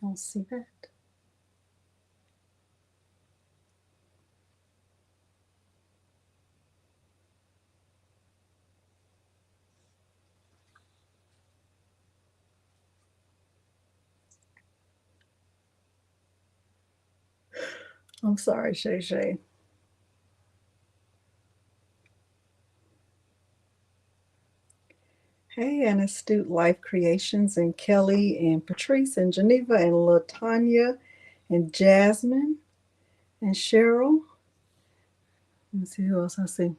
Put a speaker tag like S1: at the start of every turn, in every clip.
S1: don't see that. I'm sorry, Shay Shay. Hey, and Astute Life Creations, and Kelly, and Patrice, and Geneva, and Latanya, and Jasmine, and Cheryl. Let me see who else I see. I'm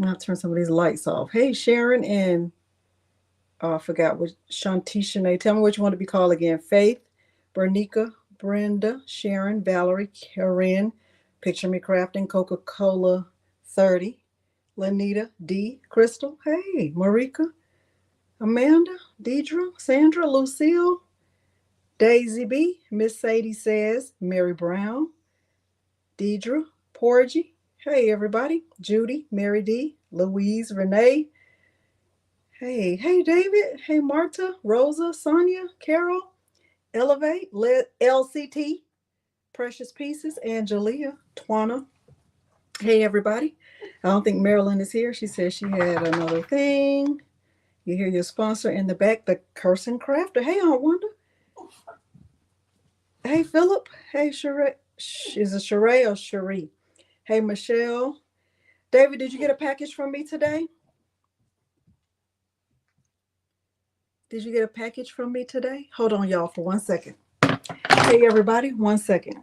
S1: going to turn some of these lights off. Hey, Sharon, and I forgot what Shanti. Tell me what you want to be called again. Faith, Bernica, Brenda, Sharon, Valerie, Karen, Picture Me Crafting, Coca-Cola 30, Lanita, D, Crystal, hey, Marika, Amanda, Deidre, Sandra, Lucille, Daisy B, Miss Sadie says, Mary Brown, Deidre, Porgy, hey everybody, Judy, Mary D, Louise, Renee, hey David, hey Marta, Rosa, Sonia, Carol, Elevate, LCT, Precious Pieces, Angelia, Twana, hey everybody. I don't think Marilyn is here. She says she had another thing. You hear your sponsor in the back, the Cursing Crafter. Hey, Aunt Wanda. Hey, Philip. Hey, Sheree. Is it Sheree or Cherie? Hey, Michelle. David, did you get a package from me today? Did you get a package from me today? Hold on, y'all, for 1 second. Hey, everybody, 1 second.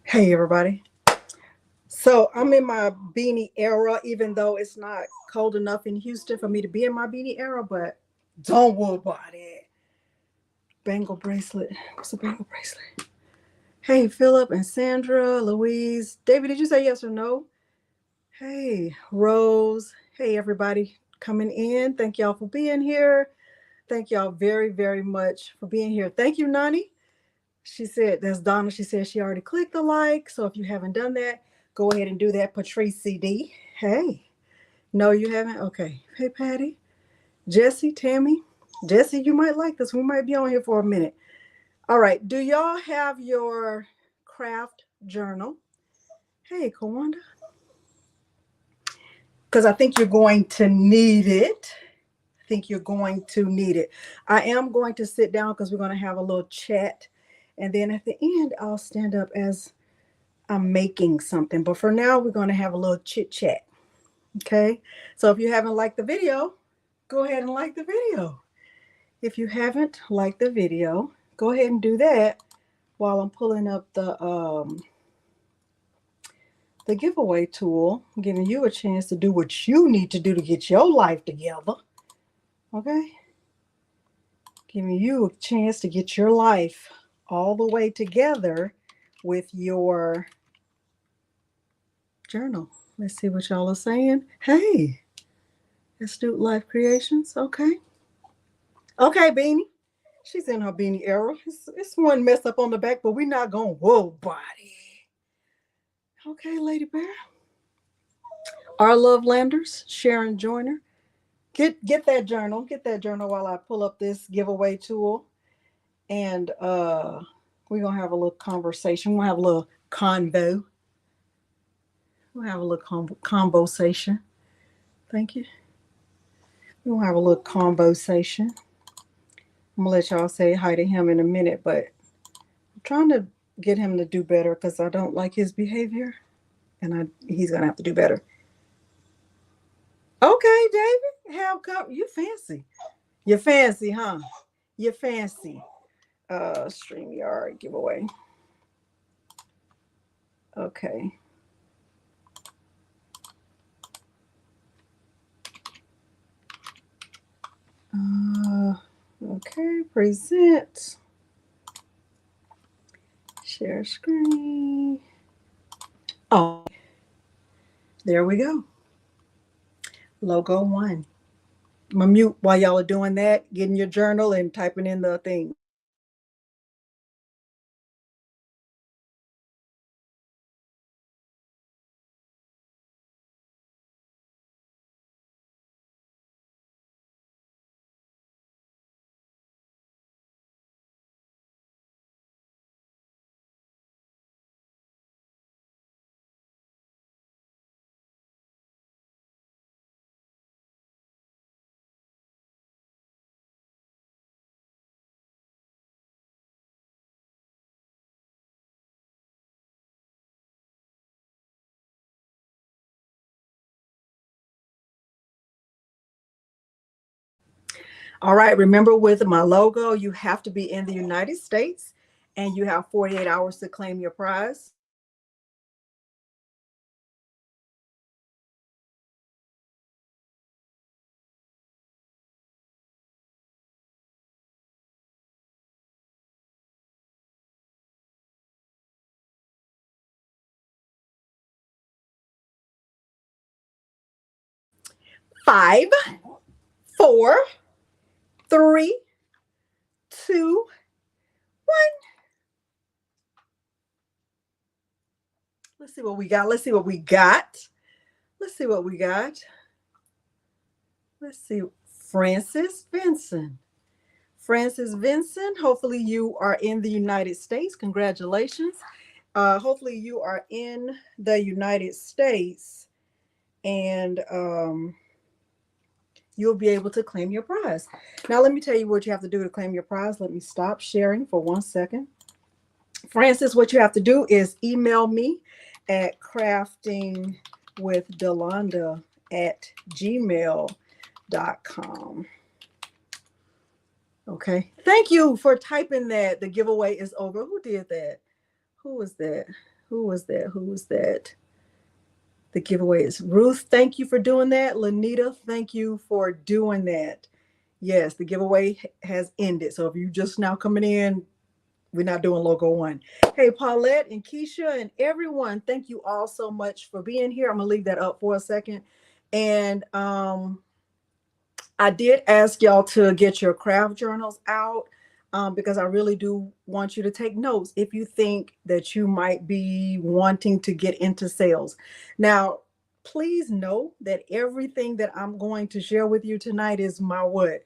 S1: Hey, everybody. So I'm in my beanie era, even though it's not cold enough in Houston for me to be in my beanie era, but don't worry about it. Bangle bracelet. What's a bangle bracelet? Hey, Philip and Sandra, Louise. David, did you say yes or no? Hey, Rose. Hey, everybody coming in. Thank y'all for being here. Thank y'all very, very much for being here. Thank you, Nani. She said, that's Donna. She said she already clicked the like. So if you haven't done that, go ahead and do that. Patrice CD. Hey. No, you haven't? Okay. Hey, Patty. Jesse, Tammy. Jesse, you might like this. We might be on here for a minute. All right. Do y'all have your craft journal? Hey, Kawanda. Because I think you're going to need it. I think you're going to need it. I am going to sit down because we're going to have a little chat. And then at the end, I'll stand up as I'm making something. But for now, we're going to have a little chit chat. Okay. So if you haven't liked the video, go ahead and like the video. If you haven't liked the video, go ahead and do that while I'm pulling up the giveaway tool, giving you a chance to do what you need to do to get your life together. Okay? Giving you a chance to get your life all the way together with your journal. Let's see what y'all are saying. Hey, Astute Life Creations. Okay. Okay, Beanie. She's in her beanie era. It's one mess up on the back, but we're not going, whoa, body. Okay, Lady Bear. Our Love Landers, Sharon Joyner. Get that journal. Get that journal while I pull up this giveaway tool. And we're gonna have a little conversation. We'll have a little convo. We'll have a little conversation. Thank you. We'll have a little conversation. I'm gonna let y'all say hi to him in a minute, but I'm trying to get him to do better because I don't like his behavior, and he's gonna have to do better. Okay, David, how come you fancy? You're fancy, huh? You're fancy. StreamYard giveaway. Okay. Okay, present. Share screen. Oh, there we go. Logo one. I'm gonna mute while y'all are doing that, getting your journal and typing in the thing. All right, remember with my logo, you have to be in the United States and you have 48 hours to claim your prize. Five, four, three, two, one. Let's see what we got. Let's see what we got. Let's see what we got. Let's see. Francis Vincent. Francis Vincent, hopefully you are in the United States. Congratulations. Hopefully you are in the United States and you'll be able to claim your prize. Now, let me tell you what you have to do to claim your prize. Let me stop sharing for 1 second. Francis, what you have to do is email me at craftingwithdelonda@gmail.com. Okay. Thank you for typing that. The giveaway is over. Who did that? Who was that? Who was that? Who was that? The giveaway is Ruth. Thank you for doing that. Lanita, thank you for doing that. Yes, the giveaway has ended. So if you just now coming in, we're not doing logo one. Hey, Paulette and Keisha and everyone, thank you all so much for being here. I'm gonna leave that up for a second. And I did ask y'all to get your craft journals out because I really do want you to take notes if you think that you might be wanting to get into sales. Now, please know that everything that I'm going to share with you tonight is my what?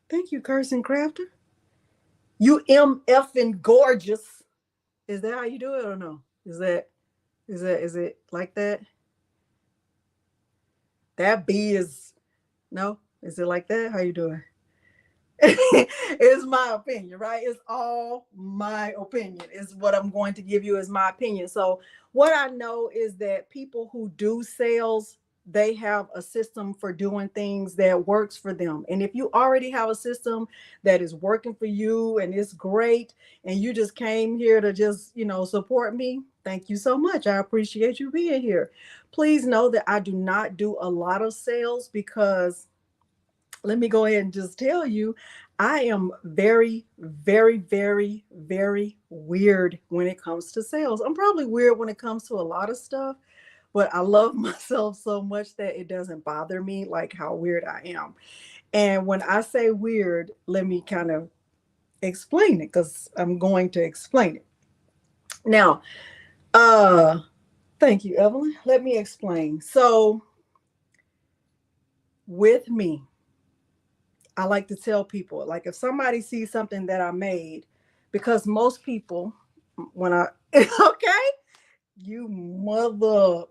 S1: Thank you, Kirsten Crafter. You MF gorgeous. Is that how you do it or no? Is it like that? That B is no? Is it like that? How you doing? It's my opinion, right? It's all my opinion. Is what I'm going to give you is my opinion. So what I know is that people who do sales, they have a system for doing things that works for them. And if you already have a system that is working for you and it's great, and you just came here to just, support me, thank you so much. I appreciate you being here. Please know that I do not do a lot of sales because let me go ahead and just tell you, I am very, very, very, very weird when it comes to sales. I'm probably weird when it comes to a lot of stuff, but I love myself so much that it doesn't bother me like how weird I am. And when I say weird, let me kind of explain it because I'm going to explain it. Now, uh, thank you, Evelyn. Let me explain. So, with me, I like to tell people, like, if somebody sees something that I made, because most people, when I, okay, you mother,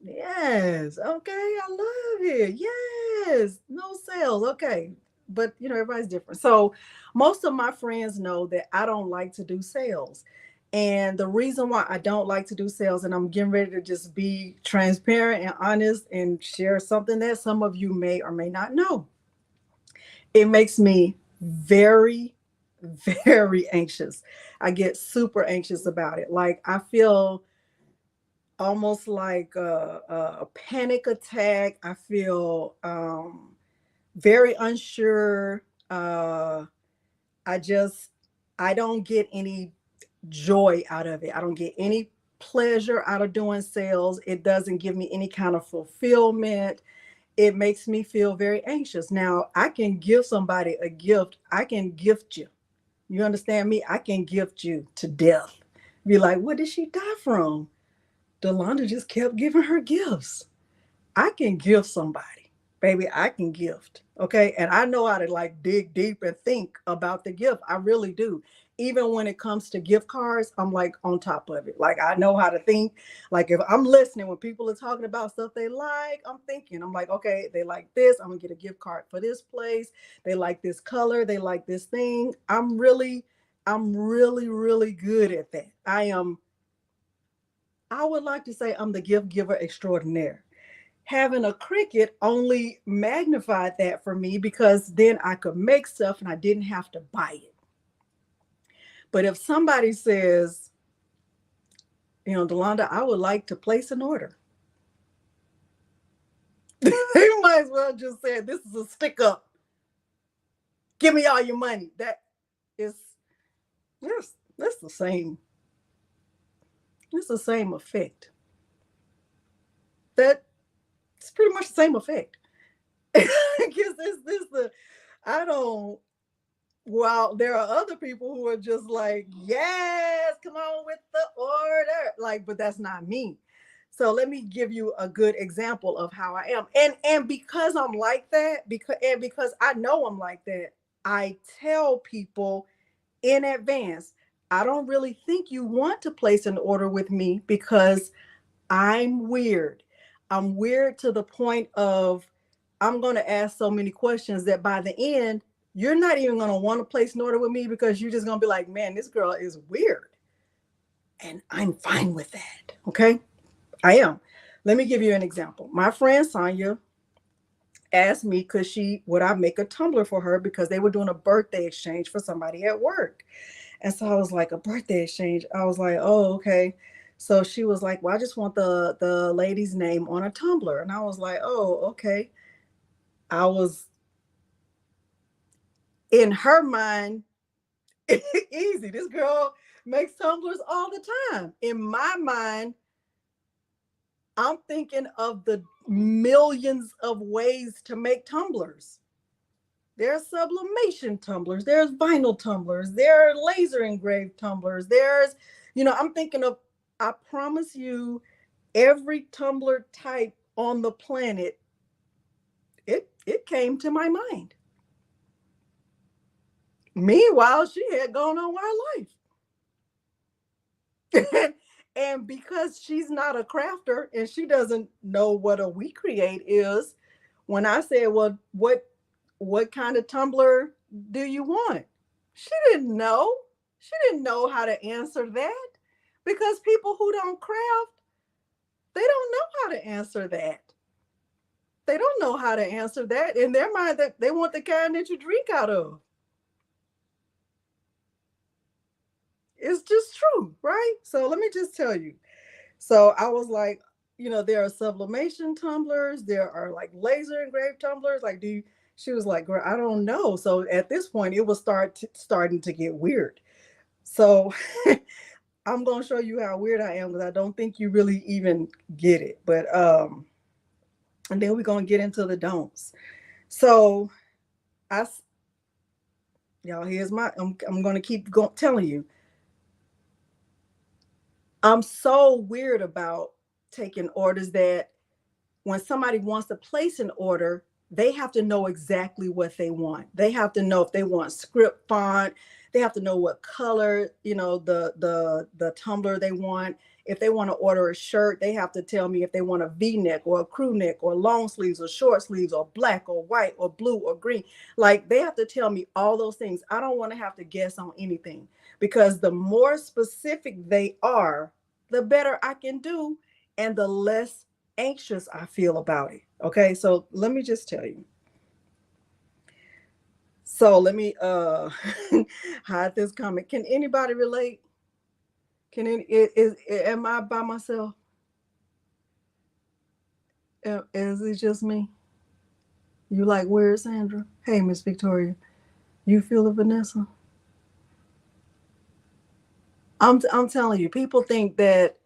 S1: yes, okay, I love it. Yes, no sales, okay. But, everybody's different. So, most of my friends know that I don't like to do sales. And the reason why I don't like to do sales, and I'm getting ready to just be transparent and honest and share something that some of you may or may not know, it makes me very, very anxious. I get super anxious about it. Like I feel almost like a panic attack. I feel very unsure. I just, I don't get any joy out of it. I don't get any pleasure out of doing sales. It doesn't give me any kind of fulfillment. It makes me feel very anxious. Now, I can give somebody a gift. I can gift you. You understand me? I can gift you to death. Be like, what did she die from? Delonda just kept giving her gifts. I can gift somebody, baby. I can gift. Okay. And I know how to like dig deep and think about the gift. I really do. Even when it comes to gift cards, I'm like on top of it. Like I know how to think. Like if I'm listening when people are talking about stuff they like, I'm thinking, I'm like, okay, they like this. I'm gonna get a gift card for this place. They like this color. They like this thing. I'm really, really good at that. I would like to say I'm the gift giver extraordinaire. Having a Cricut only magnified that for me because then I could make stuff and I didn't have to buy it. But if somebody says, Delonda, I would like to place an order, they might as well just say, this is a stick up. Give me all your money. That is, that's the same. It's the same effect. That's pretty much the same effect. Because this the I don't. Well, there are other people who are just like, yes, come on with the order. Like, but that's not me. So let me give you a good example of how I am. And because I'm like that, because I know I'm like that, I tell people in advance, I don't really think you want to place an order with me because I'm weird. I'm weird to the point of I'm going to ask so many questions that by the end, you're not even going to want to place an order with me because you're just going to be like, man, this girl is weird. And I'm fine with that. Okay. I am. Let me give you an example. My friend Sonia asked me, would I make a tumbler for her because they were doing a birthday exchange for somebody at work. And so I was like, a birthday exchange. I was like, oh, okay. So she was like, well, I just want the lady's name on a tumbler. And I was like, oh, okay. I was in her mind, easy. This girl makes tumblers all the time. In my mind, I'm thinking of the millions of ways to make tumblers. There's sublimation tumblers, there's vinyl tumblers, there are laser engraved tumblers, I'm thinking of, I promise you, every tumbler type on the planet, it came to my mind. Meanwhile, she had gone on her life. And because she's not a crafter and she doesn't know what a we create is, when I said, well, what kind of tumbler do you want? She didn't know. She didn't know how to answer that because people who don't craft, they don't know how to answer that. They don't know how to answer that. In their mind, that they want the kind that you drink out of. It's just true, right? So let me just tell you. So I was like, there are sublimation tumblers, there are like laser engraved tumblers. Like, She was like, girl, I don't know. So at this point, it was starting to get weird. So I'm gonna show you how weird I am because I don't think you really even get it. But and then we're gonna get into the don'ts. So I, y'all, here's my. I'm gonna keep telling you. I'm so weird about taking orders that when somebody wants to place an order, they have to know exactly what they want. They have to know if they want script font. They have to know what color, the tumbler they want. If they want to order a shirt, they have to tell me if they want a V-neck or a crew neck or long sleeves or short sleeves or black or white or blue or green. Like they have to tell me all those things. I don't want to have to guess on anything because the more specific they are, the better I can do and the less anxious I feel about it. Okay, so let me just tell you. So let me hide this comment. Can anybody relate? Can it is am I by myself? Is it just me? You like weird, Sandra? Hey, Miss Victoria, you feel it, Vanessa? I'm telling you, people think that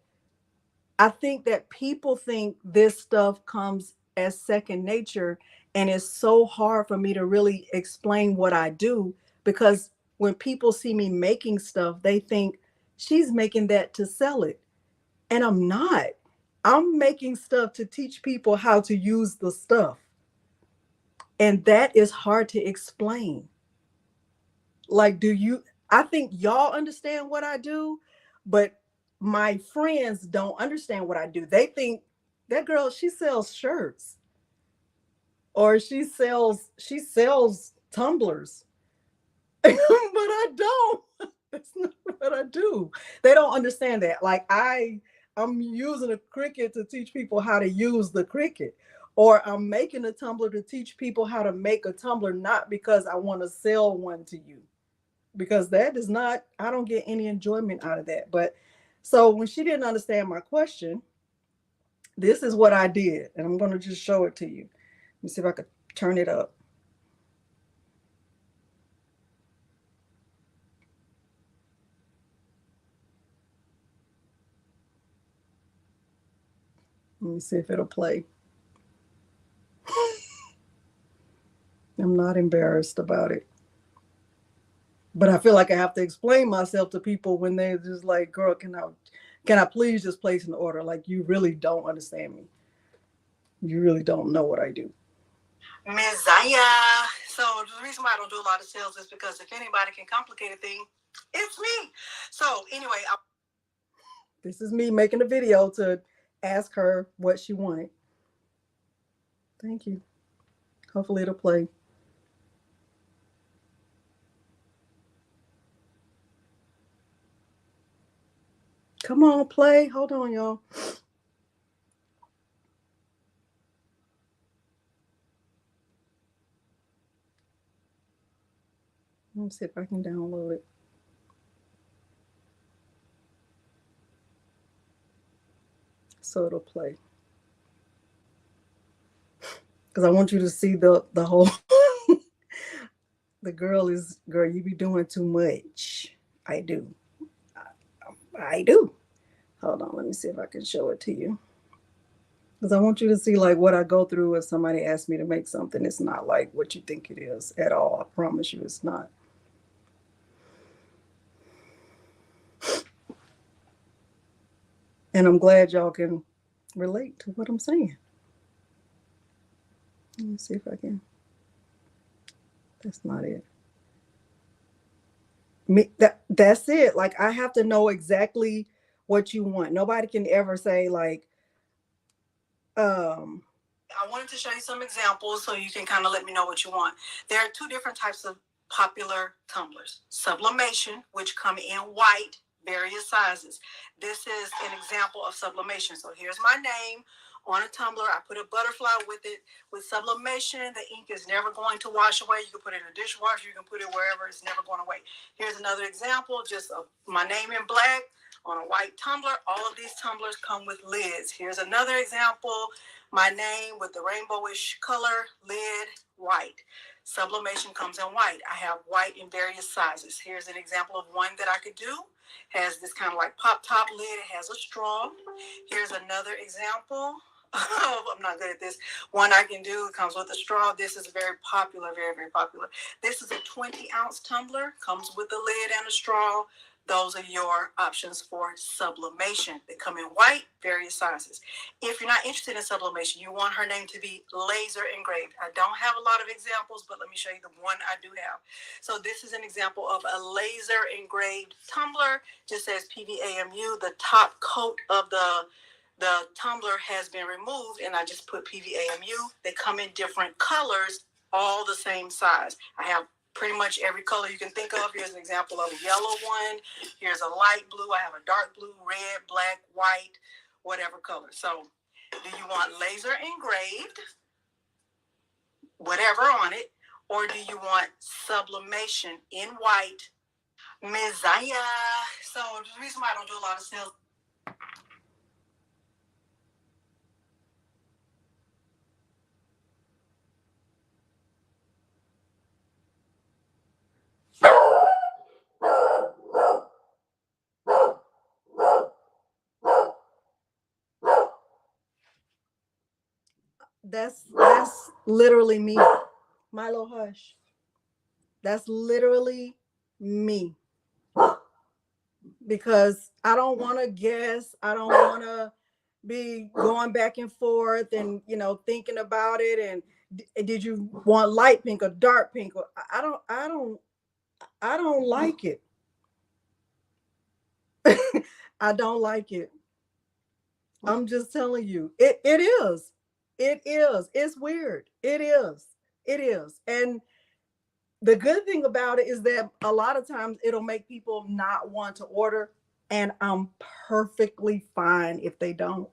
S1: I think that people think this stuff comes as second nature, and it's so hard for me to really explain what I do because when people see me making stuff, they think she's making that to sell it. And I'm not. I'm making stuff to teach people how to use the stuff. And that is hard to explain. Like, I think y'all understand what I do, but my friends don't understand what I do. They think that girl, she sells shirts or she sells tumblers. But I don't. That's not what I do. They don't understand that. Like I'm using a Cricut to teach people how to use the Cricut. Or I'm making a tumbler to teach people how to make a tumbler, not because I want to sell one to you. Because that is not, I don't get any enjoyment out of that. But so when she didn't understand my question, this is what I did. And I'm going to just show it to you. Let me see if I could turn it up. Let me see if it'll play. I'm not embarrassed about it. But I feel like I have to explain myself to people when they're just like, girl, can I please just place an order? Like you really don't understand me. You really don't know what I do. Ms. Zaya. So the reason why I don't do a lot of sales is because if anybody can complicate a thing, it's me. So anyway, this is me making a video to ask her what she wanted. Thank you. Hopefully it'll play. Come on, play. Hold on, y'all. Let me see if I can download it. So it'll play. Because I want you to see the whole. The girl, you be doing too much. I do. I do. Hold on, let me see if I can show it to you. Because I want you to see like what I go through if somebody asks me to make something. It's not like what you think it is at all. I promise you it's not. And I'm glad y'all can relate to what I'm saying. Let me see if I can. That's not it. That's it. Like I have to know exactly what you want. Nobody can ever say like, I wanted to show you some examples so you can kind of let me know what you want. There are two different types of popular tumblers. Sublimation, which come in white, various sizes. This is an example of sublimation. So here's my name on a tumbler. I put a butterfly with it. With sublimation, the ink is never going to wash away. You can put it in a dishwasher. You can put it wherever. It's never going away. Here's another example, just my name in black on a white tumbler. All of these tumblers come with lids. Here's another example, my name with the rainbowish color, lid, white. Sublimation comes in white. I have white in various sizes. Here's an example of one that I could do. Has this kind of like pop top lid. It has a straw. Here's another example. I'm not good at this. One I can do, it comes with a straw. This is very popular, very, very popular. This is a 20-ounce tumbler, comes with a lid and a straw. Those are your options for sublimation. They come in white, various sizes. If you're not interested in sublimation, you want her name to be laser engraved. I don't have a lot of examples, but let me show you the one I do have. So this is an example of a laser engraved tumbler. Just says PVAMU. The top coat of the tumbler has been removed, and I just put PVAMU. They come in different colors, all the same size. I have pretty much every color you can think of. Here's an example of a yellow one. Here's a light blue. I have a dark blue, red, black, white, whatever color. So do you want laser engraved, whatever on it, or do you want sublimation in white? Messiah. So the reason why I don't do a lot of sales. That's literally me. Milo, hush. That's literally me. Because I don't want to guess. I don't want to be going back and forth and, thinking about it. And did you want light pink or dark pink? Or I don't like it. I don't like it. I'm just telling you. It is. It is. It's weird. It is. It is. And the good thing about it is that a lot of times it'll make people not want to order, and I'm perfectly fine if they don't.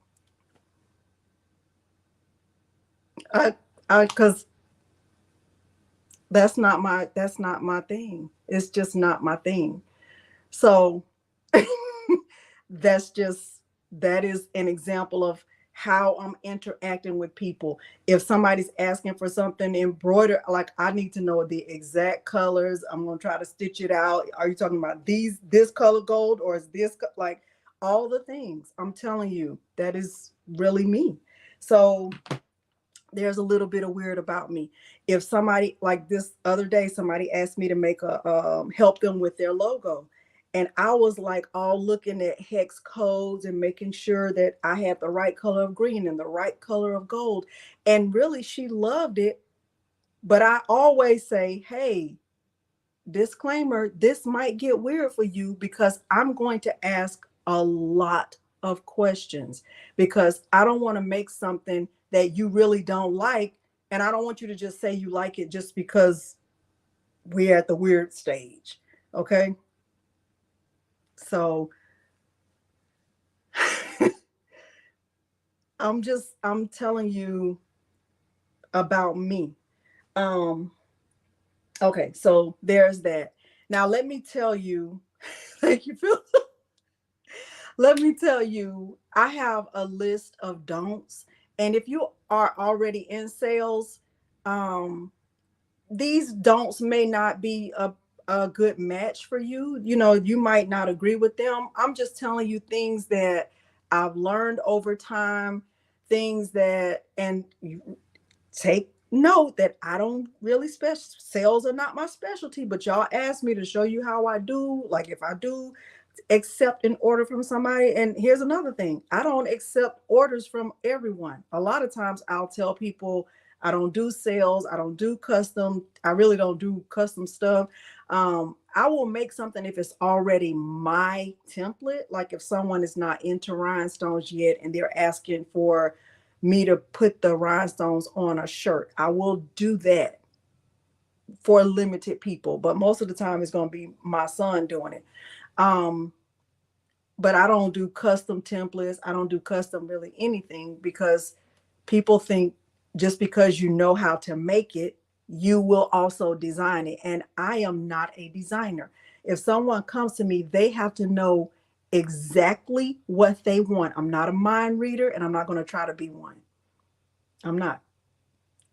S1: Because that's not my thing. It's just not my thing. So that is an example of how I'm interacting with people. If somebody's asking for something embroidered, like I need to know the exact colors. I'm going to try to stitch it out. Are you talking about this color gold, or is this like all the things? I'm telling you, that is really me. So there's a little bit of weird about me. If somebody, like this other day, somebody asked me to make help them with their logo. And I was like all looking at hex codes and making sure that I had the right color of green and the right color of gold. And really, she loved it. But I always say, hey, disclaimer, this might get weird for you because I'm going to ask a lot of questions, because I don't want to make something that you really don't like. And I don't want you to just say you like it just because we're at the weird stage. Okay. So I'm telling you about me. Okay, so there's that. Now let me tell you, thank you, Phil. Let me tell you, I have a list of don'ts. And if you are already in sales, these don'ts may not be a good match for you. You might not agree with them. I'm just telling you things that I've learned over time, things that, and you take note that I don't really sales are not my specialty, but y'all asked me to show you how I do. Like if I do accept an order from somebody, and here's another thing, I don't accept orders from everyone. A lot of times I'll tell people I don't do sales, I don't do custom, I really don't do custom stuff. I will make something if it's already my template. Like if someone is not into rhinestones yet and they're asking for me to put the rhinestones on a shirt, I will do that for limited people, but most of the time it's going to be my son doing it. but I don't do custom templates. I don't do custom really anything, because people think just because you know how to make it, you will also design it. And I am not a designer. If someone comes to me, they have to know exactly what they want. I'm not a mind reader, and I'm not going to try to be one. I'm not.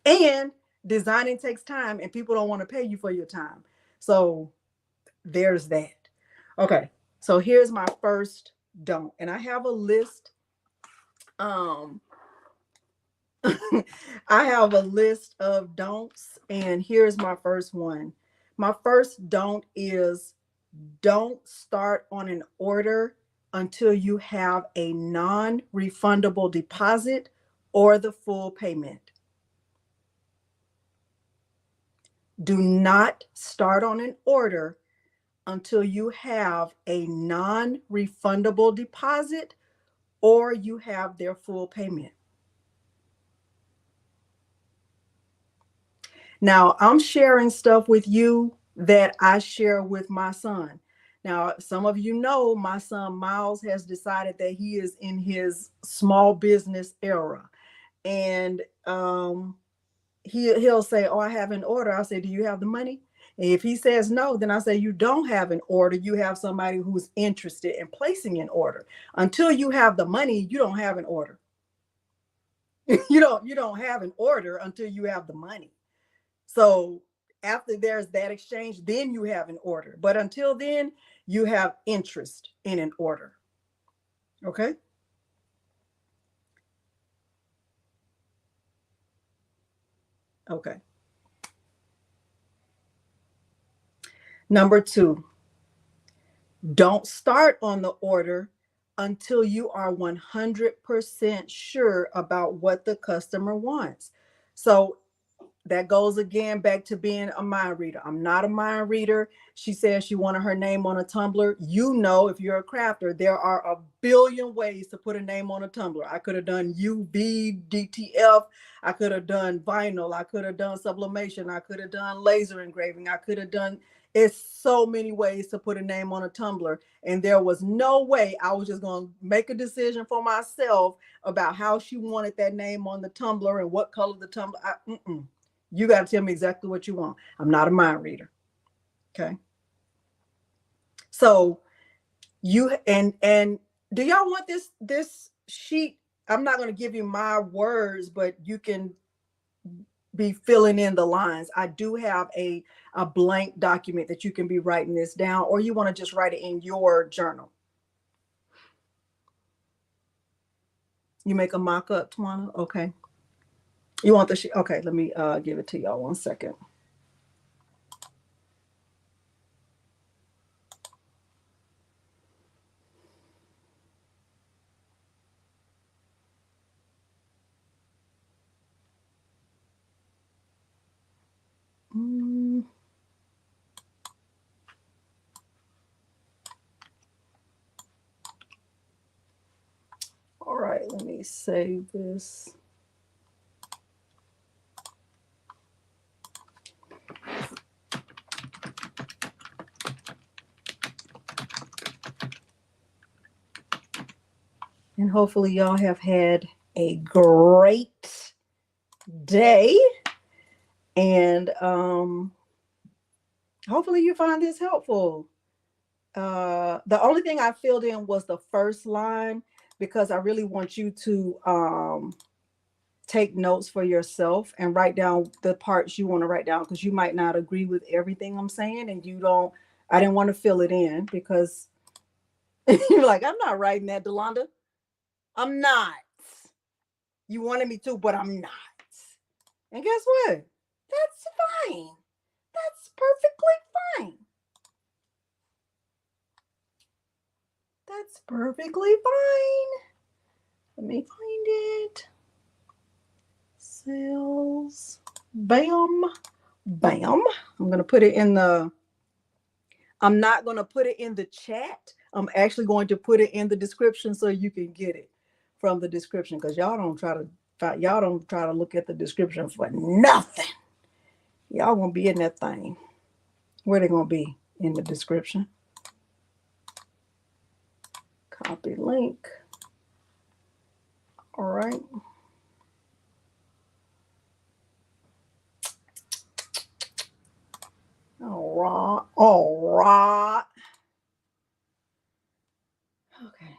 S1: And designing takes time, and people don't want to pay you for your time. So there's that. Okay. So here's my first don't. And I have a list. Um, I have a list of don'ts, and here's my first one. My first don't is don't start on an order until you have a non-refundable deposit or the full payment. Do not start on an order until you have a non-refundable deposit or you have their full payment. Now, I'm sharing stuff with you that I share with my son. Now, some of you know my son Miles has decided that he is in his small business era. And he'll say, "Oh, I have an order." I'll say, "Do you have the money?" And if he says no, then I say, "You don't have an order. You have somebody who's interested in placing an order. Until you have the money, you don't have an order." You don't have an order until you have the money. So after there's that exchange, then you have an order. But until then, you have interest in an order. Okay? Okay. Number 2, don't start on the order until you are 100% sure about what the customer wants. So that goes again back to being a mind reader. I'm not a mind reader. She says she wanted her name on a tumbler. You know, if you're a crafter, there are a billion ways to put a name on a tumbler. I could have done UV, DTF. I could have done vinyl. I could have done sublimation. I could have done laser engraving. I could have done, it's so many ways to put a name on a tumbler. And there was no way I was just going to make a decision for myself about how she wanted that name on the tumbler and what color the tumbler. You got to tell me exactly what you want. I'm not a mind reader. Okay. So you and do y'all want this sheet? I'm not going to give you my words, but you can be filling in the lines. I do have a blank document that you can be writing this down, or you want to just write it in your journal. You make a mock-up, Tawana? Okay. You want the sheet? Okay, let me give it to y'all 1 second. All right, let me save this. And hopefully y'all have had a great day. And hopefully you find this helpful. The only thing I filled in was the first line, because I really want you to take notes for yourself and write down the parts you want to write down, because you might not agree with everything I'm saying, and I didn't want to fill it in because you're like, I'm not writing that, Delonda. I'm not. You wanted me to, but I'm not. And guess what? That's fine. That's perfectly fine. That's perfectly fine. Let me find it. Sales. Bam. Bam. I'm going to put it in I'm not going to put it in the chat. I'm actually going to put it in the description so you can get it from the description, because y'all don't try to look at the description for nothing. Y'all gonna be in that thing. Where they gonna be? In the description. Copy link. All right. All right. All right. Okay.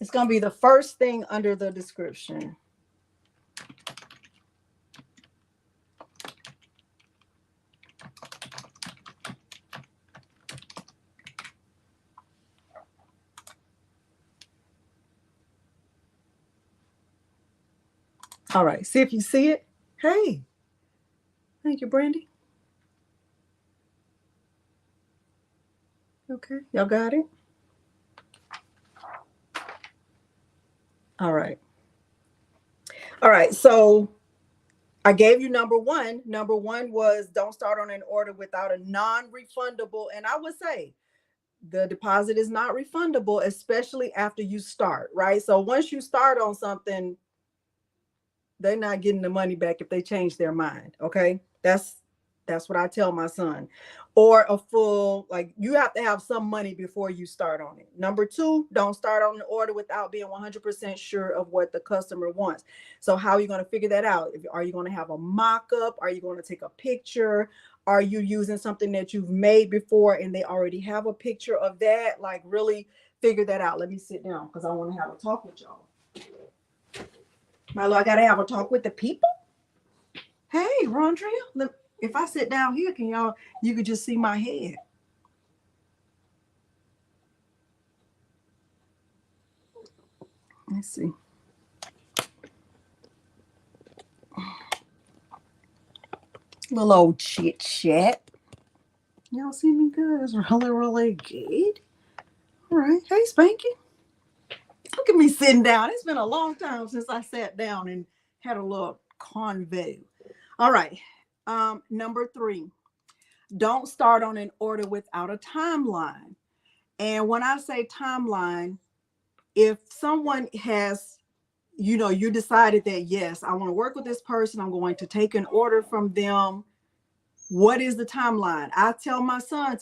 S1: It's going to be the first thing under the description. All right. See if you see it. Hey. Thank you, Brandy. Okay. Y'all got it? All right. All right. So I gave you number one. Number one was don't start on an order without a non-refundable. And I would say the deposit is not refundable, especially after you start, right? So once you start on something, they're not getting the money back if they change their mind. Okay. That's what I tell my son. Or a full, like, you have to have some money before you start on it. Number two, don't start on an order without being 100% sure of what the customer wants. So how are you going to figure that out? Are you going to have a mock-up? Are you going to take a picture? Are you using something that you've made before and they already have a picture of that? Like, really figure that out. Let me sit down because I want to have a talk with y'all. Milo, I got to have a talk with the people. Hey, Rondria, look, if I sit down here, you could just see my head. Let's see. Little old chit chat. Y'all see me good? It's really, really good. All right. Hey, Spanky. Look at me sitting down. It's been a long time since I sat down and had a little convo. All right. Number three, don't start on an order without a timeline. And when I say timeline, if someone has, you decided that, yes, I want to work with this person, I'm going to take an order from them. What is the timeline? I tell my son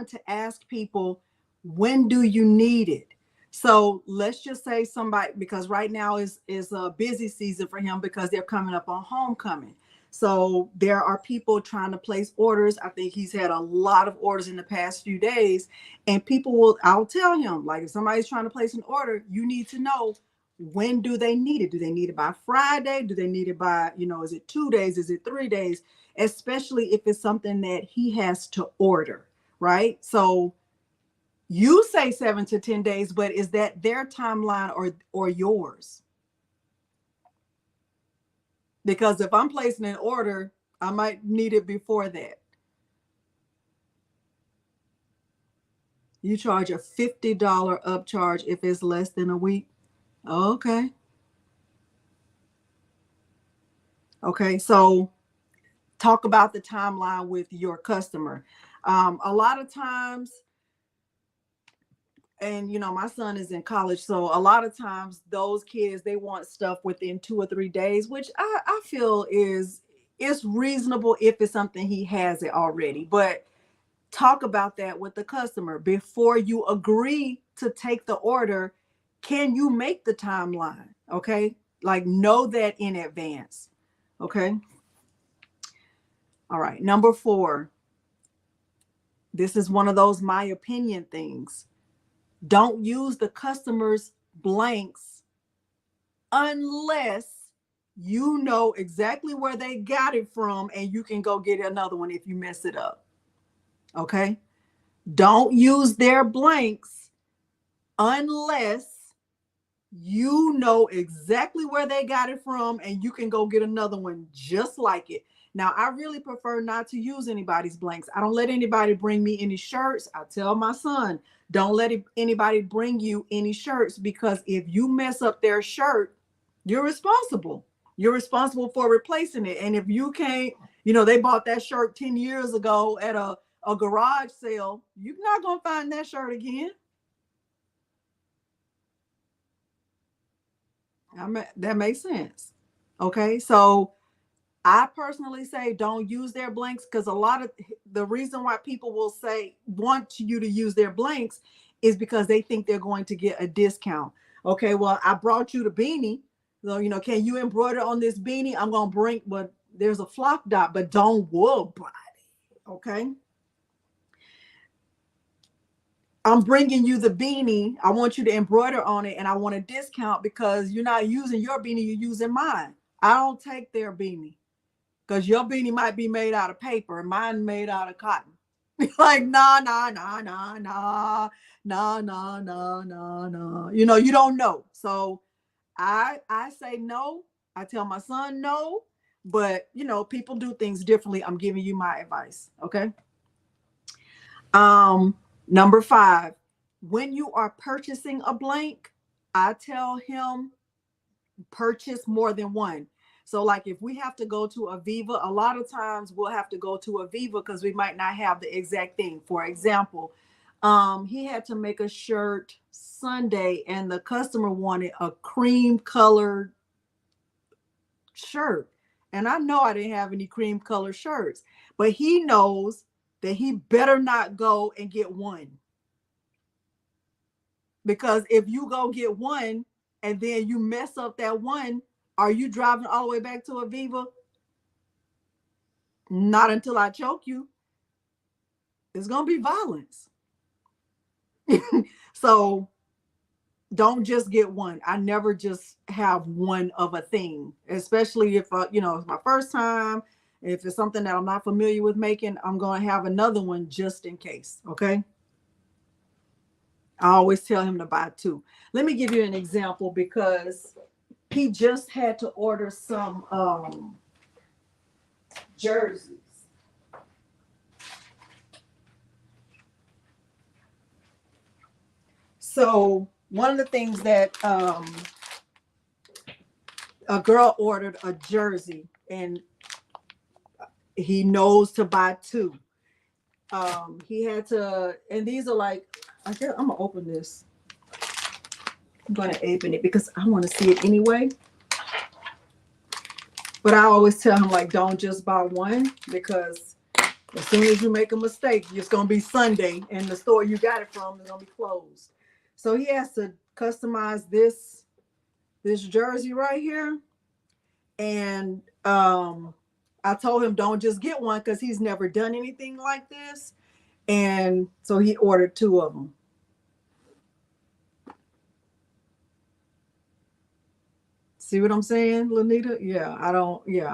S1: to ask people, when do you need it? So let's just say somebody, because right now is a busy season for him because they're coming up on homecoming. So there are people trying to place orders. I think he's had a lot of orders in the past few days, and I'll tell him, like, if somebody's trying to place an order, you need to know, when do they need it? Do they need it by Friday? Do they need it by, is it 2 days? Is it 3 days? Especially if it's something that he has to order, right? So you say 7 to 10 days, but is that their timeline or yours? Because if I'm placing an order, I might need it before that. You charge a $50 upcharge if it's less than a week. Okay. Okay. So talk about the timeline with your customer. A lot of times, and my son is in college, so a lot of times those kids, they want stuff within 2 or 3 days, which I feel is reasonable if it's something he has it already. But talk about that with the customer before you agree to take the order. Can you make the timeline? Okay, like, know that in advance. Okay. All right, number 4, this is one of those my opinion things. Don't use the customer's blanks unless you know exactly where they got it from and you can go get another one if you mess it up. Okay? Don't use their blanks unless you know exactly where they got it from and you can go get another one just like it. Now, I really prefer not to use anybody's blanks. I don't let anybody bring me any shirts. I tell my son, don't let anybody bring you any shirts, because if you mess up their shirt, you're responsible. You're responsible for replacing it. And if you can't, they bought that shirt 10 years ago at a garage sale, you're not going to find that shirt again. That makes sense. Okay, so I personally say don't use their blanks, because a lot of the reason why people will say want you to use their blanks is because they think they're going to get a discount. Okay, well, I brought you the beanie. So, can you embroider on this beanie? I'm going to bring, but there's a flock dot, but don't wool body. Okay. I'm bringing you the beanie. I want you to embroider on it, and I want a discount because you're not using your beanie, you're using mine. I don't take their beanie. Because your beanie might be made out of paper and mine made out of cotton. Like, nah, nah, nah, nah, nah, nah, nah, nah, nah, nah. You don't know. So I say no. I tell my son no. But people do things differently. I'm giving you my advice. Okay. Number 5, when you are purchasing a blank, I tell him purchase more than one. So like if we have to go to Aviva, a lot of times we'll have to go to Aviva because we might not have the exact thing. For example, he had to make a shirt Sunday and the customer wanted a cream colored shirt. And I know I didn't have any cream colored shirts, but he knows that he better not go and get one. Because if you go get one and then you mess up that one, are you driving all the way back to Aviva? Not until I choke you. It's going to be violence. So don't just get one. I never just have one of a thing, especially if, it's my first time. If it's something that I'm not familiar with making, I'm going to have another one just in case. Okay. I always tell him to buy 2. Let me give you an example because he just had to order some jerseys. So one of the things that a girl ordered a jersey and he knows to buy 2. He had to, and these are like, I guess I'm gonna open this. I'm gonna open it because I want to see it anyway. But I always tell him like, don't just buy one because as soon as you make a mistake, it's gonna be Sunday and the store you got it from is gonna be closed. So he has to customize this jersey right here. And I told him don't just get one because he's never done anything like this. And so he ordered 2 of them. See what I'm saying, Lanita? Yeah, I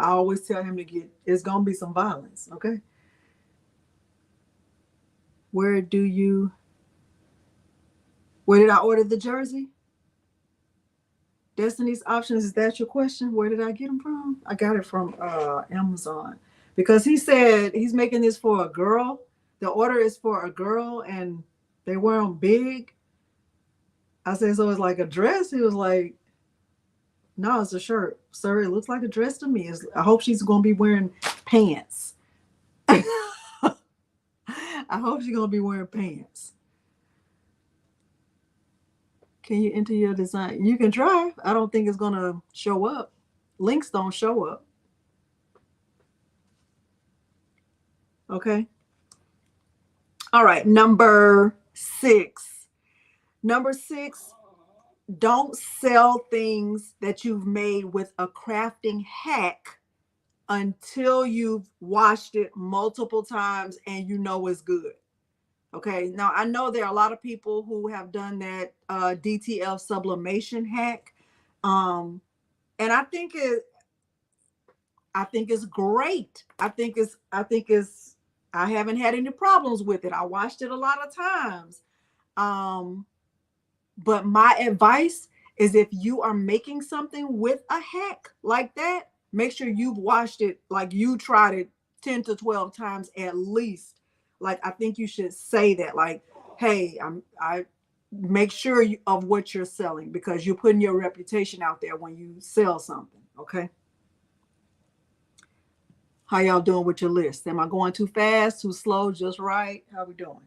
S1: always tell him to get, it's gonna be some violence, okay? Where do you where did I order the jersey? Destiny's Options, is that your question? Where did I get them from? I got it from Amazon because he said he's making this for a girl. The order is for a girl and they wear them big. I said, so it's like a dress? He was like, no, it's a shirt. Sir, it looks like a dress to me. I hope she's going to be wearing pants. I hope she's going to be wearing pants. Can you enter your design? You can try. I don't think it's going to show up. Links don't show up. Okay. All right. Number 6. Number 6, don't sell things that you've made with a crafting hack until you've washed it multiple times and you know it's good. Okay. Now I know there are a lot of people who have done that DTL sublimation hack. And I think it's great. I haven't had any problems with it. I watched it a lot of times. But my advice is if you are making something with a hack like that, make sure you've washed it, like you tried it 10 to 12 times at least. Like I think you should say that, like, hey, I make sure of what you're selling because you're putting your reputation out there when you sell something. Okay. How y'all doing with your list? Am I going too fast, too slow, just right? How we doing?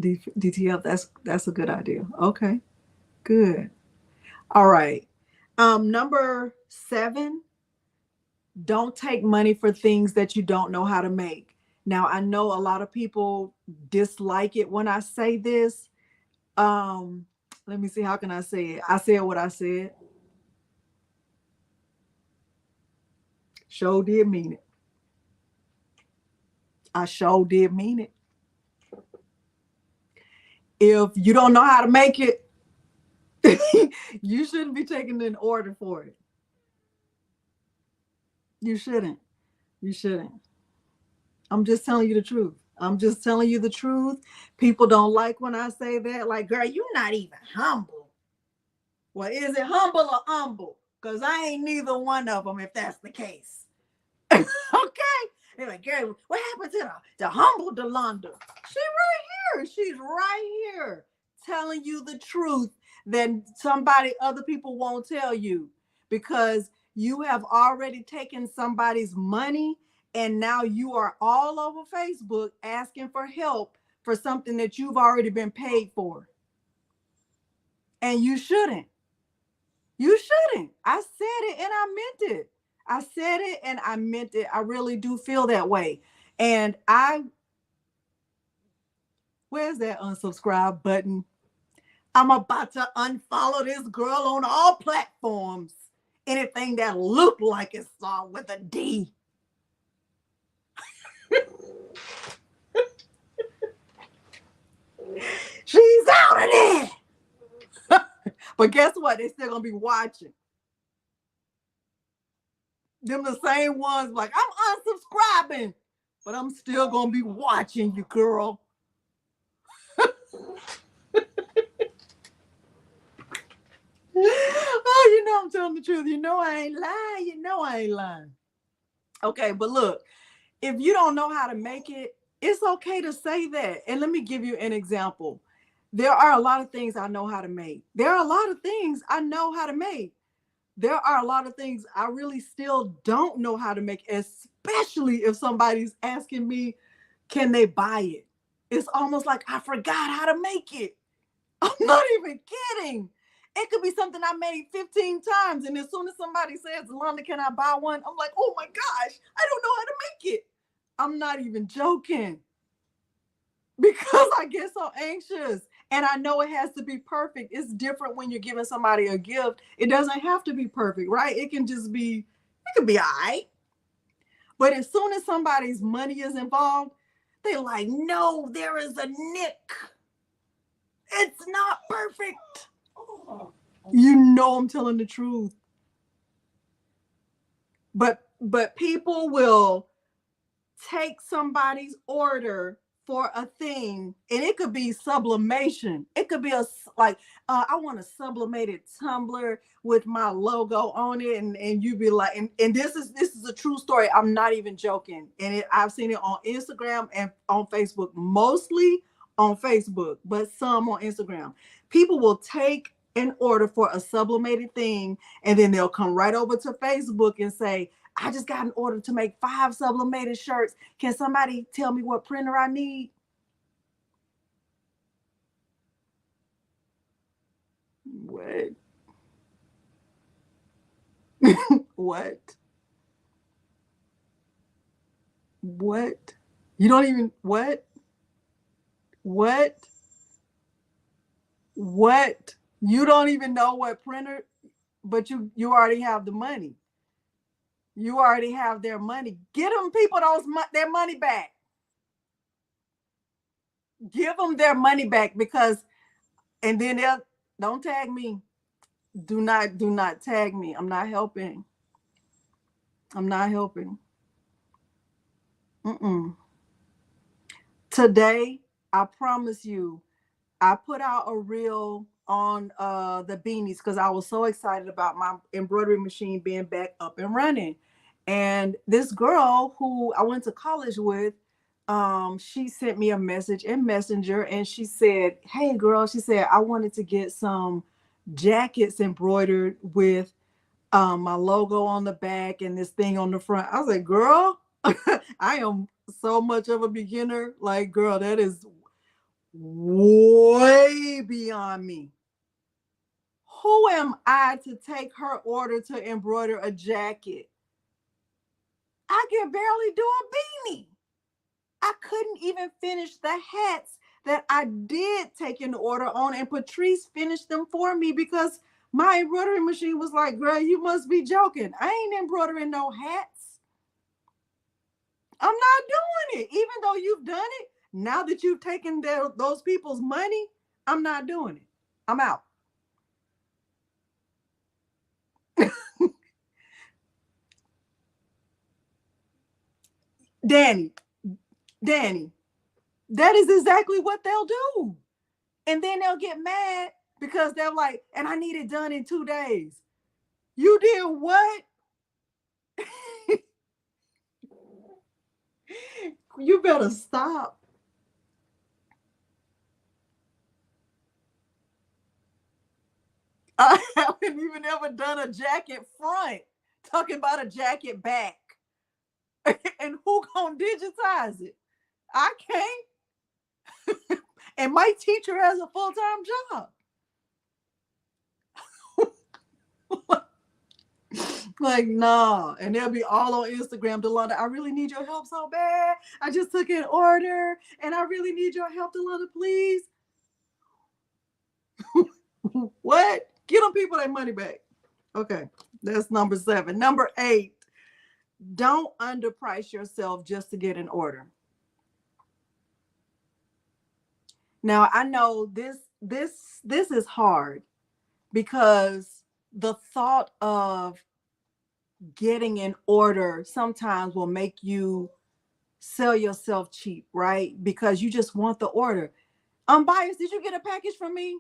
S1: DTF. That's a good idea. Okay, good. All right. Number 7, don't take money for things that you don't know how to make. Now, I know a lot of people dislike it when I say this. Let me see, how can I say it? I said what I said. Sure did mean it. I sure did mean it. If you don't know how to make it, you shouldn't be taking an order for it. You shouldn't. You shouldn't. I'm just telling you the truth. I'm just telling you the truth. People don't like when I say that. Like, girl, you're not even humble. Well, is it humble or humble? Because I ain't neither one of them if that's the case. Okay? They're like, girl, what happened to the humble Delonda? She's right here. She's right here telling you the truth that other people won't tell you, because you have already taken somebody's money and now you are all over Facebook asking for help for something that you've already been paid for. And you shouldn't. You shouldn't. I said it and I meant it. I said it and I meant it. I really do feel that way. And where's that unsubscribe button? I'm about to unfollow this girl on all platforms. Anything that looked like it's with a D. She's out of there. But guess what? They're still gonna be watching. Them the same ones like, I'm unsubscribing, but I'm still gonna be watching you, girl. Oh, you know I'm telling the truth. You know I ain't lying. You know I ain't lying. Okay, but look, if you don't know how to make it, it's okay to say that. And let me give you an example. There are a lot of things I know how to make. There are a lot of things I know how to make. There are a lot of things I really still don't know how to make, especially if somebody's asking me, can they buy it? It's almost like I forgot how to make it. I'm not even kidding. It could be something I made 15 times. And as soon as somebody says, Delonda, can I buy one? I'm like, oh my gosh, I don't know how to make it. I'm not even joking. Because I get so anxious. And I know it has to be perfect. It's different when you're giving somebody a gift. It doesn't have to be perfect, right? It can just be, it can be all right. But as soon as somebody's money is involved, they're like, no, there is a nick. It's not perfect. You know I'm telling the truth. But people will take somebody's order for a thing, and it could be sublimation. It could be I want a sublimated tumbler with my logo on it, and you be like, and this is a true story. I'm not even joking. And I've seen it on Instagram and on Facebook, mostly on Facebook, but some on Instagram. People will take an order for a sublimated thing, and then they'll come right over to Facebook and say, I just got an order to make 5 sublimated shirts. Can somebody tell me what printer I need? What? What? What? You don't even, what? What? What? You don't even know what printer, but you already have the money. You already have their money. Get them people their money back. Give them their money back, because, and then don't tag me. Do not tag me. I'm not helping. I'm not helping. Today, I promise you, I put out a reel on the beanies because I was so excited about my embroidery machine being back up and running. And this girl who I went to college with, she sent me a message in Messenger, and she said, hey girl, she said, I wanted to get some jackets embroidered with my logo on the back and this thing on the front. I was like, girl, I am so much of a beginner. Like, girl, that is way beyond me. Who am I to take her order to embroider a jacket? I can barely do a beanie. I couldn't even finish the hats that I did take an order on, and Patrice finished them for me because my embroidery machine was like, girl, you must be joking. I ain't embroidering no hats. I'm not doing it. Even though you've done it, now that you've taken those people's money, I'm not doing it. I'm out. Danny, Danny, that is exactly what they'll do. And then they'll get mad because they're like, and I need it done in 2 days. You did what? You better stop. I haven't even ever done a jacket front. Talking about a jacket back. And who gonna digitize it? I can't. And my teacher has a full-time job. Like, nah. And they'll be all on Instagram, Delonda, I really need your help so bad. I just took an order and I really need your help, Delonda, please. What? Get them people their money back. Okay, that's number 7. Number 8, don't underprice yourself just to get an order. Now, I know this is hard because the thought of getting an order sometimes will make you sell yourself cheap, right? Because you just want the order. Unbiased, did you get a package from me?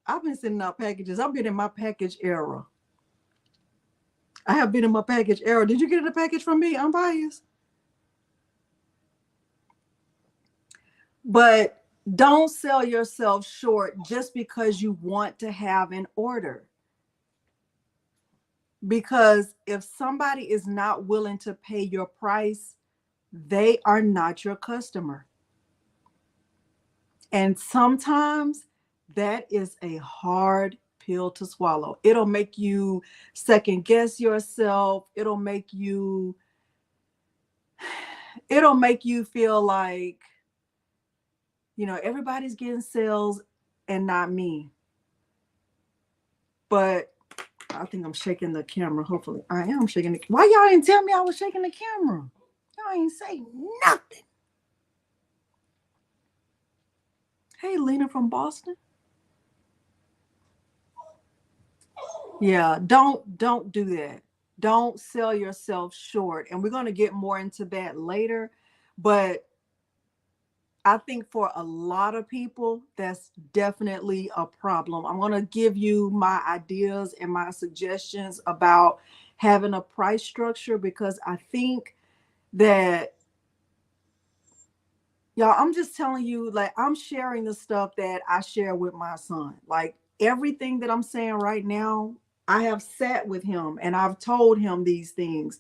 S1: I've been sending out packages. I've been in my package era. I have been in my package era. Did you get a package from me? Unbiased. But don't sell yourself short just because you want to have an order. Because if somebody is not willing to pay your price, they are not your customer. And sometimes that is a hard pill to swallow. It'll make you second guess yourself. It'll make you feel like, everybody's getting sales and not me. But I think I'm shaking the camera. Hopefully I am shaking it. Why y'all didn't tell me I was shaking the camera? Y'all ain't say nothing. Hey, Lena from Boston. Yeah, don't do that. Don't sell yourself short. And we're going to get more into that later. But I think for a lot of people, that's definitely a problem. I'm going to give you my ideas and my suggestions about having a price structure, because I think that, y'all, I'm just telling you, like, I'm sharing the stuff that I share with my son. Like, everything that I'm saying right now, I have sat with him and I've told him these things.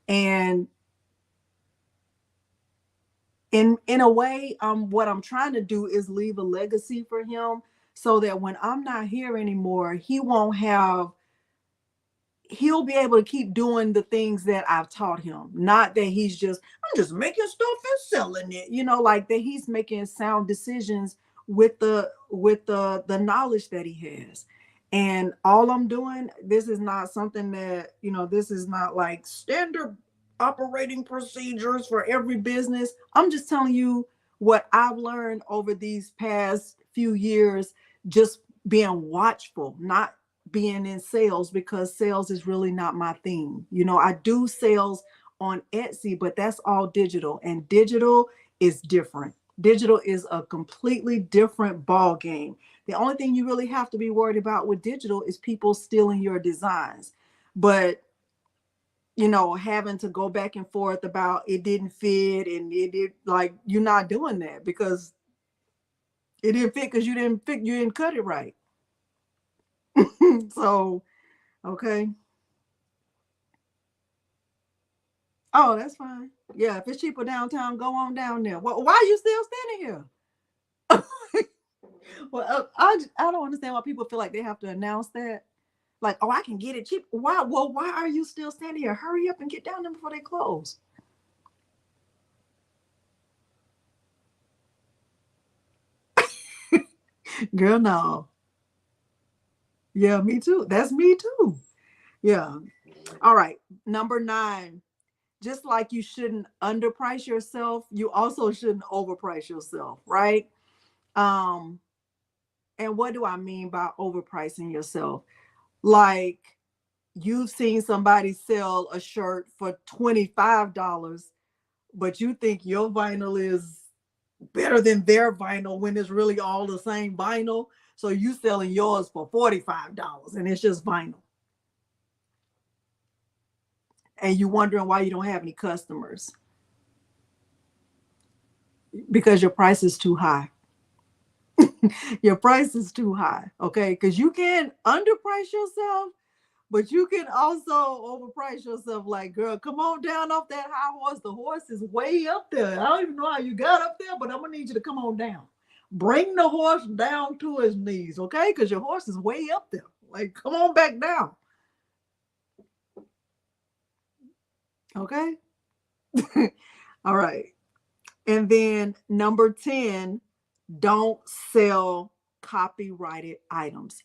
S1: And in a way, what I'm trying to do is leave a legacy for him so that when I'm not here anymore, he'll be able to keep doing the things that I've taught him. Not that I'm just making stuff and selling it, like that he's making sound decisions with the knowledge that he has. And all I'm doing, this is not something that, this is not like standard operating procedures for every business. I'm just telling you what I've learned over these past few years, just being watchful, not being in sales, because sales is really not my thing. I do sales on Etsy, but that's all digital, and digital is different. Digital is a completely different ball game. The only thing you really have to be worried about with digital is people stealing your designs. But having to go back and forth about it didn't fit and it did, like, you're not doing that because it didn't fit because you didn't cut it right. So, okay. Oh, that's fine. Yeah, if it's cheaper downtown, go on down there. Well, why are you still standing here? Well, I don't understand why people feel like they have to announce that. Like, oh, I can get it cheap. Why? Well, why are you still standing here? Hurry up and get down there before they close. Girl, no. Yeah, me too. That's me too. Yeah. All right. Number 9. Just like you shouldn't underprice yourself, you also shouldn't overprice yourself, right? Um, and what do I mean by overpricing yourself? Like you've seen somebody sell a shirt for $25, but you think your vinyl is better than their vinyl when it's really all the same vinyl. So you selling yours for $45 and it's just vinyl. And you wondering why you don't have any customers because your price is too high. Your price is too high, okay? Because you can underprice yourself, but you can also overprice yourself. Like, girl, come on down off that high horse. The horse is way up there. I don't even know how you got up there, but I'm gonna need you to come on down. Bring the horse down to his knees, okay? Because your horse is way up there. Like, come on back down, okay? All right. And then number 10, don't sell copyrighted items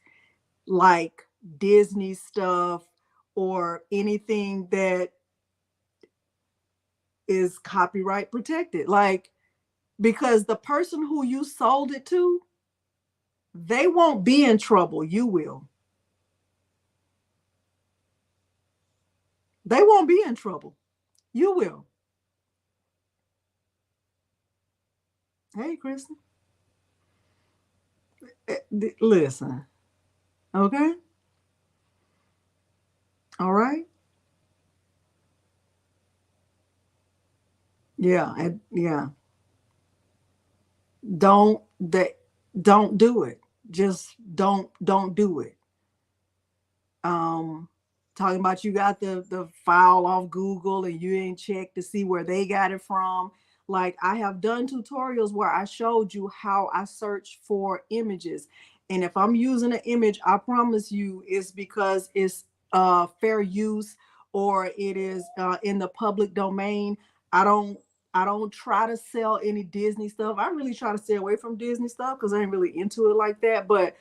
S1: like Disney stuff or anything that is copyright protected. Like, because the person who you sold it to, they won't be in trouble. You will. They won't be in trouble. You will. Hey, Kristen. Listen. Okay. All right. Yeah. Yeah. Don't that don't do it. Just don't do it. um Talking about you got the file off Google and you ain't checked to see where they got it from. Like, I have done tutorials where I showed you how I search for images, and if I'm using an image, I promise you it's because it's fair use or it is in the public domain. I don't i don't try to sell any Disney stuff. I really try to stay away from Disney stuff because I ain't really into it like that. But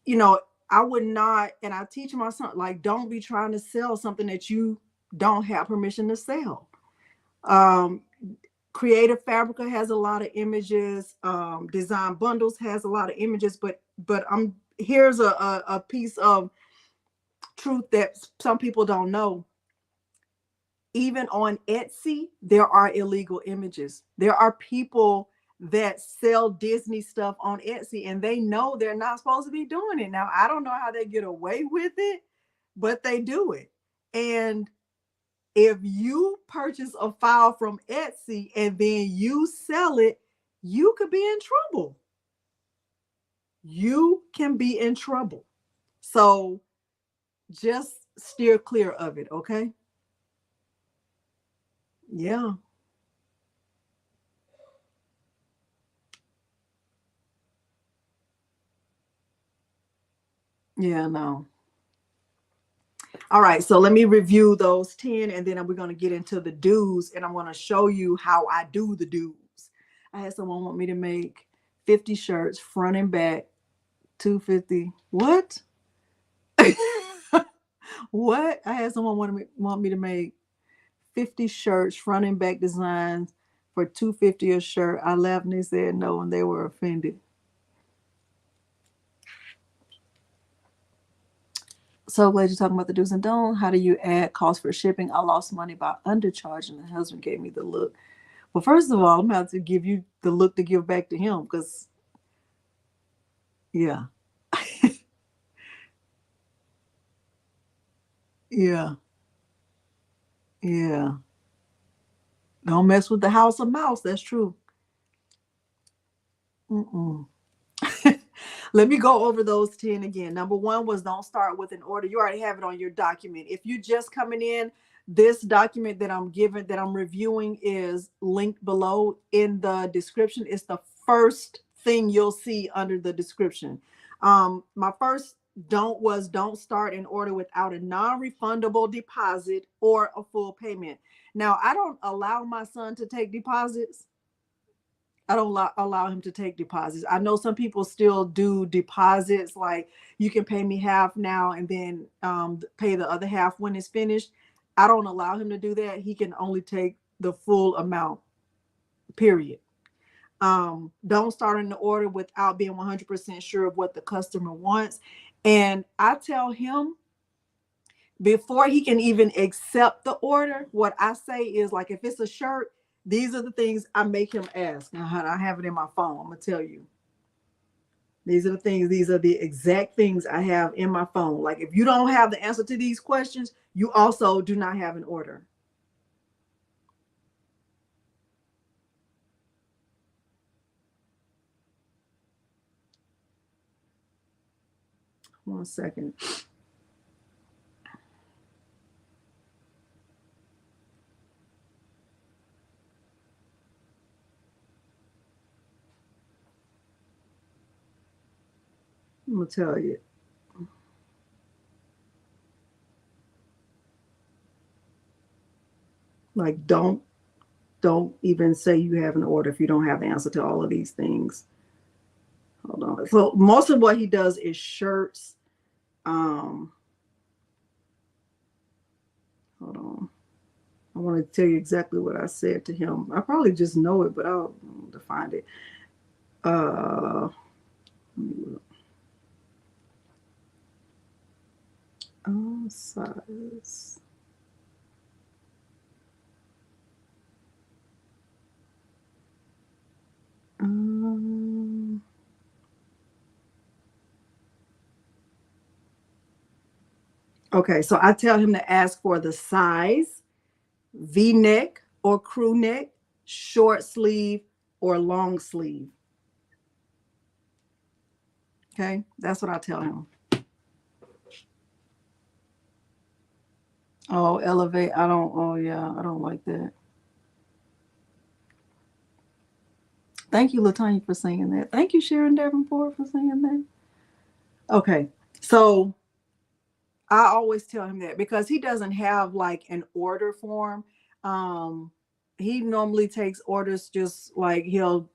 S1: you know, I would not, and I teach my son, like, don't be trying to sell something that you don't have permission to sell. Um, Creative Fabrica has a lot of images. Design Bundles has a lot of images, but here's a piece of truth that some people don't know. Even on Etsy, there are illegal images. There are people that sell Disney stuff on Etsy and they know they're not supposed to be doing it. Now, I don't know how they get away with it, but they do it. And if you purchase a file from Etsy and then you sell it, you could be in trouble. You can be in trouble. So just steer clear of it, okay? Yeah. Yeah, no. All right, so let me review those 10 and then we're going to get into the do's and I'm going to show you how I do the do's. I had someone want me to make 50 shirts front and back, 250. What? What? I had someone want me to make 50 shirts front and back designs for 250 a shirt. I laughed and they said no and they were offended. So glad you're talking about the do's and don'ts. How do you add cost for shipping? I lost money by undercharging. The husband gave me the look. Well, first of all, I'm about to give you the look to give back to him because, yeah, yeah, yeah. Don't mess with the house of mouse. That's true. Mm-mm. Let me go over those 10 again. Number 1 was don't start with an order. You already have it on your document. If you just coming in, this document that I'm reviewing is linked below in the description. It's the first thing you'll see under the description. My first don't start an order without a non-refundable deposit or a full payment. Now, I don't allow my son to take deposits. I don't allow him to take deposits. I know some people still do deposits, like you can pay me half now and then pay the other half when it's finished. I don't allow him to do that. He can only take the full amount, period. Don't start an order without being 100% sure of what the customer wants. And I tell him, before he can even accept the order, what I say is, like, if it's a shirt, these are the things I make him ask. I have it in my phone. I'm going to tell you. These are the things, these are the exact things I have in my phone. Like, if you don't have the answer to these questions, you also do not have an order. One second. I'm going to tell you. Like, don't even say you have an order if you don't have the answer to all of these things. Hold on. So most of what he does is shirts. Hold on. I want to tell you exactly what I said to him. I probably just know it, but I'll find it. Size. Okay, so I tell him to ask for the size, V-neck or crew neck, short sleeve or long sleeve. Okay, that's what I tell him. Oh, elevate. I don't like that. Thank you, LaTanya, for saying that. Thank you, Sharon Davenport, for saying that. Okay, so I always tell him that because he doesn't have like an order form. He normally takes orders just like he'll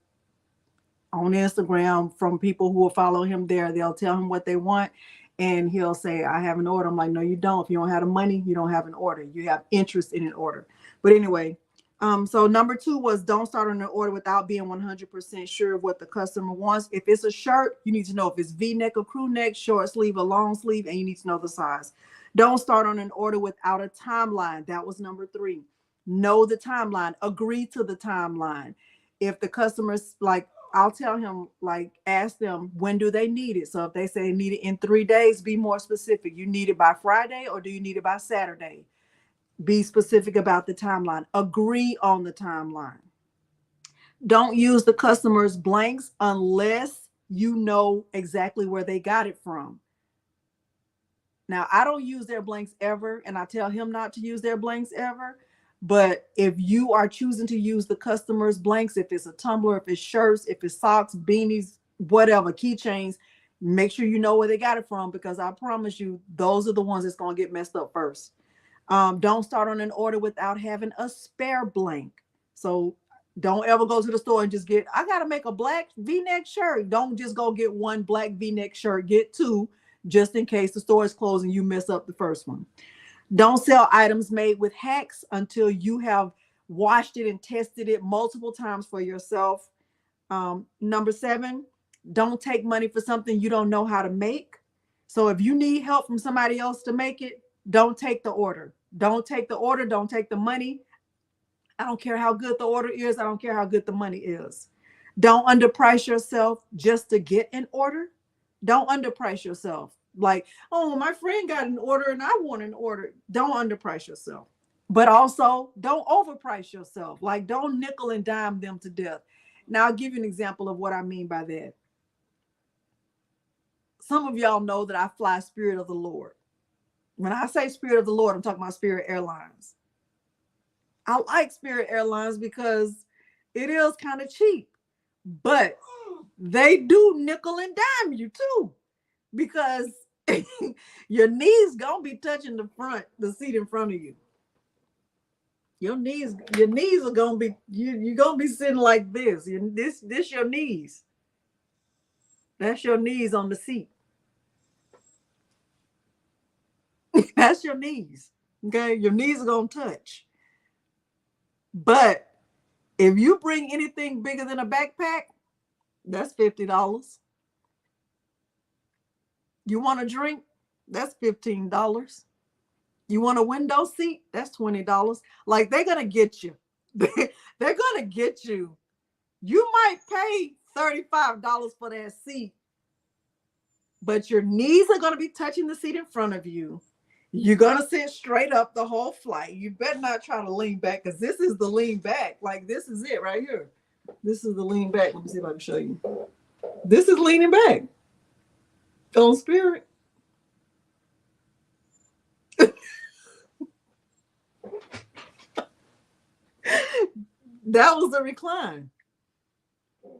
S1: on Instagram from people who will follow him there. They'll tell him what they want and he'll say, I have an order. I'm like, no, you don't. If you don't have the money, you don't have an order. You have interest in an order. But anyway, so number 2 was don't start on an order without being 100% sure of what the customer wants. If it's a shirt, you need to know if it's V-neck or crew neck, short sleeve or long sleeve, and you need to know the size. Don't start on an order without a timeline. That was number 3. Know the timeline. Agree to the timeline. If the customer's like, I'll tell him, like, ask them, when do they need it? So if they say need it in 3 days, be more specific. You need it by Friday or do you need it by Saturday? Be specific about the timeline. Agree on the timeline. Don't use the customer's blanks unless you know exactly where they got it from. Now, I don't use their blanks ever, and I tell him not to use their blanks ever. But if you are choosing to use the customer's blanks, if it's a tumbler, if it's shirts, if it's socks, beanies, whatever, keychains, make sure you know where they got it from, because I promise you, those are the ones that's going to get messed up first. Don't start on an order without having a spare blank. So don't ever go to the store and just get, I got to make a black V-neck shirt. Don't just go get one black V-neck shirt. Get 2 just in case the store is closed and you mess up the first one. Don't sell items made with hacks until you have washed it and tested it multiple times for yourself. Number 7, don't take money for something you don't know how to make. So if you need help from somebody else to make it, don't take the order. Don't take the order. Don't take the money. I don't care how good the order is. I don't care how good the money is. Don't underprice yourself just to get an order. Don't underprice yourself. Like, oh, my friend got an order and I want an order. Don't underprice yourself. But also, don't overprice yourself. Like, don't nickel and dime them to death. Now, I'll give you an example of what I mean by that. Some of y'all know that I fly Spirit of the Lord. When I say Spirit of the Lord, I'm talking about Spirit Airlines. I like Spirit Airlines because it is kind of cheap. But they do nickel and dime you too, because your knees gonna be touching the seat in front of you. Your knees are gonna be you're gonna be sitting like this. This your knees. That's your knees on the seat. That's your knees. Okay, your knees are gonna touch. But if you bring anything bigger than a backpack, that's $50. You want a drink? That's $15. You want a window seat? That's $20. Like, they're gonna get you. They're gonna get you. You might pay $35 for that seat, but your knees are gonna be touching the seat in front of you. You're gonna sit straight up the whole flight. You better not try to lean back, because this is the lean back. Like, this is it right here. This is the lean back. Let me see if I can show you. This is leaning back on Spirit. That was the recline.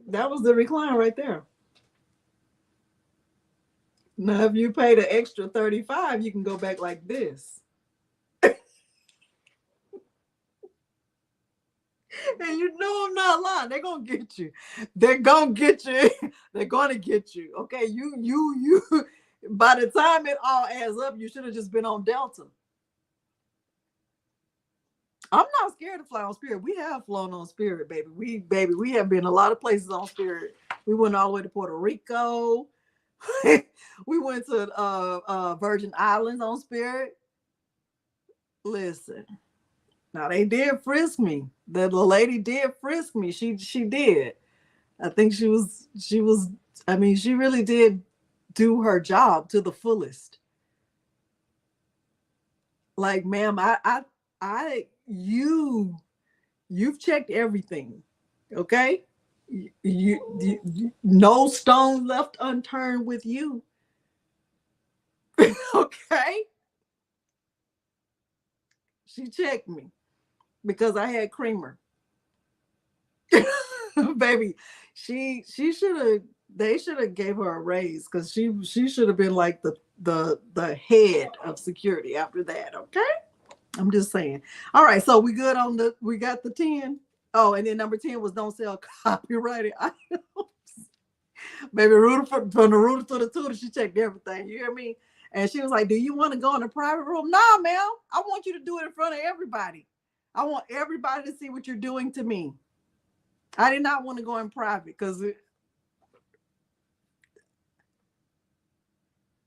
S1: That was the recline right there. Now, if you pay the extra $35, you can go back like this. And you know I'm not lying. They're gonna get you. They're gonna get you. They're gonna get you. Okay, you. By the time it all adds up, you should have just been on Delta. I'm not scared to fly on Spirit. We have flown on Spirit, baby. We have been a lot of places on Spirit. We went all the way to Puerto Rico. We went to Virgin Islands on Spirit. Listen, now they did frisk me. The lady did frisk me. She did. I think she was. I mean, she really did do her job to the fullest. Like, ma'am, you've checked everything, okay? You no stone left unturned with you. Okay, she checked me because I had creamer. Baby, she should have. They should have gave her a raise, because she should have been like the head of security after that. Okay, I'm just saying. All right, so we good on we got the 10. Oh, and then number 10 was don't sell copyrighted items. Baby, from the rooter to the tutor, she checked everything. You hear me? And she was like, do you want to go in a private room? Nah, ma'am. I want you to do it in front of everybody. I want everybody to see what you're doing to me. I did not want to go in private, because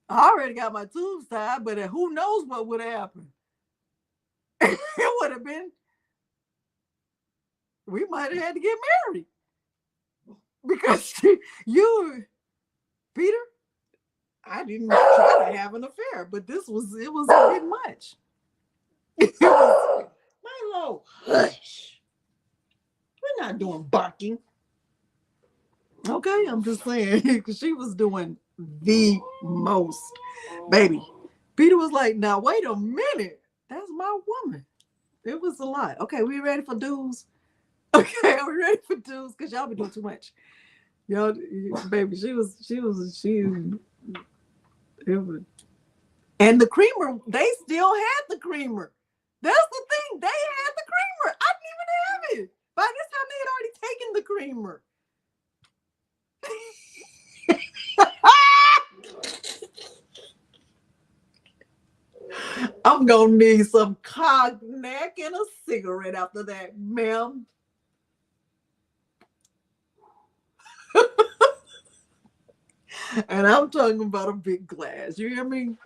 S1: I already got my tubes tied, but who knows what would have happened. It would have been, we might have had to get married, because Peter, I didn't try to have an affair, but it was a bit much. It was, Milo, hush. We're not doing barking. Okay, I'm just saying, because she was doing the most. Baby, Peter was like, now wait a minute. That's my woman. It was a lot. Okay, we ready for dues? Okay, are we ready for dues? Because y'all be doing too much. Y'all, baby, it was, and the creamer, they still had the creamer. That's the thing. They had the creamer. I didn't even have it. By this time, they had already taken the creamer. I'm gonna need some cognac and a cigarette after that, ma'am. And I'm talking about a big glass. You hear me?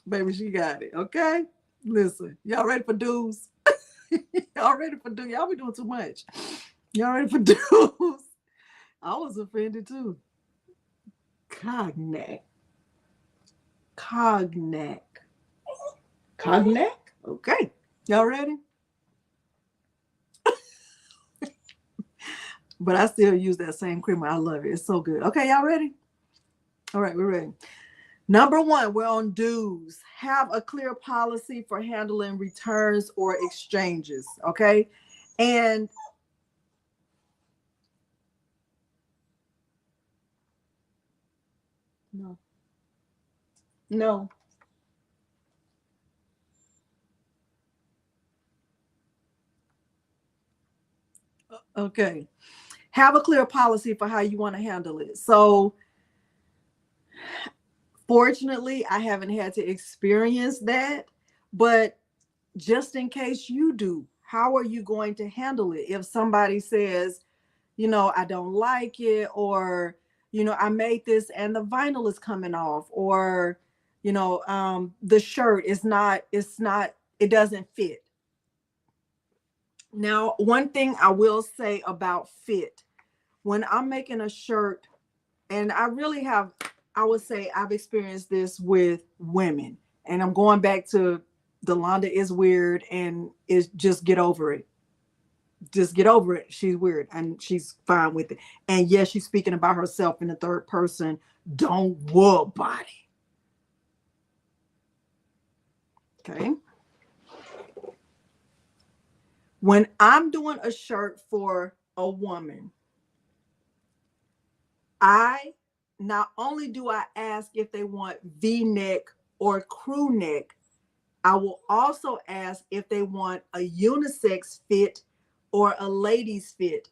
S1: Baby, she got it. Okay? Listen, y'all ready for dues? Y'all ready for dues? Y'all be doing too much. Y'all ready for dues? I was offended too. Cognac. Cognac. Cognac? Okay. Y'all ready? But I still use that same creamer. I love it. It's so good. Okay, y'all ready? All right, we're ready. Number 1, we're on dues. Have a clear policy for handling returns or exchanges. Okay. And No. No. Okay. Have a clear policy for how you want to handle it. So, fortunately, I haven't had to experience that, but just in case you do, how are you going to handle it if somebody says, I don't like it, or, I made this and the vinyl is coming off, or, the shirt is not, it doesn't fit. Now, one thing I will say about fit, when I'm making a shirt, and I would say I've experienced this with women, and I'm going back to Delonda is weird and is just get over it. Just get over it. She's weird and she's fine with it. And yes, she's speaking about herself in the third person. Don't worry about it. Okay. When I'm doing a shirt for a woman, I not only do I ask if they want V-neck or crew neck, I will also ask if they want a unisex fit or a ladies fit,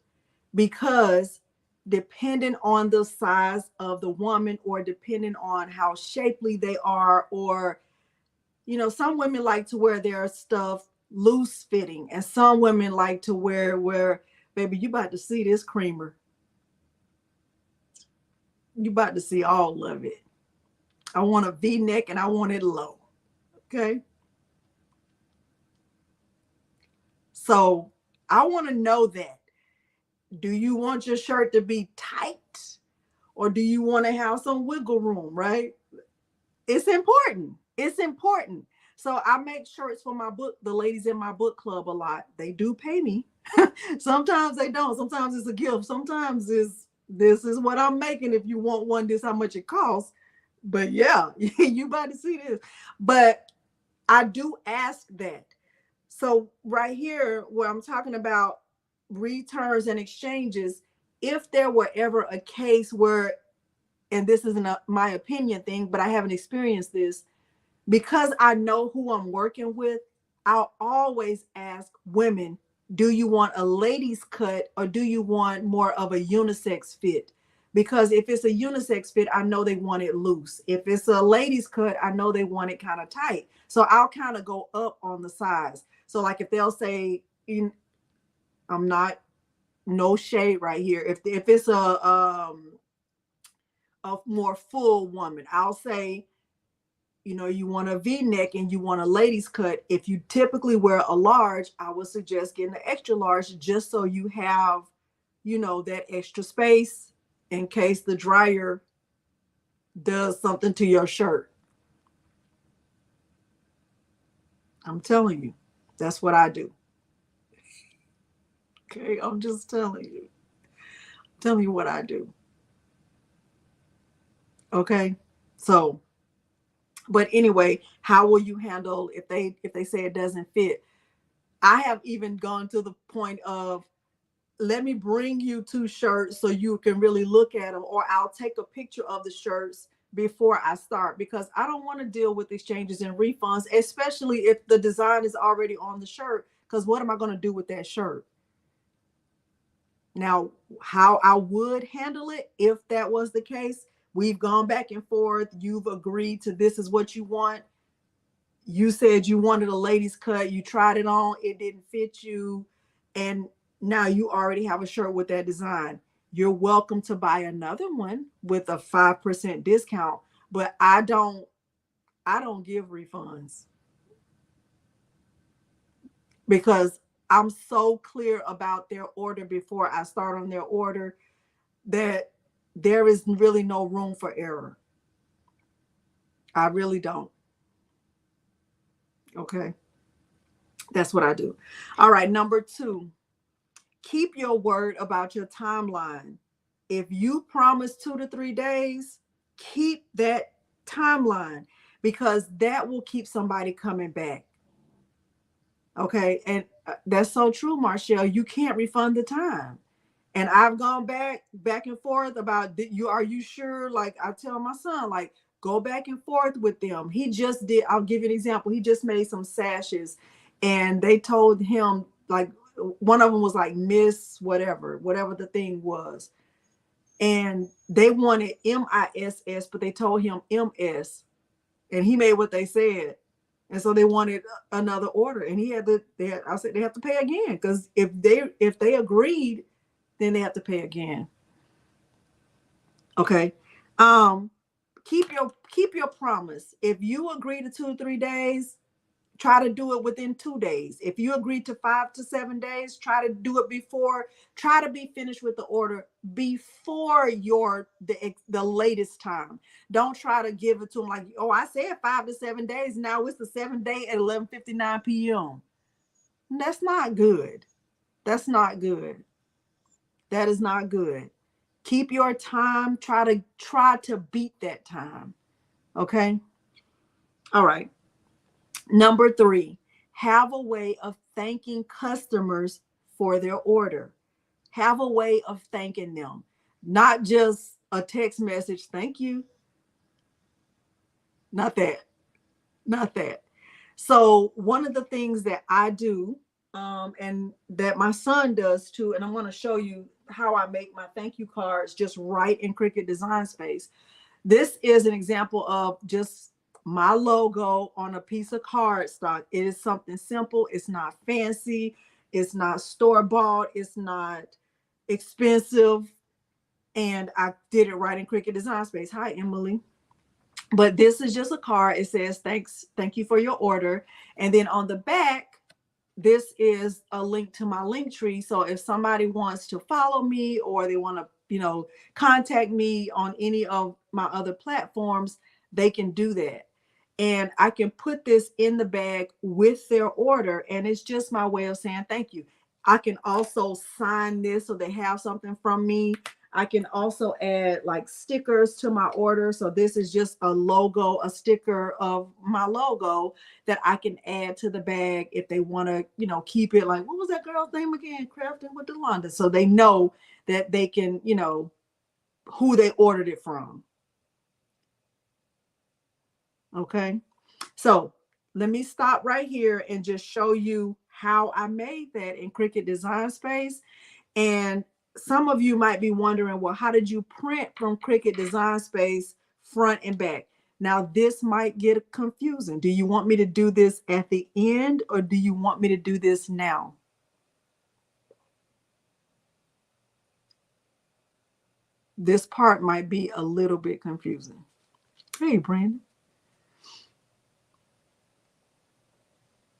S1: because depending on the size of the woman, or depending on how shapely they are, or some women like to wear their stuff loose fitting, and some women like to wear where, baby, you about to see this creamer, you about to see all of it. I want a V-neck and I want it low. Okay. So I want to know that. Do you want your shirt to be tight, or do you want to have some wiggle room, right? It's important. It's important. So I make shirts for my book, the ladies in my book club a lot. They do pay me. Sometimes they don't. Sometimes it's a gift. Sometimes it's, this is what I'm making. If you want one, this is how much it costs. But yeah, you about to see this. But I do ask that. So right here, where I'm talking about returns and exchanges, if there were ever a case where, and this isn't my opinion thing, but I haven't experienced this, because I know who I'm working with, I'll always ask women, do you want a ladies cut or do you want more of a unisex fit? Because if it's a unisex fit, I know they want it loose. If it's a ladies cut, I know they want it kind of tight. So I'll kind of go up on the size. So like if they'll say, I'm not, no shade right here. If it's a more full woman, I'll say, you want a V-neck and you want a ladies cut. If you typically wear a large, I would suggest getting an extra large, just so you have, that extra space in case the dryer does something to your shirt. I'm telling you, that's what I do. Okay, I'm just telling you. Tell you what I do. Okay. So, but anyway, how will you handle if they say it doesn't fit? I have even gone to the point of, let me bring you two shirts so you can really look at them, or I'll take a picture of the shirts before I start, because I don't want to deal with exchanges and refunds, especially if the design is already on the shirt, because what am I going to do with that shirt? Now, how I would handle it if that was the case, we've gone back and forth, you've agreed to this is what you want. You said you wanted a ladies cut, you tried it on, it didn't fit you, and now you already have a shirt with that design. You're welcome to buy another one with a 5% discount, but I don't give refunds, because I'm so clear about their order before I start on their order that there is really no room for error. I really don't. Okay. That's what I do. All right. Number 2, keep your word about your timeline. If you promise 2 to 3 days, keep that timeline, because that will keep somebody coming back. Okay. And that's so true, Marshall. You can't refund the time. And I've gone back and forth about, are you sure? Like, I tell my son, like, go back and forth with them. He just did, I'll give you an example. He just made some sashes, and they told him, like, one of them was like Miss whatever the thing was. And they wanted MISS, but they told him MS, and he made what they said. And so they wanted another order, and I said they have to pay again, because if they agreed, then they have to pay again. Okay. Keep your promise. If you agree to 2 to 3 days, try to do it within 2 days. If you agree to 5 to 7 days, try to do it before. Try to be finished with the order before the latest time. Don't try to give it to them like, oh, I said 5 to 7 days. Now it's the 7th day at 11:59 p.m. That's not good. That's not good. That is not good. Keep your time. Try to beat that time. Okay. All right. Number 3, have a way of thanking customers for their order. Have a way of thanking them, not just a text message. Thank you. Not that. Not that. So one of the things that I do, and that my son does too, and I'm going to show you how I make my thank you cards just right in Cricut Design Space. This is an example of just my logo on a piece of cardstock. It is something simple. It's not fancy. It's not store-bought. It's not expensive. And I did it right in Cricut Design Space. Hi, Emily. But this is just a card. It says, thank you for your order. And then on the back, this is a link to my link tree. So if somebody wants to follow me, or they want to, contact me on any of my other platforms, they can do that. And I can put this in the bag with their order. And it's just my way of saying thank you. I can also sign this so they have something from me. I can also add like stickers to my order. So this is just a logo, a sticker of my logo that I can add to the bag if they want to, keep it like, what was that girl's name again? Crafting with Delonda. So they know that they can, who they ordered it from. Okay. So let me stop right here and just show you how I made that in Cricut Design Space. And some of you might be wondering, well, how did you print from Cricut Design Space front and back? Now, this might get confusing. Do you want me to do this at the end, or do you want me to do this now? This part might be a little bit confusing. Hey, Brandon.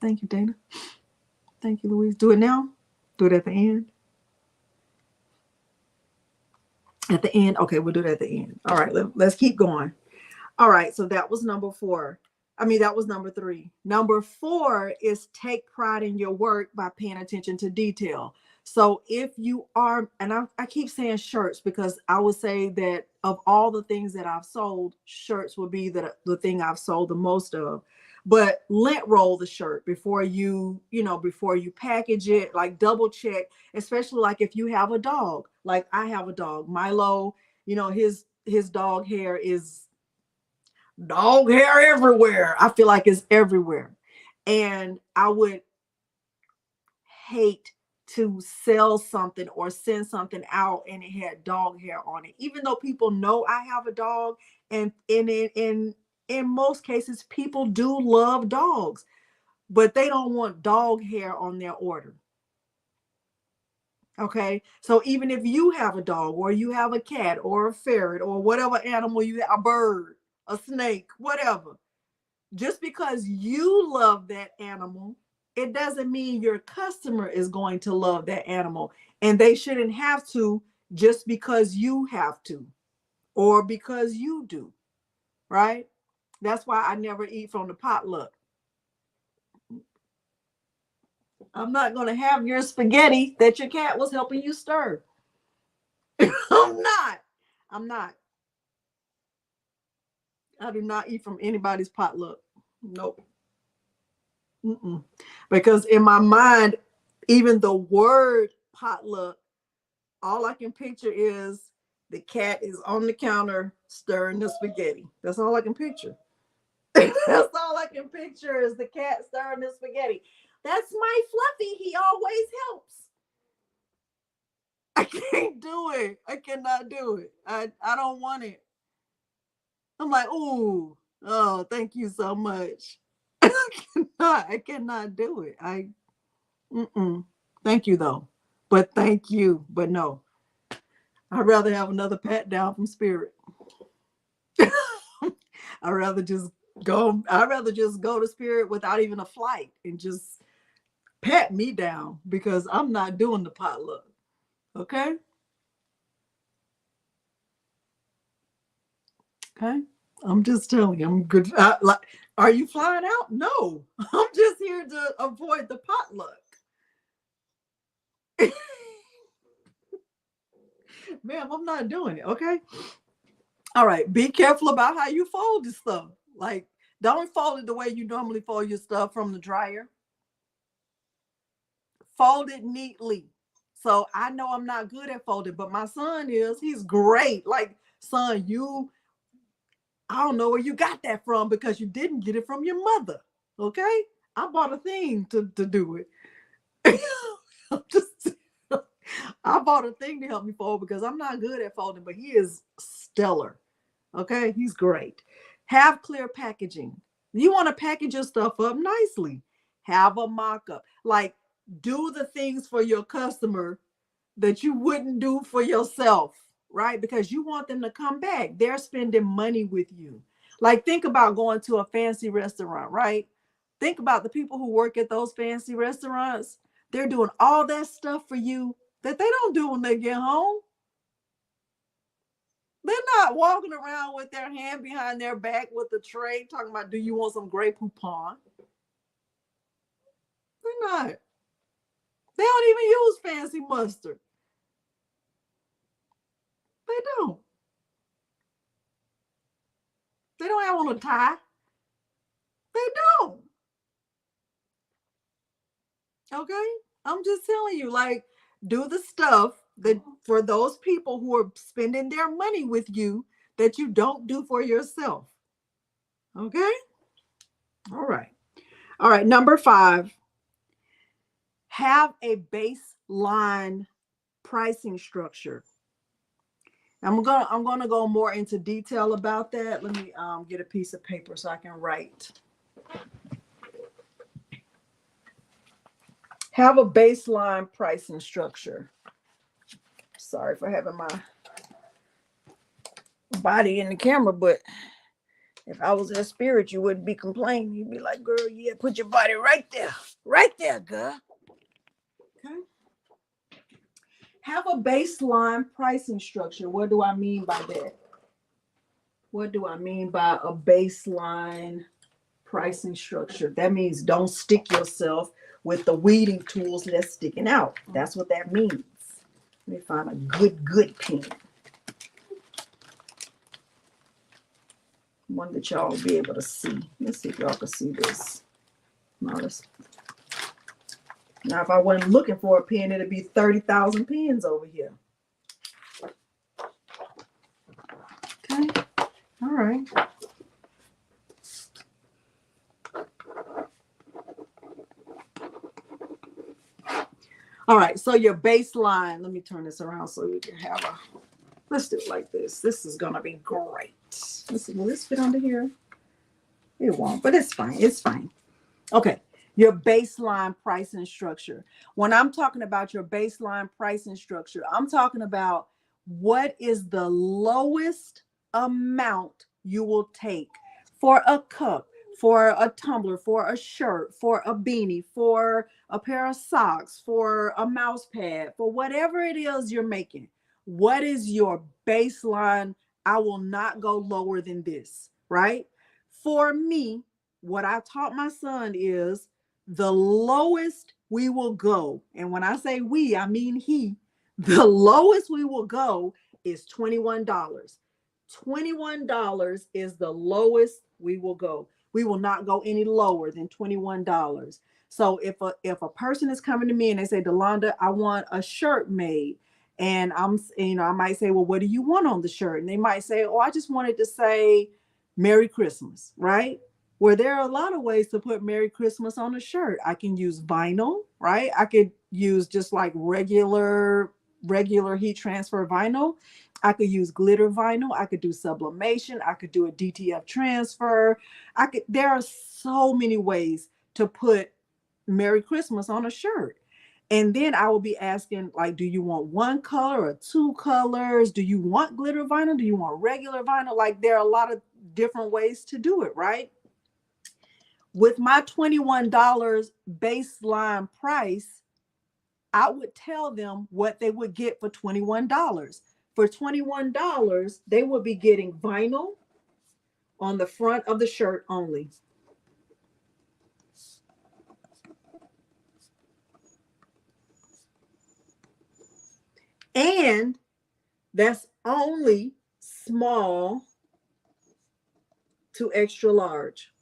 S1: Thank you, Dana. Thank you, Louise. Do it now. Do it at the end. At the end. Okay, we'll do it at the end. All right, let's keep going. All right, so that was number 4. That was number 3. Number 4 is take pride in your work by paying attention to detail. So if you are, and I keep saying shirts because I would say that of all the things that I've sold, shirts would be the thing I've sold the most of. But lint roll the shirt before you package it. Like, double check, especially like if you have a dog. Like, I have a dog, Milo. His dog hair is dog hair everywhere. I feel like it's everywhere. And I would hate to sell something or send something out and it had dog hair on it, even though people know I have a dog. And in most cases, people do love dogs, but they don't want dog hair on their order. Okay. So even if you have a dog, or you have a cat or a ferret or whatever animal you have, a bird, a snake, whatever, just because you love that animal, it doesn't mean your customer is going to love that animal. And they shouldn't have to just because you have to, or because you do. Right? That's why I never eat from the potluck. I'm not going to have your spaghetti that your cat was helping you stir. I'm not. I do not eat from anybody's potluck. Nope. Because in my mind, even the word potluck all I can picture is the cat is on the counter stirring the spaghetti. That's all I can picture. That's all I can picture is the cat stirring the spaghetti. That's my Fluffy. He always helps. I can't do it. I cannot do it. I don't want it. I'm like, ooh, oh, thank you so much. I cannot do it. Thank you though, but thank you, but no. I'd rather have another pat down from Spirit. I'd rather just go to Spirit without even a flight and just pat me down because I'm not doing the potluck. Okay. Okay. I'm just telling you, I'm good. Are you flying out? No, I'm just here to avoid the potluck. Ma'am, I'm not doing it. Okay. All right. Be careful about how you fold this stuff. Like, don't fold it the way you normally fold your stuff from the dryer. Fold it neatly. So I know I'm not good at folding, but my son is. He's great. Like, son, I don't know where you got that from because you didn't get it from your mother. Okay? I bought a thing to do it. Just, I bought a thing to help me fold because I'm not good at folding, but he is stellar. Okay? He's great. Have clear packaging. You want to package your stuff up nicely. Have a mock-up. Like, do the things for your customer that you wouldn't do for yourself, right? Because you want them to come back. They're spending money with you. Like, think about going to a fancy restaurant, right? Think about the people who work at those fancy restaurants. They're doing all that stuff for you that they don't do when they get home. They're not walking around with their hand behind their back with a tray talking about, do you want some Grey Poupon? They're not. They don't even use fancy mustard. They don't. They don't have on a tie. They don't. Okay? I'm just telling you, like, do the stuff that for those people who are spending their money with you that you don't do for yourself. Okay? All right. All right. Number 5, have a baseline pricing structure. I'm gonna go more into detail about that. Let me get a piece of paper so I can write. Have a baseline pricing structure. Sorry for having my body in the camera, but if I was in a spirit, you wouldn't be complaining. You'd be like, girl, yeah, put your body right there, girl. Okay. Have a baseline pricing structure. What do I mean by that? What do I mean by a baseline pricing structure? That means don't stick yourself with the weeding tools that's sticking out. That's what that means. Let me find a good pen. One that y'all will be able to see. Let's see if y'all can see this. Now if I wasn't looking for a pen, it'd be 30,000 pens over here. Okay. All right. All right. So your baseline, let me turn this around so we can have let's do it like this. This is going to be great. Let's see, will this fit under here? It won't, but it's fine. It's fine. Okay. Your baseline pricing structure. When I'm talking about your baseline pricing structure, I'm talking about what is the lowest amount you will take for a cup, for a tumbler, for a shirt, for a beanie, for a pair of socks, for a mouse pad, for whatever it is you're making. What is your baseline? I will not go lower than this, right? For me, what I taught my son is the lowest we will go, and when I say we, I mean he, the lowest we will go is $21. $21 is the lowest we will go. We will not go any lower than $21. So if a person is coming to me and they say, Delonda, I want a shirt made, And I might say, well, what do you want on the shirt? And they might say, oh, I just wanted to say Merry Christmas, right? Where there are a lot of ways to put Merry Christmas on a shirt. I can use vinyl, right? I could use just like regular heat transfer vinyl. I could use glitter vinyl. I could do sublimation. I could do a DTF transfer. There are so many ways to put Merry Christmas on a shirt. And then I will be asking, like, do you want one color or two colors? Do you want glitter vinyl? Do you want regular vinyl? Like, there are a lot of different ways to do it, right? With my $21 baseline price, I would tell them what they would get for $21. For $21, they would be getting vinyl on the front of the shirt only. And that's only small to extra large.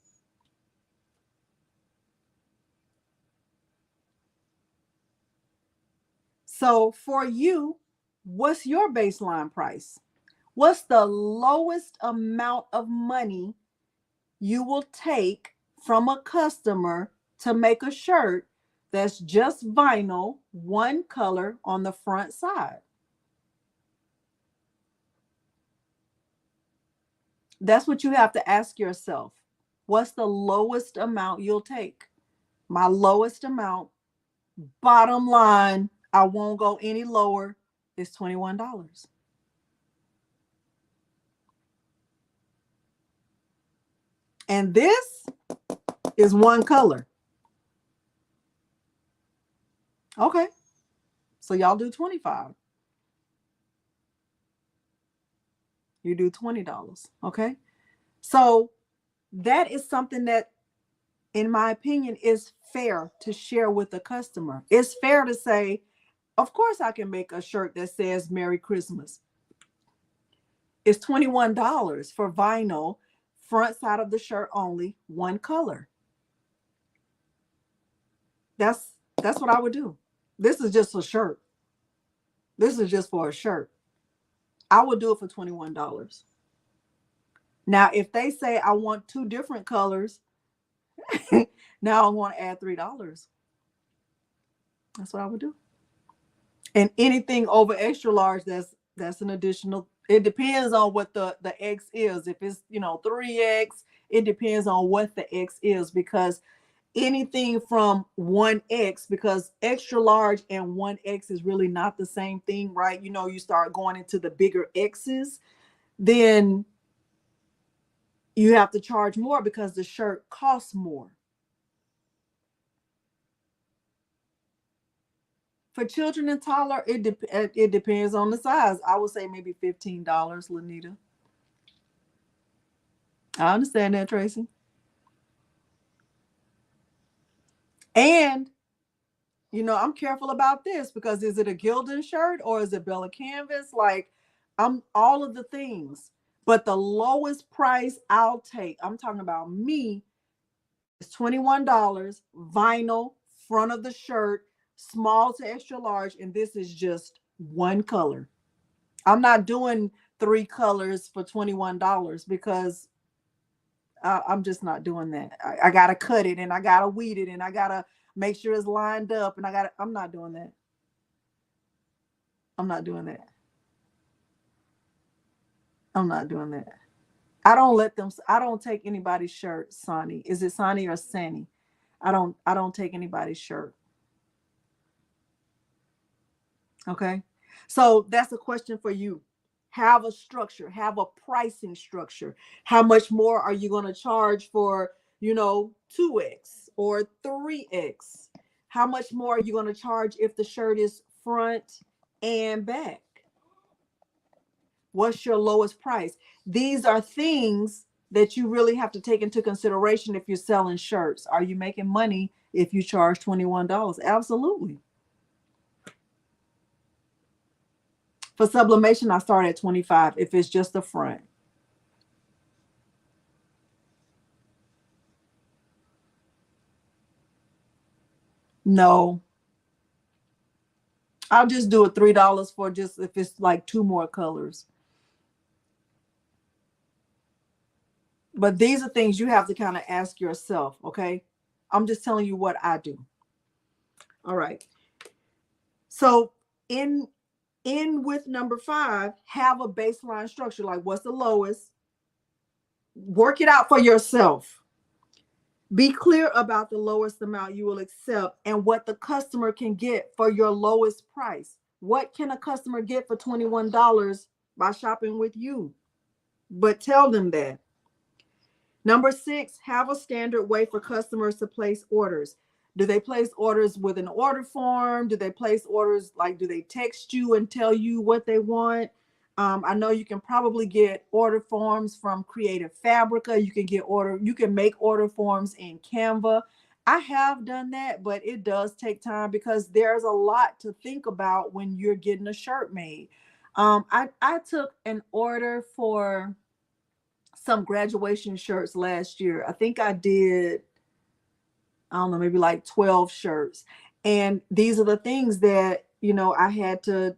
S1: So for you, what's your baseline price? What's the lowest amount of money you will take from a customer to make a shirt that's just vinyl, one color on the front side? That's what you have to ask yourself. What's the lowest amount you'll take? My lowest amount, bottom line, I won't go any lower, is $21. And this is one color. Okay. So y'all do 25. You do $20. Okay. So that is something that, in my opinion, is fair to share with the customer. It's fair to say, of course, I can make a shirt that says Merry Christmas. It's $21 for vinyl, front side of the shirt only, one color. That's what I would do. This is just a shirt. This is just for a shirt. I would do it for $21. Now, if they say I want two different colors, now I want to add $3. That's what I would do. And anything over extra large, that's an additional. It depends on what the X is. If it's 3X, it depends on what the X is, because anything from 1X, because extra large and 1X is really not the same thing, right? You start going into the bigger X's, then you have to charge more because the shirt costs more. For children and toddler, it depends on the size. I would say maybe $15, Lanita. I understand that, Tracy. And I'm careful about this, because is it a Gildan shirt or is it Bella Canvas? Like, I'm all of the things. But the lowest price I'll take, I'm talking about me, is $21, vinyl, front of the shirt, small to extra large, and this is just one color. I'm not doing three colors for $21, because I'm just not doing that. I gotta cut it, and I gotta weed it, and I gotta make sure it's lined up, and I'm not doing that. I'm not doing that. I'm not doing that. I don't take anybody's shirt, Sonny. Is it Sonny or Sanny? I don't take anybody's shirt. Okay. So that's a question for you. Have a structure, have a pricing structure. How much more are you going to charge for, 2X or 3X? How much more are you going to charge if the shirt is front and back? What's your lowest price? These are things that you really have to take into consideration if you're selling shirts. Are you making money if you charge $21? Absolutely. For sublimation, I start at 25 if it's just the front. No. I'll just do it $3 for just if it's like 2 more colors. But these are things you have to kind of ask yourself, okay? I'm just telling you what I do. All right. So in with number 5, have a baseline structure. Like, what's the lowest? Work it out for yourself. Be clear about the lowest amount you will accept and what the customer can get for your lowest price. What can a customer get for $21 by shopping with you? But tell them that. Number 6, have a standard way for customers to place orders. Do they place orders with an order form? Do they place orders like, do they text you and tell you what they want? I know you can probably get order forms from Creative Fabrica. You can make order forms in Canva. I have done that, but it does take time because there's a lot to think about when you're getting a shirt made. I took an order for some graduation shirts last year. I think I did, I don't know, maybe like 12 shirts. And these are the things that, I had to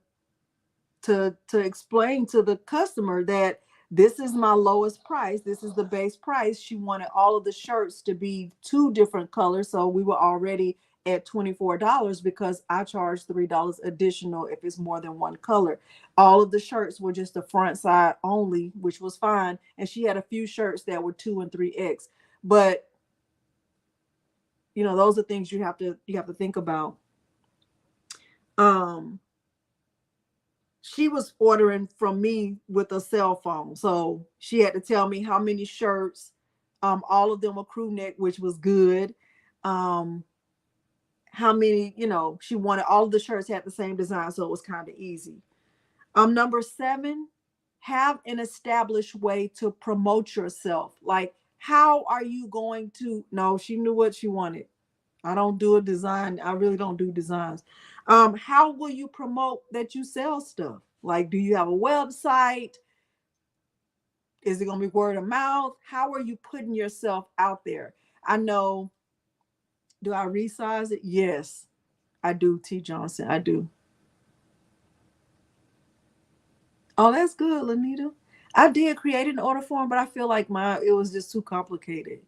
S1: explain to the customer that this is my lowest price. This is the base price. She wanted all of the shirts to be 2 different colors. So we were already at $24 because I charge $3 additional if it's more than 1 color. All of the shirts were just the front side only, which was fine. And she had a few shirts that were 2 and 3X. But those are things you have to think about. She was ordering from me with a cell phone. So she had to tell me how many shirts. All of them were crew neck, which was good. How many, she wanted all of the shirts had the same design. So it was kind of easy. Number 7, have an established way to promote yourself. Like, how are you going to, no, she knew what she wanted. I don't do a design. I really don't do designs. How will you promote that you sell stuff? Like, do you have a website? Is it going to be word of mouth? How are you putting yourself out there? I know, do I resize it? Yes, I do, T. Johnson. I do. Oh, that's good, Lanita. I did create an order form, but I feel like it was just too complicated.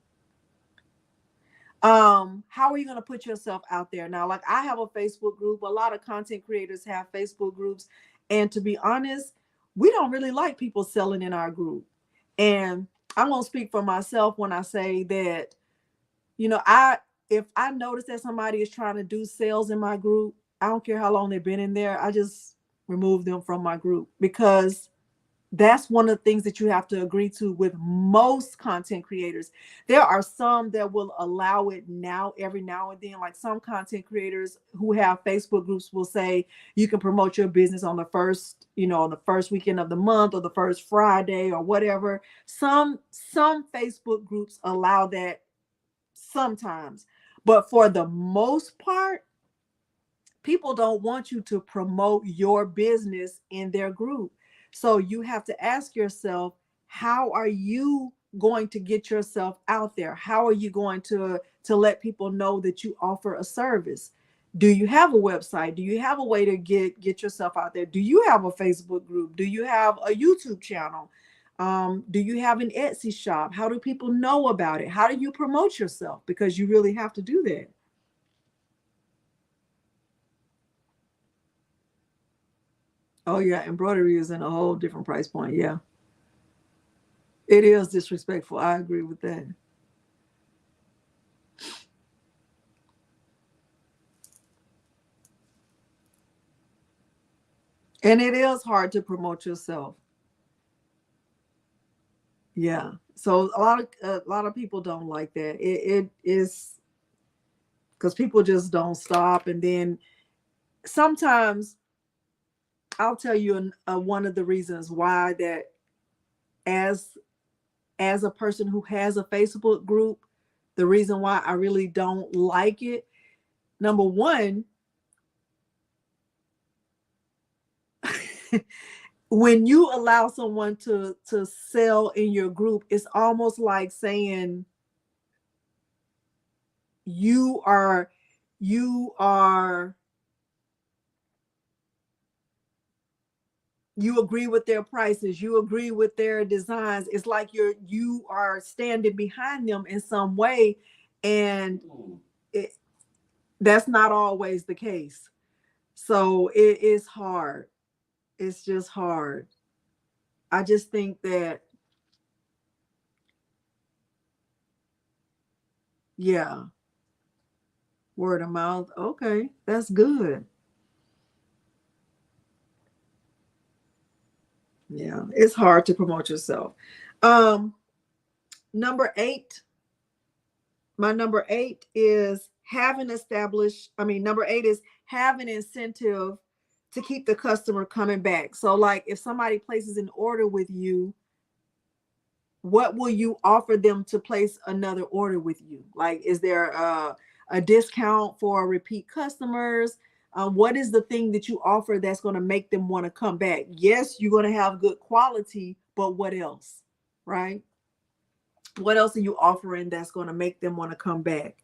S1: How are you going to put yourself out there? Now, like, I have a Facebook group. A lot of content creators have Facebook groups. And to be honest, we don't really like people selling in our group. And I won't speak for myself when I say that, if I notice that somebody is trying to do sales in my group, I don't care how long they've been in there, I just remove them from my group, because that's one of the things that you have to agree to with most content creators. There are some that will allow it every now and then. Like, some content creators who have Facebook groups will say you can promote your business on the first, on the first weekend of the month or the first Friday or whatever. Some Facebook groups allow that sometimes, but for the most part, people don't want you to promote your business in their group. So you have to ask yourself, how are you going to get yourself out there? How are you going to let people know that you offer a service? Do you have a website? Do you have a way to get yourself out there? Do you have a Facebook group? Do you have a YouTube channel? Do you have an Etsy shop? How do people know about it? How do you promote yourself? Because you really have to do that. Oh yeah, embroidery is in a whole different price point. Yeah. It is disrespectful. I agree with that. And it is hard to promote yourself. Yeah. So a lot of people don't like that. It is because people just don't stop. And then sometimes I'll tell you one of the reasons why that, as a person who has a Facebook group, the reason why I really don't like it. Number one, when you allow someone to sell in your group, it's almost like saying you are You agree with their prices, you agree with their designs. It's like you are standing behind them in some way, and that's not always the case. So it is hard. It's just hard. I just think that, yeah, word of mouth. Okay, that's good. Yeah, it's hard to promote yourself. Um, number eight, my number eight is number eight is have an incentive to keep the customer coming back. So like if somebody places an order with you, what will you offer them to place another order with you? Like, is there a discount for repeat customers? What is the thing that you offer that's going to make them want to come back? Yes, you're going to have good quality, but what else? Right? What else are you offering that's going to make them want to come back?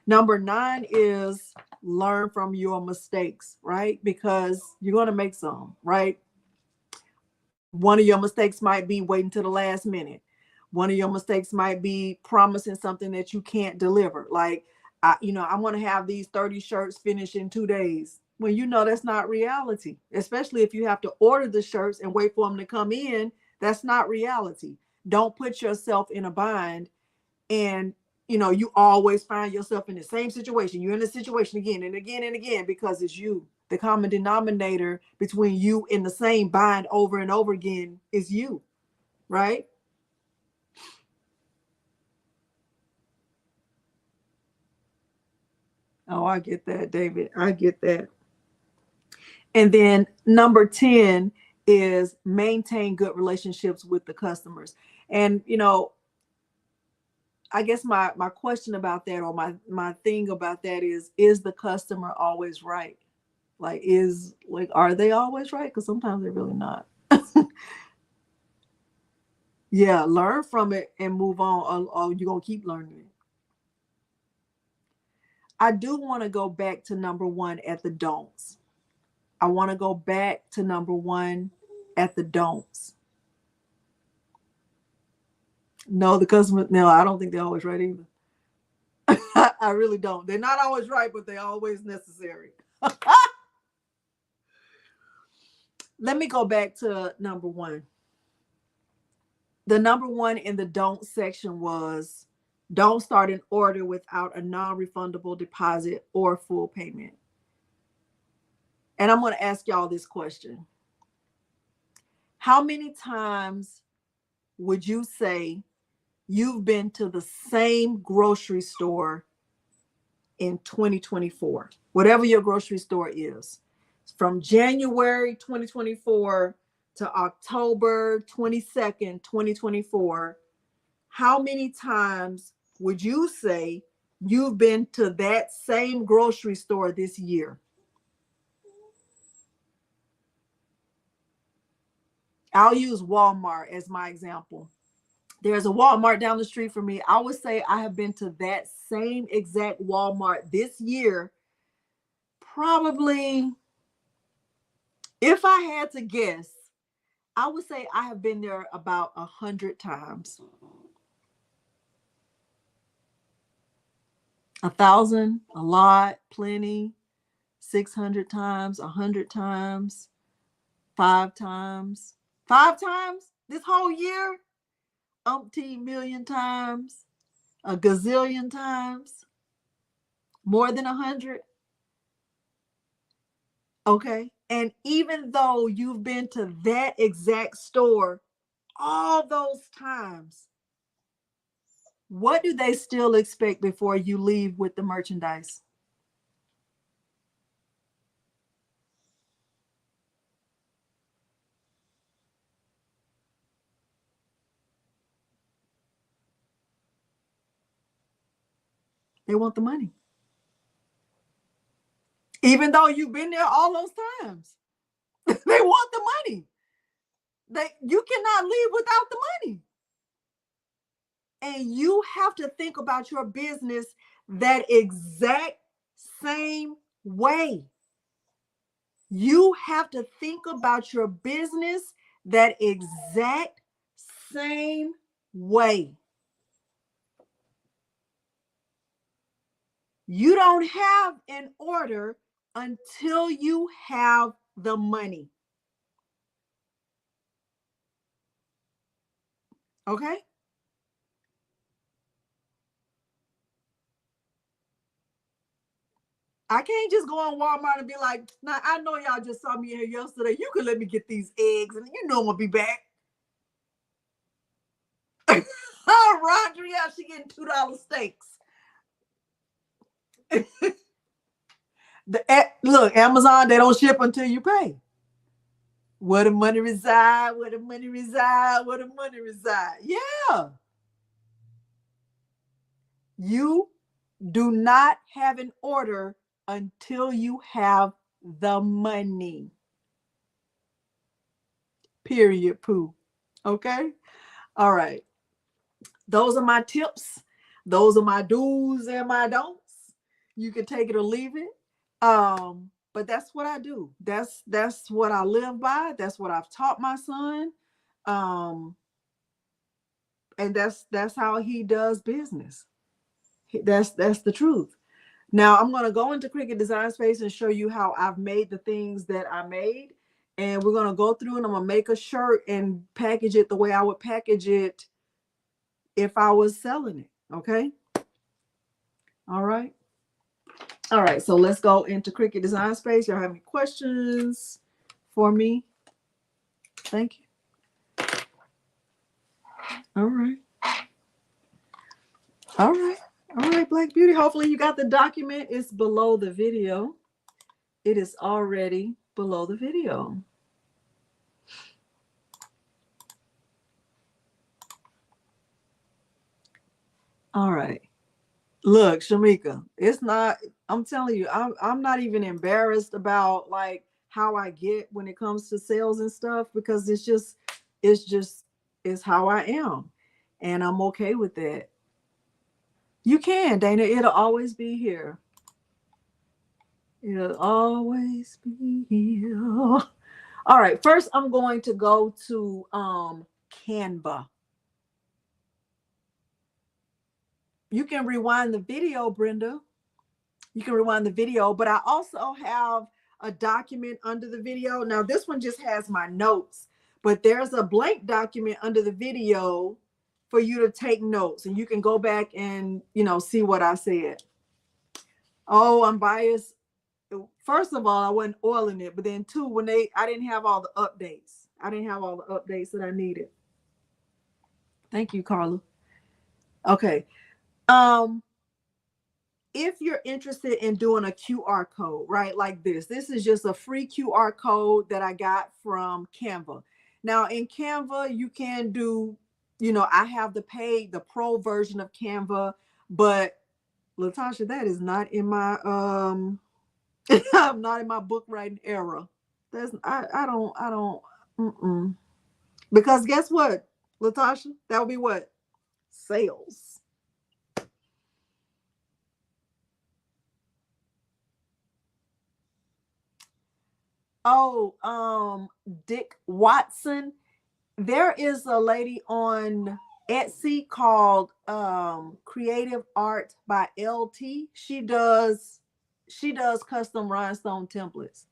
S1: Number nine is learn from your mistakes, right? Because you're going to make some, right? One of your mistakes might be waiting to the last minute. One of your mistakes might be promising something that you can't deliver. Like, I want to have these 30 shirts finished in 2 days. Well, that's not reality, especially if you have to order the shirts and wait for them to come in. That's not reality. Don't put yourself in a bind, and you always find yourself in the same situation. You're in the situation again and again and again because it's you. The common denominator between you and the same bind over and over again is you, right? Oh, I get that, David. I get that. And then number 10 is maintain good relationships with the customers. And I guess my question about that, or my thing about that is the customer always right? Are they always right? Because sometimes they're really not. Yeah, learn from it and move on, or you're gonna keep learning it. I do want to go back to number one at the don'ts. I want to go back to number one at the don'ts. No, the customer, no, I don't think they're always right either. I really don't. They're not always right, but they're always necessary. Let me go back to number one. The number one in the don't section was don't start an order without a non-refundable deposit or full payment. And I'm going to ask y'all this question. How many times would you say you've been to the same grocery store in 2024? Whatever your grocery store is. From January 2024 to October 22nd, 2024, how many times would you say you've been to that same grocery store this year? I'll use Walmart as my example. There's a Walmart down the street from me. I would say I have been to that same exact Walmart this year, probably, if I had to guess, I would say I have been there about 100 times. 1,000, a lot, plenty. 600 times, 100 times, 5 times. 5 times this whole year? Umpteen million times, a gazillion times, more than 100. Okay. And even though you've been to that exact store all those times, what do they still expect before you leave with the merchandise? They want the money. Even though you've been there all those times, they want the money. You cannot leave without the money. And you have to think about your business that exact same way. You have to think about your business that exact same way. You don't have an order until you have the money. Okay? I can't just go on Walmart and be like, now I know y'all just saw me here yesterday. You can let me get these eggs and you know I'm gonna be back. Oh, Rondria, she getting $2 steaks. Look, Amazon, they don't ship until you pay. Where the money reside, where the money reside, where the money reside. Yeah. You do not have an order until you have the money. Period, poo. Okay? All right. Those are my tips. Those are my do's and my don'ts. You can take it or leave it. But that's what I do. That's what I live by. That's what I've taught my son. And that's how he does business. That's the truth. Now I'm going to go into Cricut Design Space and show you how I've made the things that I made. And we're going to go through and I'm going to make a shirt and package it the way I would package it if I was selling it. Okay. All right. All right. So let's go into Cricut Design Space. Y'all have any questions for me? Thank you. All right. All right. All right, Black Beauty. Hopefully you got the document. It's below the video. It is already below the video. All right. Look, Shamika, it's not, I'm telling you, I'm not even embarrassed about like how I get when it comes to sales and stuff, because it's how I am. And I'm okay with that. You can, Dana, it'll always be here. It'll always be here. All right, first I'm going to go to Canva. You can rewind the video, Brenda. You can rewind the video, but I also have a document under the video. Now this one just has my notes, but there's a blank document under the video for you to take notes, and you can go back and, you know, see what I said. Oh, I'm biased. First of all, I wasn't oiling it, but then two, I didn't have all the updates. I didn't have all the updates that I needed. Thank you, Carla. Okay. If you're interested in doing a QR code, right, like this is just a free QR code that I got from Canva. Now in Canva, you can do, you know, I have the pro version of Canva, but Latasha, that is not in my, I'm not in my book writing era. I don't, because guess what, Latasha, that would be what? Sales. Oh, Dick Watson. There is a lady on Etsy called Creative Art by LT. She does custom rhinestone templates.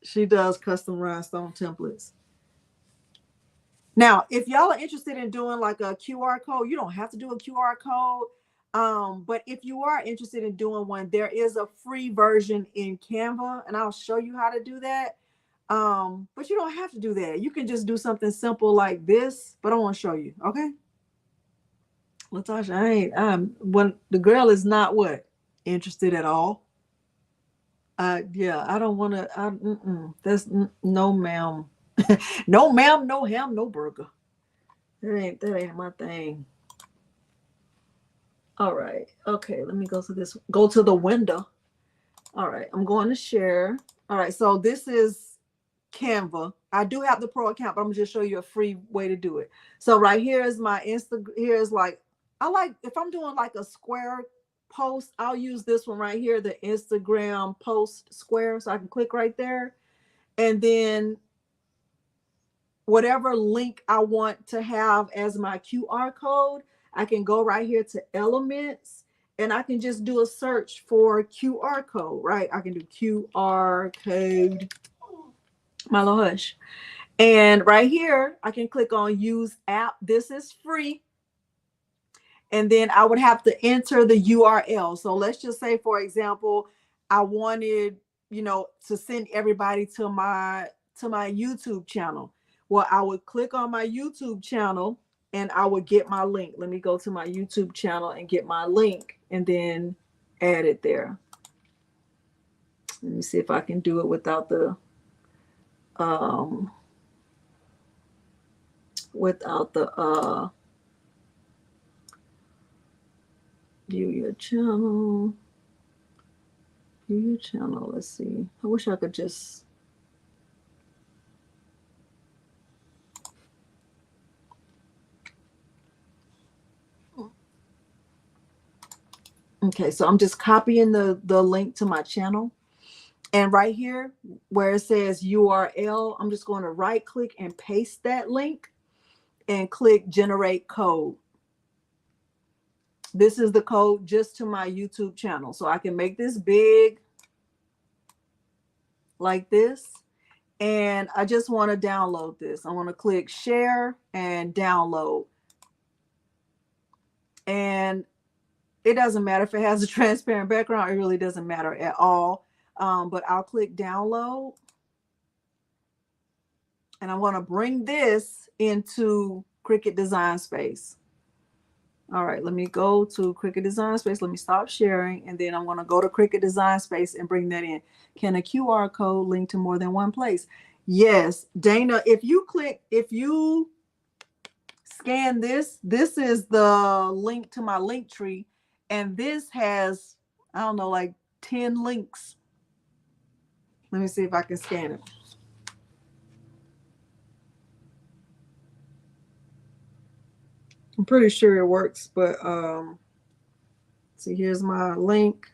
S1: She does custom rhinestone templates. Now, if y'all are interested in doing like a QR code, you don't have to do a QR code. But if you are interested in doing one, there is a free version in Canva, and I'll show you how to do that. But you don't have to do that. You can just do something simple like this, but I want to show you. Okay. Latasha, when the girl is not what? Interested at all. Yeah, I don't want to, that's no ma'am. No ma'am, no ham, no burger. That ain't my thing. All right. Okay, let me go to the window. All right, I'm going to share. All right, so this is Canva. I do have the pro account, but I'm gonna just show you a free way to do it. So right here is my Instagram. Here's like, if I'm doing like a square post, I'll use this one right here, the Instagram post square. So I can click right there. And then whatever link I want to have as my QR code, I can go right here to elements and I can just do a search for QR code, right? I can do QR code, my little hush. And right here, I can click on use app. This is free. And then I would have to enter the URL. So let's just say, for example, I wanted, to send everybody to my YouTube channel. Well, I would click on my YouTube channel and I would get my link. Let me go to my YouTube channel and get my link and then add it there. Let me see if I can do it without the view your channel. View your channel. Let's see. I wish I could just. Okay, so I'm just copying the link to my channel. And right here where it says URL, I'm just going to right click and paste that link and click generate code. This is the code just to my YouTube channel. So I can make this big like this. And I just want to download this. I want to click share and download. And it doesn't matter if it has a transparent background. It really doesn't matter at all. But I'll click download. And I'm going to bring this into Cricut Design Space. All right, let me go to Cricut Design Space. Let me stop sharing. And then I'm going to go to Cricut Design Space and bring that in. Can a QR code link to more than one place? Yes, Dana, if you scan this is the link to my link tree. And this has, I don't know, like 10 links. Let me see if I can scan it. I'm pretty sure it works, but see, here's my link.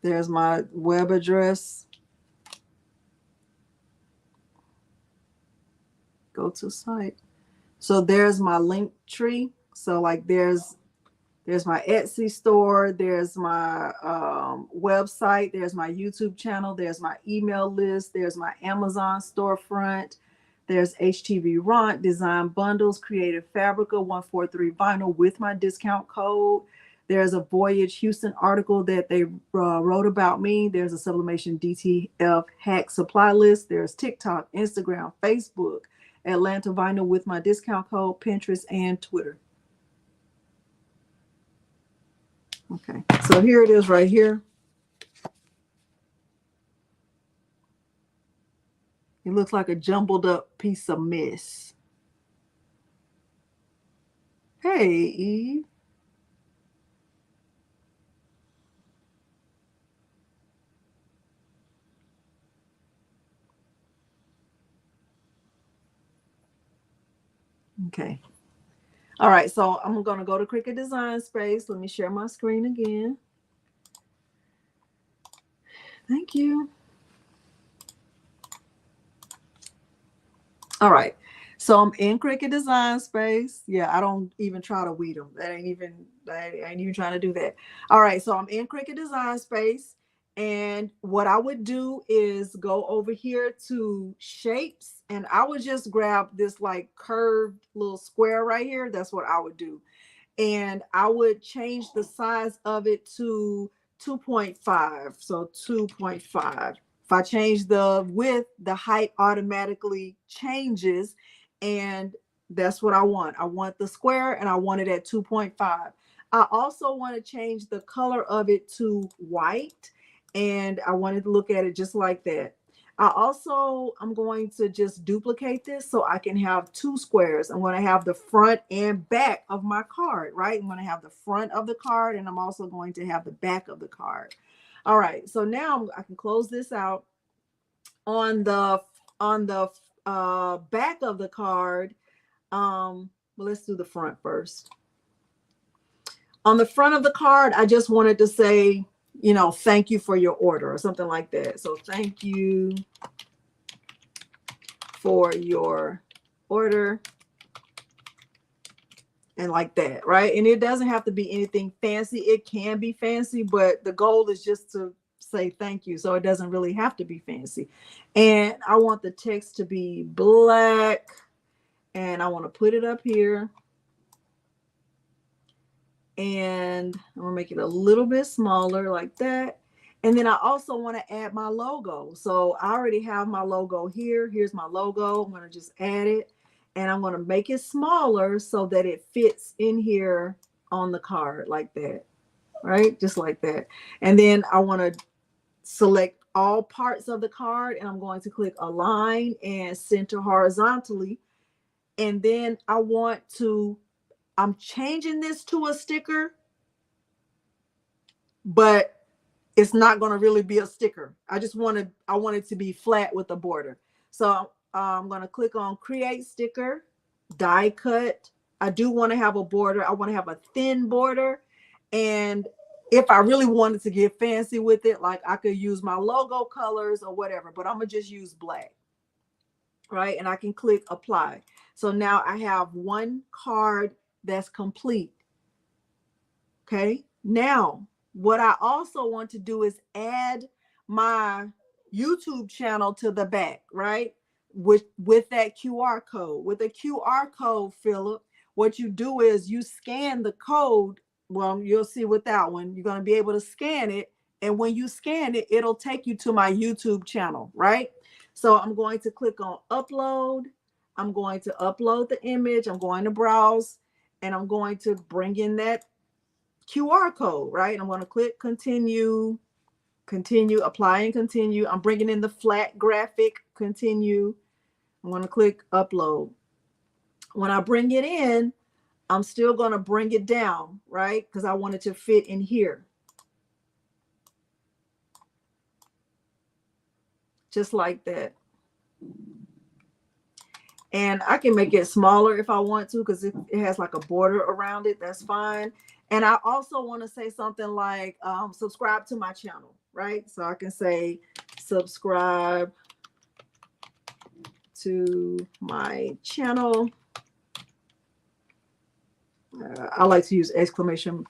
S1: There's my web address. Go to site. So there's my link tree. So like there's my Etsy store, there's my website, there's my YouTube channel, there's my email list, there's my Amazon storefront, there's HTV Ront, Design Bundles, Creative Fabrica, 143 Vinyl with my discount code. There's a Voyage Houston article that they wrote about me. There's a Sublimation DTF hack supply list. There's TikTok, Instagram, Facebook, Atlanta Vinyl with my discount code, Pinterest, and Twitter. Okay, so here it is right here. It looks like a jumbled up piece of mess. Hey, Eve. Okay. All right, so I'm going to go to Cricut Design Space. Let me share my screen again. Thank you. All right, so I'm in Cricut Design Space. Yeah, I don't even try to weed them. I ain't even trying to do that. All right, so I'm in Cricut Design Space. And what I would do is go over here to shapes, and I would just grab this like curved little square right here. That's what I would do. And I would change the size of it to 2.5. So 2.5. If I change the width, the height automatically changes. And that's what I want. I want the square and I want it at 2.5. I also want to change the color of it to white. And I wanted to look at it just like that. I'm going to just duplicate this so I can have two squares. I'm going to have the front and back of my card, right? I'm going to have the front of the card, and I'm also going to have the back of the card. All right, so now I can close this out. On the back of the card, well, let's do the front first. On the front of the card, I just wanted to say, you know, thank you for your order or something like that. So thank you for your order. And like that, right? And it doesn't have to be anything fancy. It can be fancy, but the goal is just to say thank you. So it doesn't really have to be fancy. And I want the text to be black. And I want to put it up here. And I'm going to make it a little bit smaller like that. And then I also want to add my logo. So I already have my logo here. Here's my logo. I'm going to just add it. And I'm going to make it smaller so that it fits in here on the card like that, right? Just like that. And then I want to select all parts of the card, and I'm going to click align and center horizontally. And then I'm changing this to a sticker, but it's not going to really be a sticker. I want it to be flat with a border. So I'm going to click on create sticker, die cut. I do want to have a border. I want to have a thin border. And if I really wanted to get fancy with it, like I could use my logo colors or whatever, but I'm going to just use black, right? And I can click apply. So now I have one card that's complete. Okay. Now, what I also want to do is add my YouTube channel to the back, right? With that QR code. With a QR code, Philip, what you do is you scan the code. Well, you'll see with that one, you're going to be able to scan it. And when you scan it, it'll take you to my YouTube channel, right? So I'm going to click on upload. I'm going to upload the image. I'm going to browse, and I'm going to bring in that QR code, right? I'm going to click continue, apply and continue. I'm bringing in the flat graphic, continue. I'm going to click upload. When I bring it in, I'm still going to bring it down, right? Because I want it to fit in here. Just like that. And I can make it smaller if I want to, because it has like a border around it. That's fine. And I also want to say something like subscribe to my channel, right? So I can say subscribe to my channel. I like to use exclamation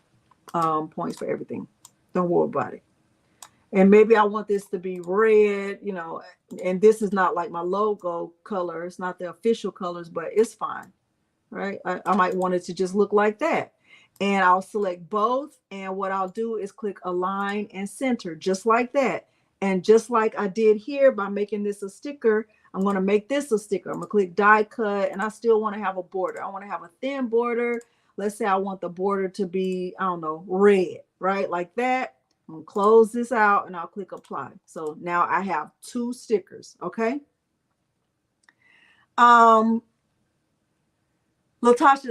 S1: points for everything. Don't worry about it. And maybe I want this to be red, you know, and this is not like my logo color. It's not the official colors, but it's fine, right? I might want it to just look like that. And I'll select both. And what I'll do is click align and center, just like that. And just like I did here by making this a sticker, I'm going to make this a sticker. I'm going to click die cut, and I still want to have a border. I want to have a thin border. Let's say I want the border to be, I don't know, red, right? Like that. I'm going to close this out, and I'll click apply. So now I have 2 stickers. Okay. Latasha,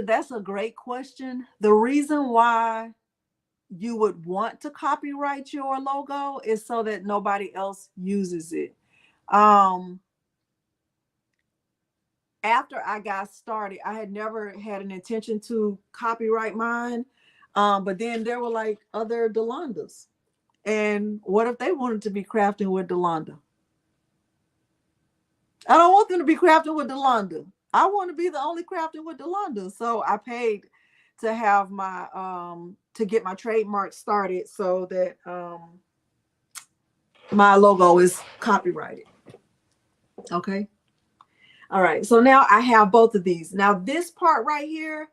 S1: that's a great question. The reason why you would want to copyright your logo is so that nobody else uses it. After I got started, I had never had an intention to copyright mine. But then there were like other Delondas. And what if they wanted to be crafting with Delonda? I don't want them to be crafting with Delonda. I want to be the only crafting with Delonda. So I paid to have my to get my trademark started so that my logo is copyrighted. Okay. All right. So now I have both of these. Now this part right here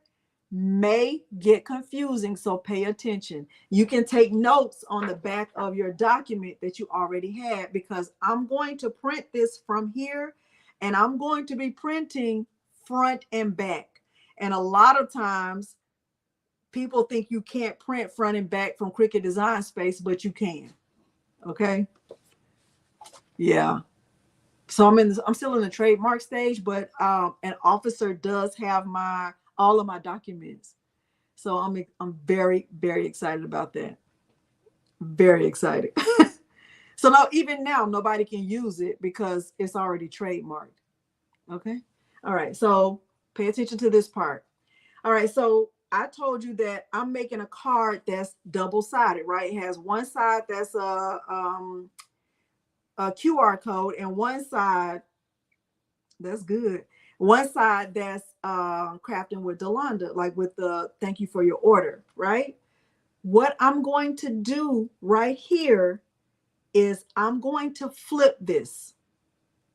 S1: may get confusing, so pay attention. You can take notes on the back of your document that you already had, because I'm going to print this from here, and I'm going to be printing front and back. And a lot of times people think you can't print front and back from Cricut Design Space, but you can. Okay. Yeah. So I'm still in the trademark stage, but an officer does have all of my documents. So I'm very, very excited about that. Very excited. So now, even now, nobody can use it because it's already trademarked. Okay. All right. So pay attention to this part. All right. So I told you that I'm making a card that's double-sided, right? It has one side that's a QR code, and one side that's good. One side that's crafting with Delonda, like with the thank you for your order, right? What I'm going to do right here is I'm going to flip this.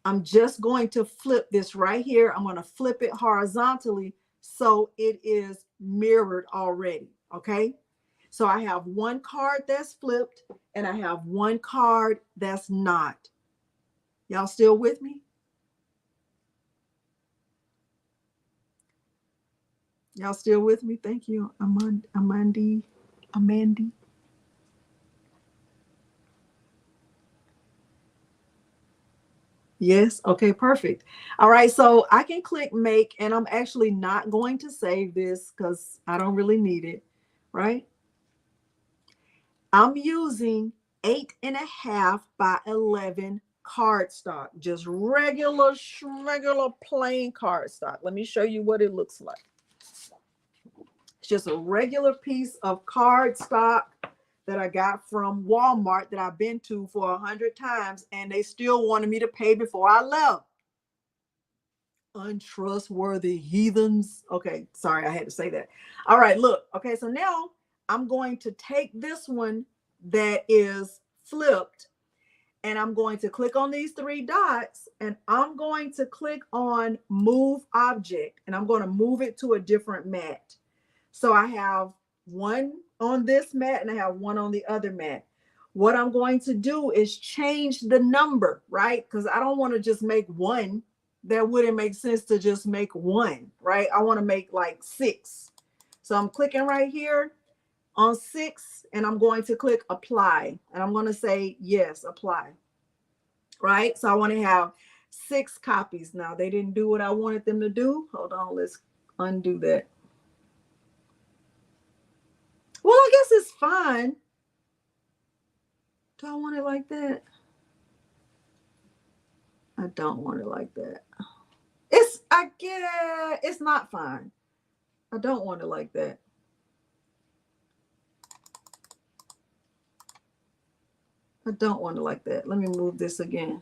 S1: I'm just going to flip this right here. I'm going to flip it horizontally so it is mirrored already, okay? So I have one card that's flipped and I have one card that's not. Y'all still with me? Y'all still with me? Thank you, Amandi. Yes. Okay, perfect. All right. So I can click make, and I'm actually not going to save this because I don't really need it. Right. I'm using 8.5 by 11 cardstock, just regular plain cardstock. Let me show you what it looks like. It's just a regular piece of cardstock that I got from Walmart that I've been to for 100 times, and they still wanted me to pay before I left. Untrustworthy heathens. Okay, sorry, I had to say that. All right, look. Okay, so now I'm going to take this one that is flipped, and I'm going to click on these three dots, and I'm going to click on move object, and I'm going to move it to a different mat. So I have one on this mat and I have one on the other mat. What I'm going to do is change the number, right? Because I don't want to just make one. That wouldn't make sense to just make one, right? I want to make like 6. So I'm clicking right here on 6 and I'm going to click apply. And I'm going to say, yes, apply, right? So I want to have 6 copies. Now they didn't do what I wanted them to do. Hold on, let's undo that. Well, I guess it's fine. Do I want it like that? I don't want it like that. I get it's not fine. I don't want it like that. I don't want it like that. Let me move this again.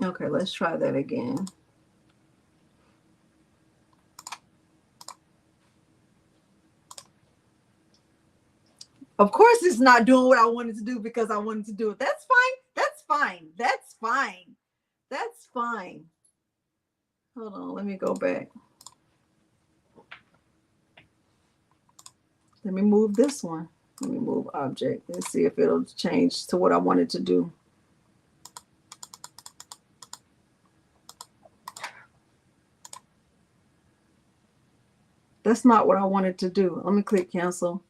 S1: Okay, let's try that again. Of course, it's not doing what I wanted to do because I wanted to do it. That's fine. That's fine. That's fine. That's fine. Hold on. Let me go back. Let me move this one. Let me move object. Let's see if it'll change to what I wanted to do. That's not what I wanted to do. Let me click cancel.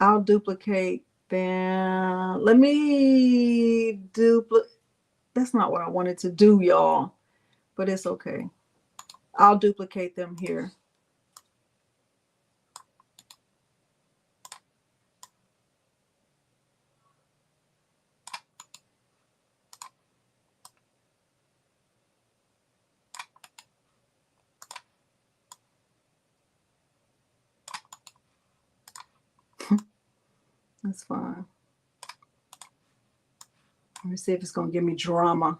S1: I'll duplicate them. Let me duplicate. That's not what I wanted to do, y'all, but it's okay. I'll duplicate them here. That's fine. Let me see if it's going to give me drama.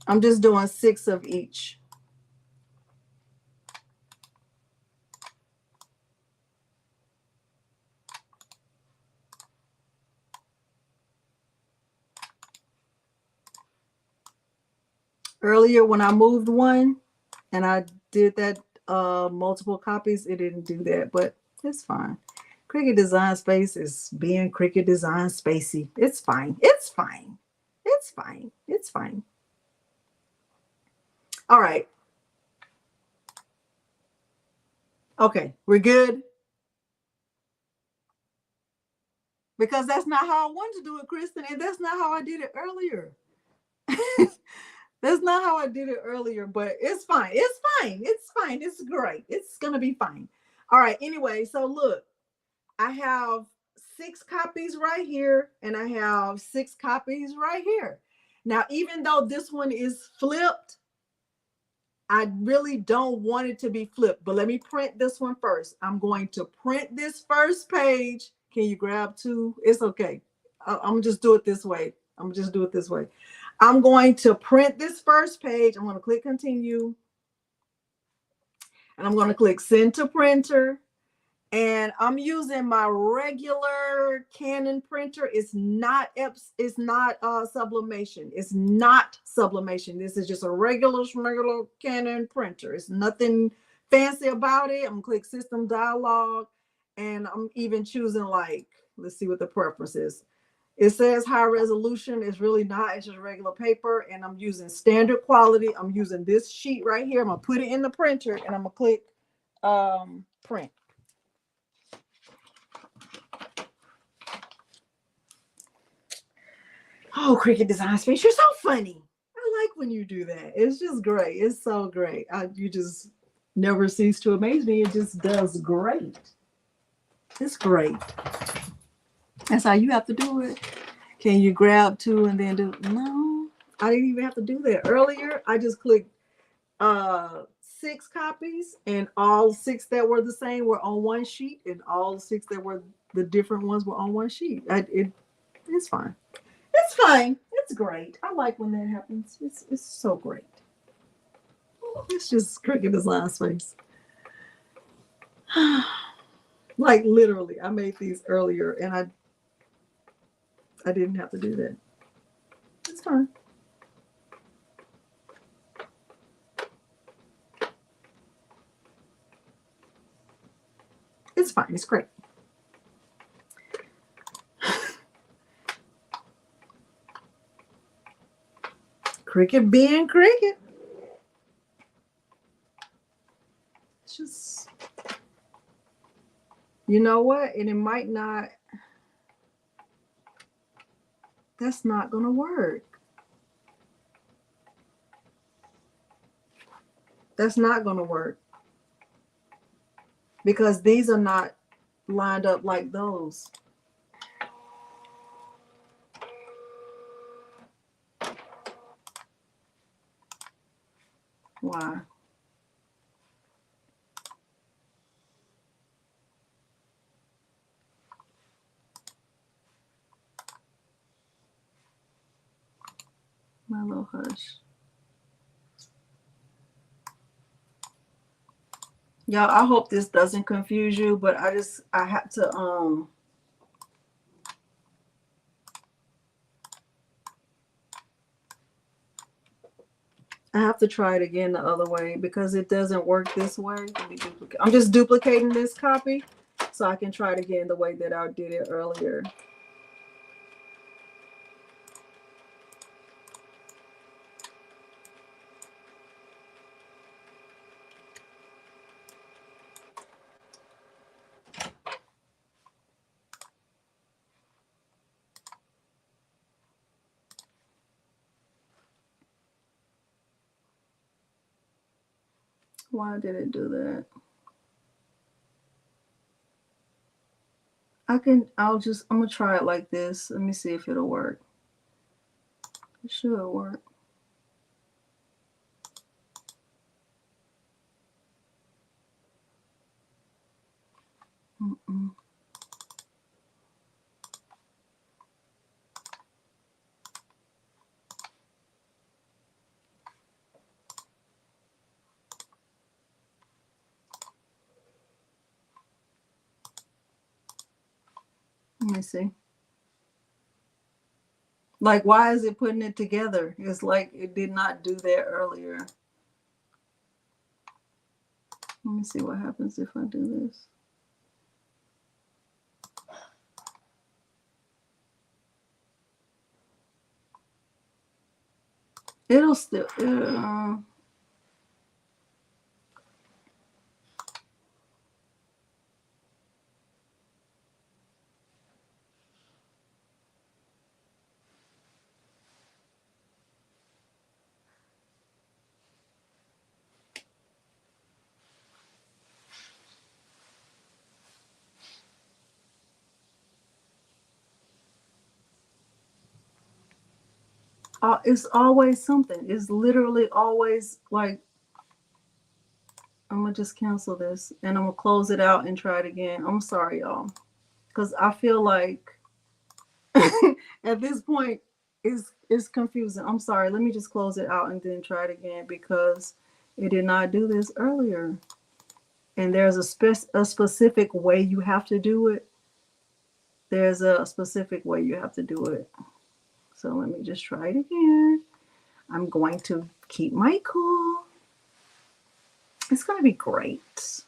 S1: I'm just doing 6 of each. Earlier when I moved one and I did that multiple copies, it didn't do that, but it's fine. Cricut Design Space is being Cricut Design Spacey. It's fine. It's fine. It's fine. It's fine. All right. Okay, we're good. Because that's not how I wanted to do it, Kristen, and that's not how I did it earlier. That's not how I did it earlier, but it's fine. It's fine. It's fine. It's great. It's gonna be fine. All right. Anyway, so look, I have 6 copies right here, and I have 6 copies right here. Now, even though this one is flipped, I really don't want it to be flipped, but let me print this one first. I'm going to print this first page. Can you grab 2? It's okay. I'm just do it this way. I'm just do it this way. I'm going to print this first page. I'm going to click continue, and I'm going to click send to printer. And I'm using my regular Canon printer. It's not sublimation. It's not sublimation. This is just a regular Canon printer. It's nothing fancy about it. I'm gonna click system dialog, and I'm even choosing, like, let's see what the preference is. It says high resolution. It's really not. It's just regular paper, and I'm using standard quality. I'm using this sheet right here. I'm gonna put it in the printer, and I'm gonna click print. Oh, Cricut Design Space, you're so funny. I like when you do that. It's just great. It's so great. You just never cease to amaze me. It just does great. It's great. That's how you have to do it. Can you grab 2 and then do? No, I didn't even have to do that earlier. I just clicked 6 copies, and all 6 that were the same were on one sheet, and all 6 that were the different ones were on one sheet. It's fine. It's fine. It's great. I like when that happens. It's so great. It's just Cricut Design Space. Like literally, I made these earlier, and I didn't have to do that. It's fine. It's fine. It's great. Cricut being Cricut. It's just, you know what? And it might not, that's not going to work. That's not going to work. Because these are not lined up like those. Why? My little hush. Y'all, I hope this doesn't confuse you, but I have to I have to try it again the other way because it doesn't work this way. Let me duplicate. I'm just duplicating this copy so I can try it again the way that I did it earlier. Why did it do that? I'm gonna try it like this. Let me see if it'll work. It should work. Let me see. Like, why is it putting it together? It's like it did not do that earlier. Let me see what happens if I do this. It'll still. It's always something. It's literally always like, I'm gonna just cancel this and I'm gonna close it out and try it again. I'm sorry, y'all, because I feel like at this point it's confusing. I'm sorry. Let me just close it out and then try it again because it did not do this earlier. And there's a specific way you have to do it. There's a specific way you have to do it. So let me just try it again. I'm going to keep my cool. It's going to be great. It's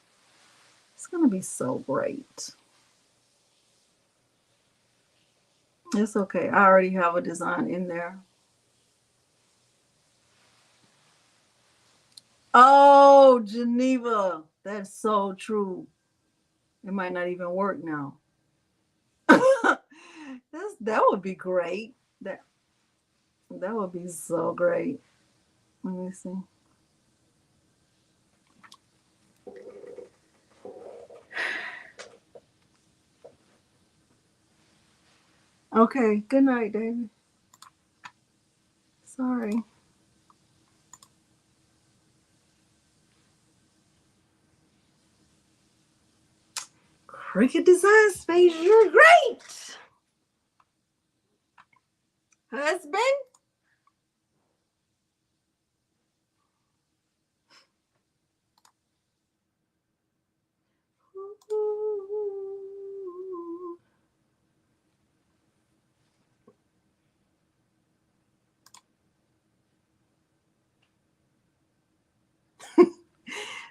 S1: going to be so great. It's okay. I already have a design in there. Oh, Geneva. That's so true. It might not even work now. That would be great. That would be so great. Let me see. Okay. Good night, David. Sorry. Cricut Design Space, you're great. Husband.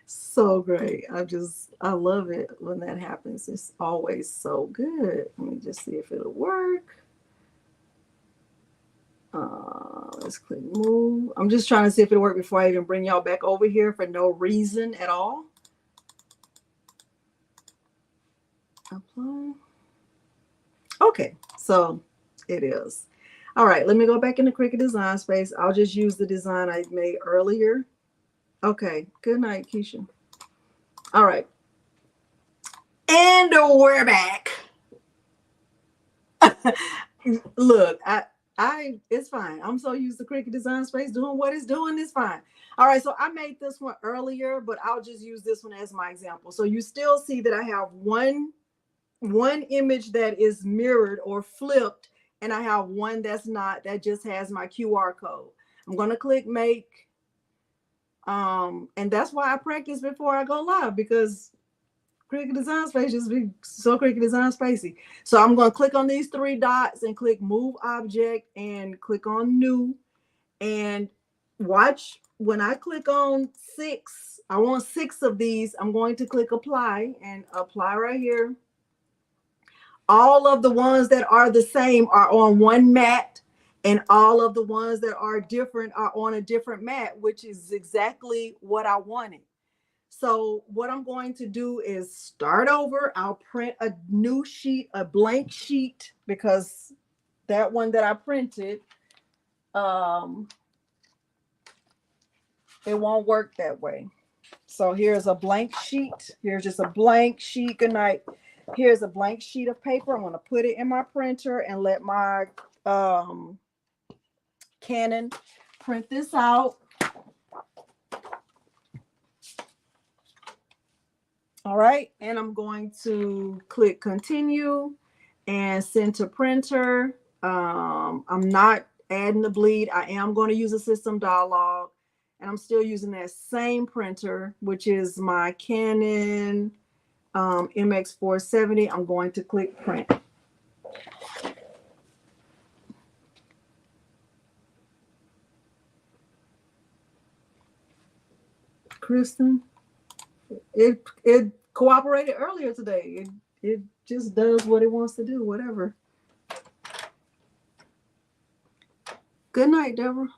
S1: So great. I love it when that happens. It's always so good. Let me just see if it'll work. Let's click move. I'm just trying to see if it'll work before I even bring y'all back over here for no reason at all. Apply. Okay, so it is. All right, let me go back into Cricut Design Space. I'll just use the design I made earlier. Okay, good night, Keisha. All right. And we're back. Look, it's fine. I'm so used to Cricut Design Space doing what it's doing. It's fine. All right, so I made this one earlier, but I'll just use this one as my example. So you still see that I have one image that is mirrored or flipped, and I have one that's not, that just has my QR code. I'm going to click make. And that's why I practice before I go live, because Cricut Design Space just be so Cricut Design Spacey. So I'm going to click on these three dots and click move object and click on new, and watch when I click on 6. I want 6 of these. I'm going to click apply and apply right here. All of the ones that are the same are on one mat, and all of the ones that are different are on a different mat, which is exactly what I wanted. So what I'm going to do is start over. I'll print a new sheet, a blank sheet, because that one that I printed, it won't work that way. So here's a blank sheet. Here's just a blank sheet. Good night. Here's a blank sheet of paper. I'm going to put it in my printer and let my Canon print this out. All right, and I'm going to click continue and send to printer. I'm not adding the bleed. I am going to use a system dialog, and I'm still using that same printer, which is my Canon MX470. I'm going to click print. Kristen, it cooperated earlier today. It just does what it wants to do, whatever. Good night, Deborah.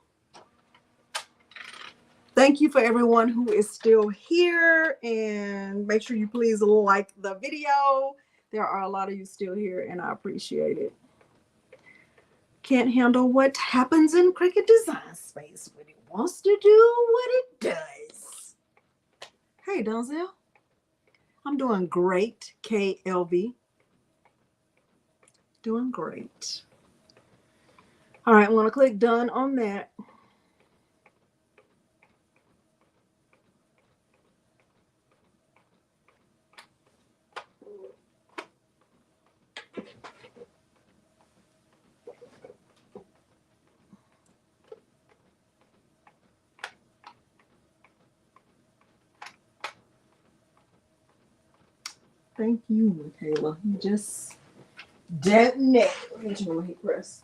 S1: Thank you for everyone who is still here, and make sure you please like the video. There are a lot of you still here, and I appreciate it. Can't handle what happens in Cricut Design Space when it wants to do what it does. Hey, Donzel. I'm doing great, KLV. Doing great. All right, I'm going to click done on that. Thank you, Michaela. You just detonate. Let me turn my heat press.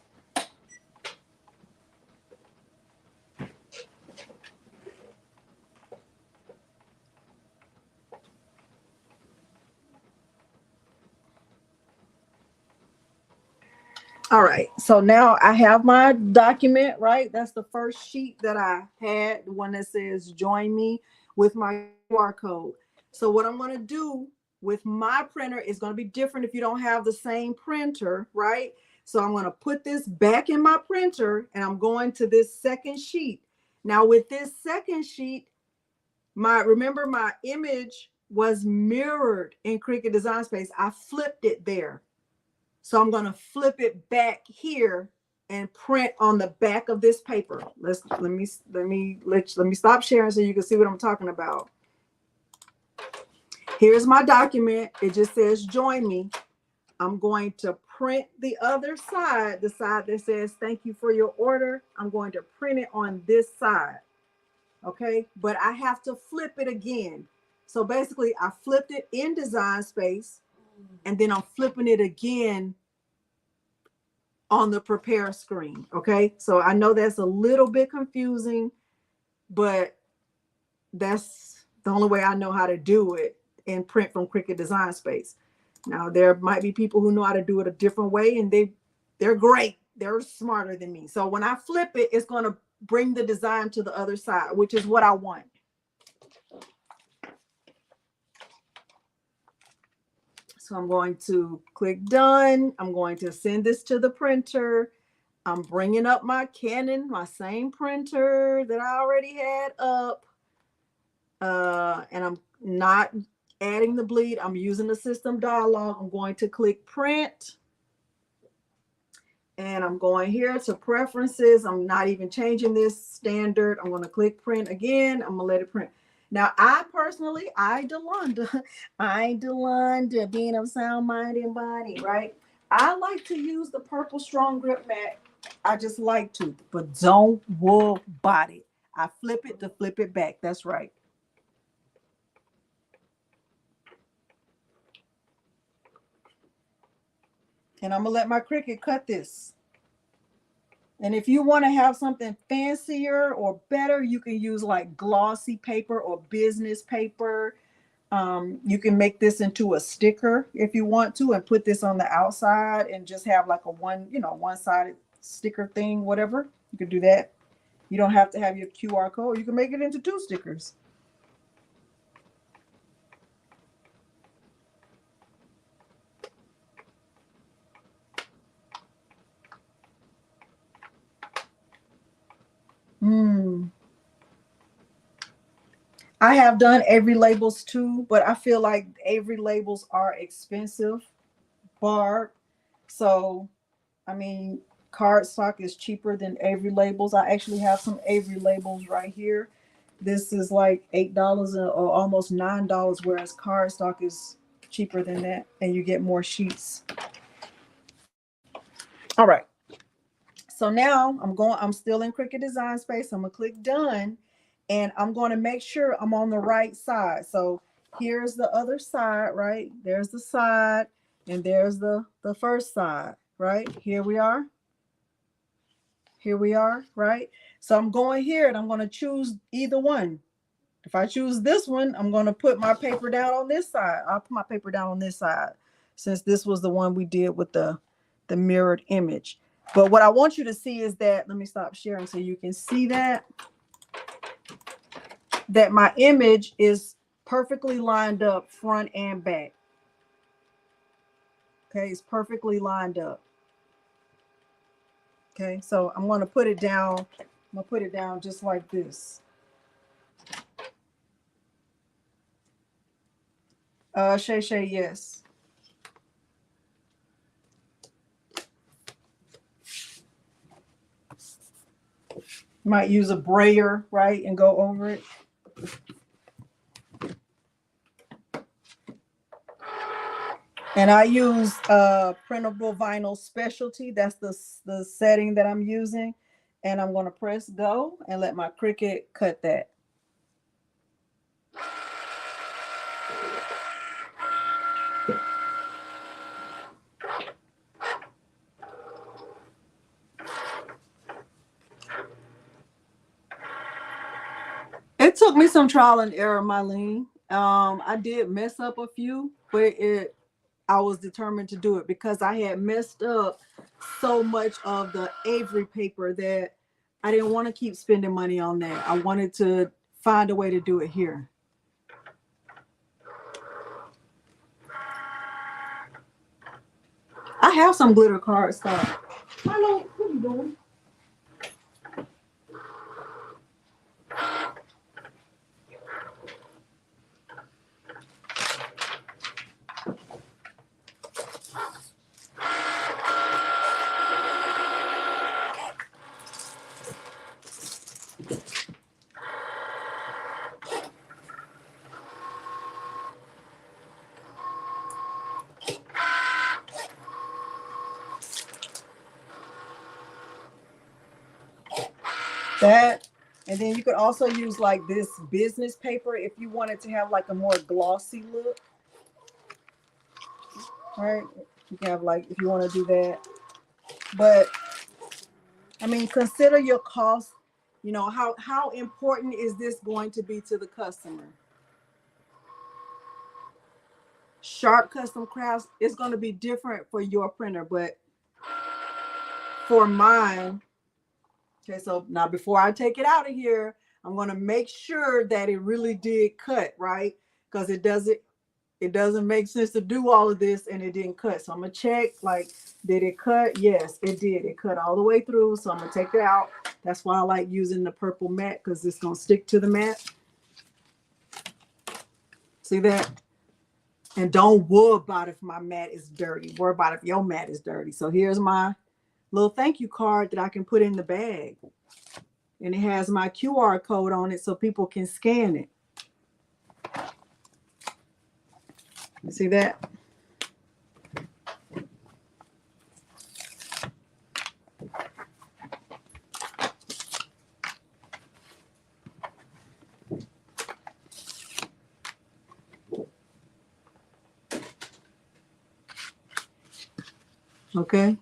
S1: All right, so now I have my document, right? That's the first sheet that I had, the one that says join me with my QR code. So what I'm going to do with my printer is going to be different if you don't have the same printer, right? So I'm going to put this back in my printer and I'm going to this second sheet. Now with this second sheet, remember my image was mirrored in Cricut Design Space. I flipped it there. So I'm going to flip it back here and print on the back of this paper. Let me stop sharing so you can see what I'm talking about. Here's my document. It just says join me. I'm going to print the other side, the side that says thank you for your order. I'm going to print it on this side. Okay, but I have to flip it again. So basically I flipped it in Design Space and then I'm flipping it again on the prepare screen. Okay, so I know that's a little bit confusing, but that's the only way I know how to do it and print from Cricut Design Space. Now there might be people who know how to do it a different way and they're great. They're smarter than me. So when I flip it, it's going to bring the design to the other side, which is what I want. So I'm going to click done. I'm going to send this to the printer. I'm bringing up my Canon, my same printer that I already had up. And I'm not adding the bleed. I'm using the system dialog. I'm going to click print. And I'm going here to preferences. I'm not even changing this standard. I'm going to click print again. I'm going to let it print. Now, I personally, Delonda, being of sound mind and body, right? I like to use the purple strong grip mat. I just like to, but don't wool body. I flip it to flip it back. That's right. And I'm going to let my Cricut cut this. And if you want to have something fancier or better, you can use like glossy paper or business paper. You can make this into a sticker if you want to and put this on the outside and just have like a one-sided sticker thing, whatever. You can do that. You don't have to have your QR code. You can make it into 2 stickers. I have done Avery labels too, but I feel like Avery labels are expensive, Barb. So, I mean, cardstock is cheaper than Avery labels. I actually have some Avery labels right here. This is like $8 or almost $9, whereas cardstock is cheaper than that, and you get more sheets. All right. So now I'm still in Cricut Design Space. I'm gonna click done and I'm going to make sure I'm on the right side. So here's the other side, right? There's the side and there's the first side, right? Here we are. Here we are, right? So I'm going here and I'm going to choose either one. If I choose this one, I'm going to put my paper down on this side. I'll put my paper down on this side since this was the one we did with the mirrored image. But what I want you to see is that, let me stop sharing so you can see that my image is perfectly lined up front and back. Okay, it's perfectly lined up. Okay, so I'm going to put it down. I'm going to put it down just like this. Shay, yes. Might use a brayer, right, and go over it. And I use printable vinyl specialty. That's the setting that I'm using. And I'm going to press go and let my Cricut cut that. It took me some trial and error, Mylene. I did mess up a few, but I was determined to do it because I had messed up so much of the Avery paper that I didn't want to keep spending money on that. I wanted to find a way to do it here. I have some glitter cardstock. Hello, what are you doing? That, and then you could also use like this business paper if you wanted to have like a more glossy look. Right? You can have like, if you want to do that. But I mean, consider your cost. You know, how important is this going to be to the customer? Sharp Custom Crafts is going to be different for your printer, but for mine, okay, so now before I take it out of here, I'm going to make sure that it really did cut, right? Because it doesn't make sense to do all of this and it didn't cut. So I'm gonna check, like, did it cut? Yes, it did. It cut all the way through. So I'm gonna take it out. That's why I like using the purple mat, because it's gonna stick to the mat. See that? And don't worry about if my mat is dirty. Worry about if your mat is dirty. So here's my little thank you card that I can put in the bag. And it has my QR code on it so people can scan it. You see that? Okay.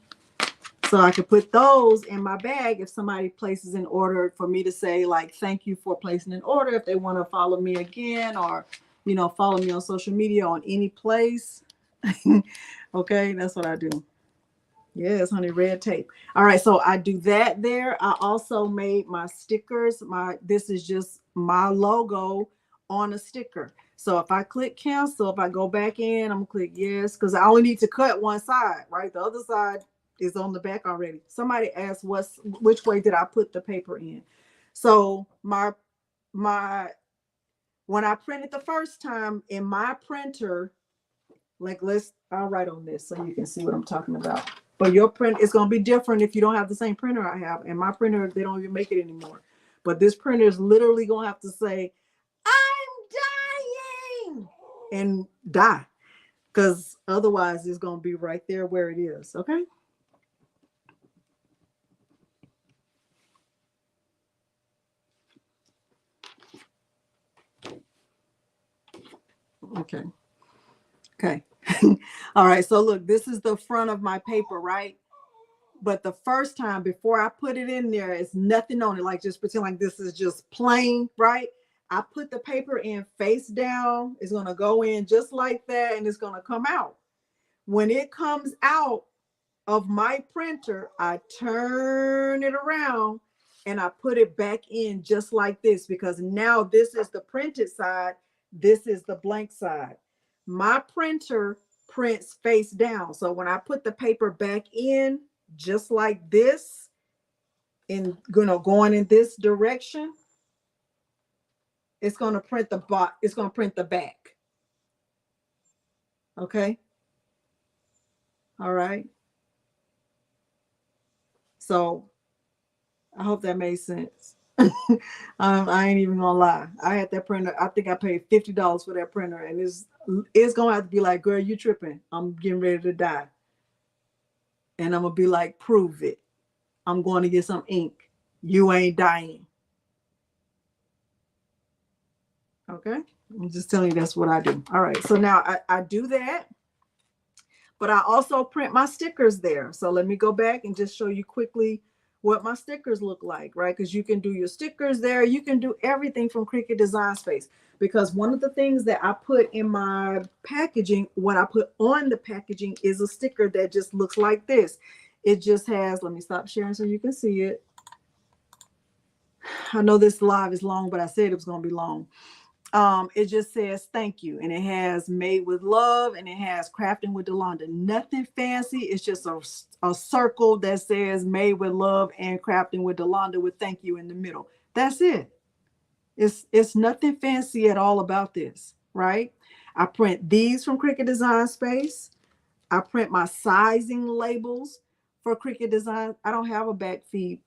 S1: So I could put those in my bag if somebody places an order for me to say, like, thank you for placing an order. If they want to follow me again, or, you know, follow me on social media on any place. Okay, that's what I do. Yes, honey, red tape. All right, so I do that there. I also made my stickers. This is just my logo on a sticker. So if I click cancel, if I go back in, I'm gonna click yes, because I only need to cut one side, right? The other side is on the back already. Somebody asked which way did I put the paper in? So my when I printed the first time in my printer, like I'll write on this so you can see what I'm talking about. But your print is going to be different if you don't have the same printer I have. And my printer, they don't even make it anymore. But this printer is literally going to have to say, I'm dying, and die. Because otherwise it's going to be right there where it is. Okay. Okay. Okay. All right. So look, this is the front of my paper, right? But the first time, before I put it in there, it's nothing on it. Like, just pretend like this is just plain, right? I put the paper in face down. It's going to go in just like that, and it's going to come out. When it comes out of my printer, I turn it around and I put it back in just like this, because now this is the printed side. This is the blank side. My printer prints face down. So when I put the paper back in, just like this, in going in this direction, it's going to print it's going to print the back. Okay. All right. So I hope that made sense. I ain't even gonna lie. I had that printer. I think I paid $50 for that printer, and it's gonna have to be like, girl, you tripping. I'm getting ready to die. And I'm gonna be like, prove it. I'm going to get some ink. You ain't dying. Okay? I'm just telling you that's what I do. All right. So now I do that, but I also print my stickers there. So let me go back and just show you quickly what my stickers look like, right? Because you can do your stickers there. You can do everything from Cricut Design Space. Because one of the things that I put in my packaging, what I put on the packaging is a sticker that just looks like this. It just has, let me stop sharing so you can see it. I know this live is long, but I said it was going to be long. It just says thank you, and it has made with love, and it has crafting with Delonda. Nothing fancy. It's just a circle that says made with love and crafting with Delonda with thank you in the middle. That's it. It's nothing fancy at all about this, right? I print these from Cricut Design Space. I print my sizing labels for Cricut Design. I don't have a back feed.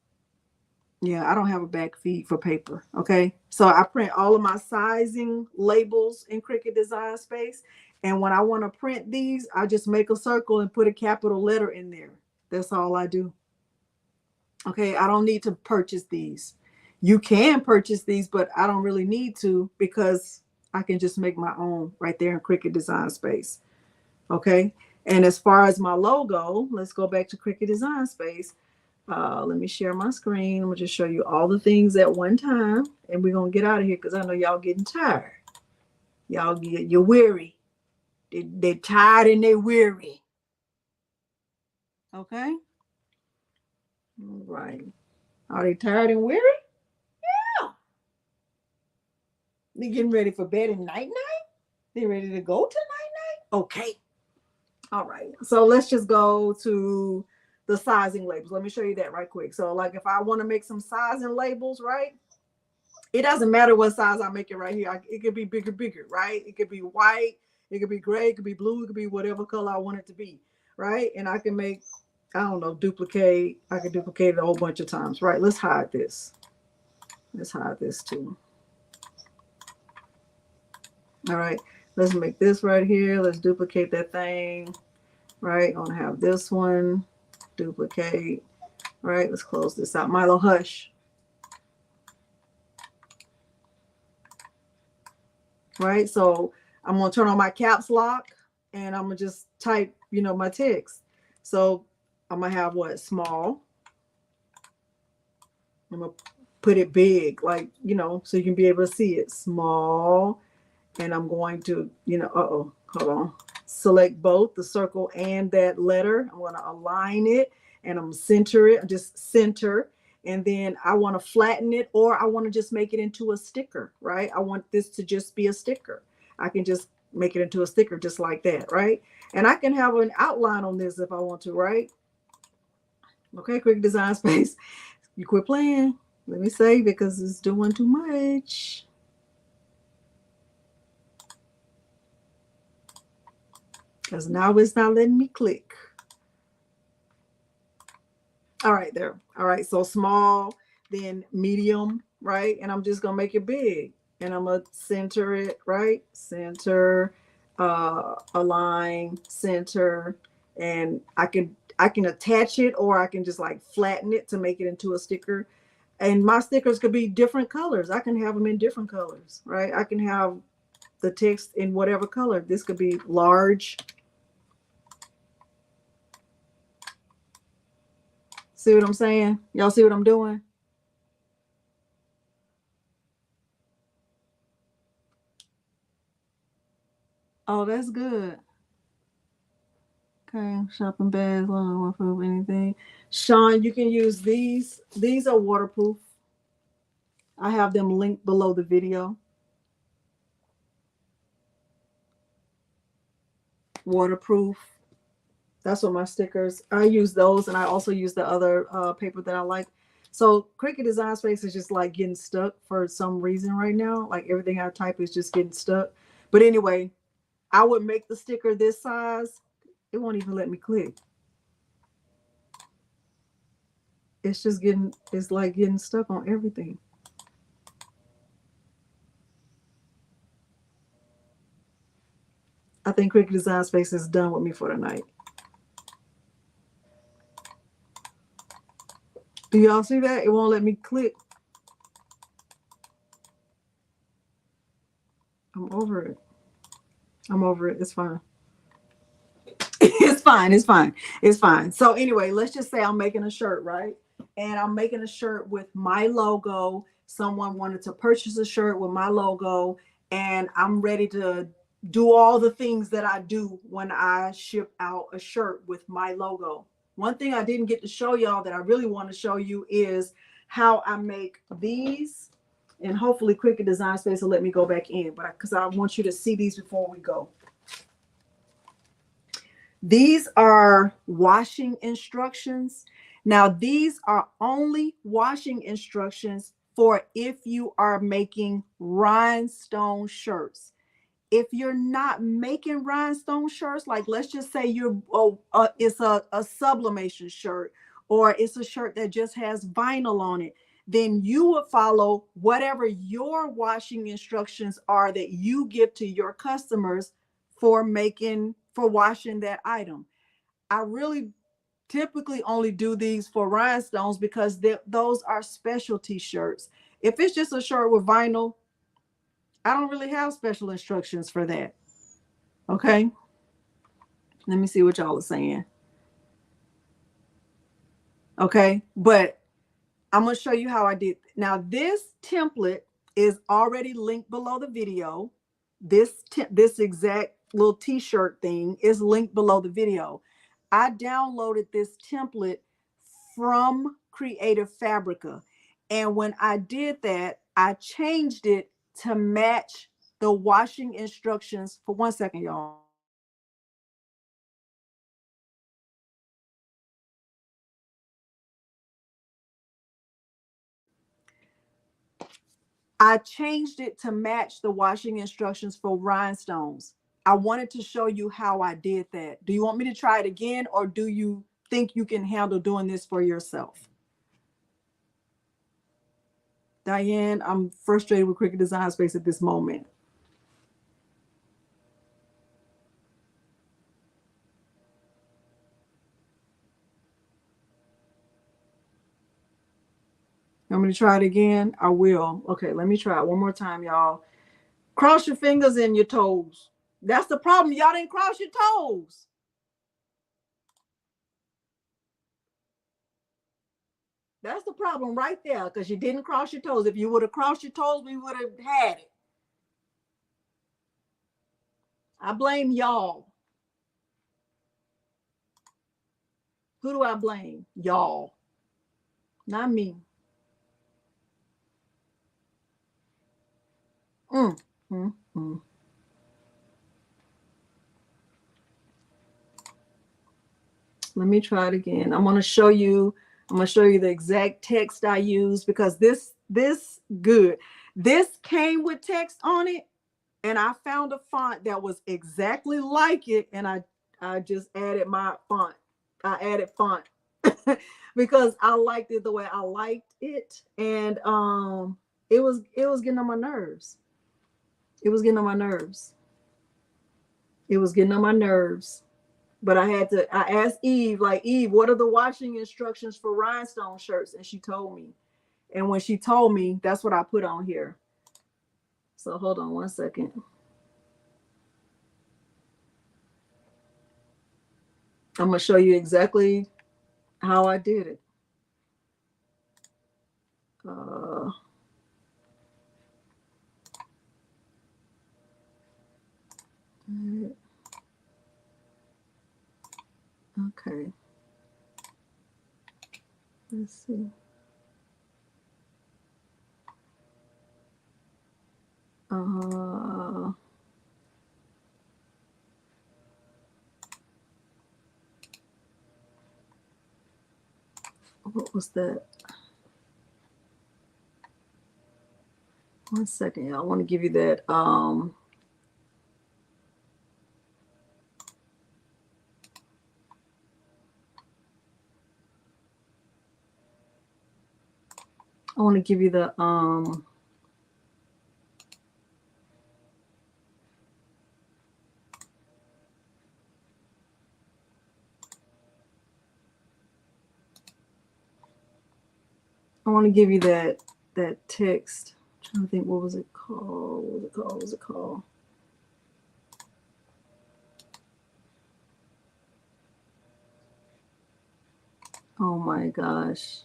S1: Yeah, I don't have a back feed for paper. Okay. So I print all of my sizing labels in Cricut Design Space. And when I want to print these, I just make a circle and put a capital letter in there. That's all I do. Okay. I don't need to purchase these. You can purchase these, but I don't really need to because I can just make my own right there in Cricut Design Space. Okay. And as far as my logo, let's go back to Cricut Design Space. Let me share my screen. I'm gonna just show you all the things at one time, and we're gonna get out of here because I know y'all getting tired. You're weary. They're tired and they're weary. Okay. All right. Are they tired and weary? Yeah. They getting ready for bed and night night. They ready to go to night night. Okay. All right. So let's just go to the sizing labels. Let me show you that right quick. So like if I want to make some sizing labels, right? It doesn't matter what size I make it right here. It could be bigger, right? It could be white, it could be gray, it could be blue, it could be whatever color I want it to be, right? And I can make, I don't know, duplicate. I can duplicate it a whole bunch of times, right? Let's hide this. Let's hide this too. All right, let's make this right here. Let's duplicate that thing, right? I'm gonna have this one, duplicate, right? Let's close this out. Milo, hush. Right? So I'm going to turn on my caps lock and I'm going to just type, my text. So I'm going to have what? Small. I'm going to put it big, like, so you can be able to see it. Small. And I'm going to, hold on. Select both the circle and that letter. I'm going to align it and I'm center it. Just center. And then I want to flatten it, or I want to just make it into a sticker, right? I want this to just be a sticker. I can just make it into a sticker just like that, right? And I can have an outline on this if I want to, right? Okay, Cricut Design Space. You quit playing. Let me save it because it's doing too much. Because now it's not letting me click. All right, there. All right, so small, then medium, right? And I'm just going to make it big. And I'm going to center it, right? Center, align, center. And I can attach it, or I can just like flatten it to make it into a sticker. And my stickers could be different colors. I can have them in different colors, right? I can have the text in whatever color. This could be large. See what I'm saying? Y'all see what I'm doing? Oh, that's good. Okay, shopping bags, waterproof, anything. Sean, you can use these. These are waterproof. I have them linked below the video. Waterproof. That's what my stickers. I use those, and I also use the other paper that I like. So Cricut Design Space is just like getting stuck for some reason right now. Like everything I type is just getting stuck. But anyway, I would make the sticker this size. It won't even let me click. It's just it's like getting stuck on everything. I think Cricut Design Space is done with me for tonight. Do y'all see that? It won't let me click. I'm over it. I'm over it. It's fine. It's fine. It's fine. It's fine. So anyway, let's just say I'm making a shirt, right? And I'm making a shirt with my logo. Someone wanted to purchase a shirt with my logo, and I'm ready to do all the things that I do when I ship out a shirt with my logo. One thing I didn't get to show y'all that I really want to show you is how I make these. And hopefully Cricut Design Space will let me go back in, but because I want you to see these before we go. These are washing instructions. Now, these are only washing instructions for if you are making rhinestone shirts. If you're not making rhinestone shirts, like let's just say it's a sublimation shirt, or it's a shirt that just has vinyl on it, then you would follow whatever your washing instructions are that you give to your customers for washing that item. I really typically only do these for rhinestones because those are specialty shirts. If it's just a shirt with vinyl, I don't really have special instructions for that. Okay. Let me see what y'all are saying. Okay. But I'm going to show you how I did. Now, this template is already linked below the video. This exact little t-shirt thing is linked below the video. I downloaded this template from Creative Fabrica. And when I did that, I changed it to match the washing instructions. For 1 second, y'all. I changed it to match the washing instructions for rhinestones. I wanted to show you how I did that. Do you want me to try it again, or do you think you can handle doing this for yourself? Diane, I'm frustrated with Cricut Design Space at this moment. You want me to try it again? I will. Okay, let me try it one more time, y'all. Cross your fingers and your toes. That's the problem. Y'all didn't cross your toes. That's the problem right there, because you didn't cross your toes. If you would have crossed your toes, we would have had it. I blame y'all. Who do I blame? Y'all. Not me. Mm, mm, mm. Let me try it again. I'm going to show you the exact text I use, because this good. This came with text on it, and I found a font that was exactly like it, and I just added my font. I added font because I liked it the way I liked it, and it was getting on my nerves. It was getting on my nerves. It was getting on my nerves. But I asked Eve, like, Eve, what are the washing instructions for rhinestone shirts? And she told me. And when she told me, that's what I put on here. So hold on 1 second. I'm going to show you exactly how I did it. Okay. Let's see. What was that? 1 second, y'all. I want to give you that. I want to give you the I want to give you that text. I'm trying to think, what was it called? What was it called? Oh my gosh.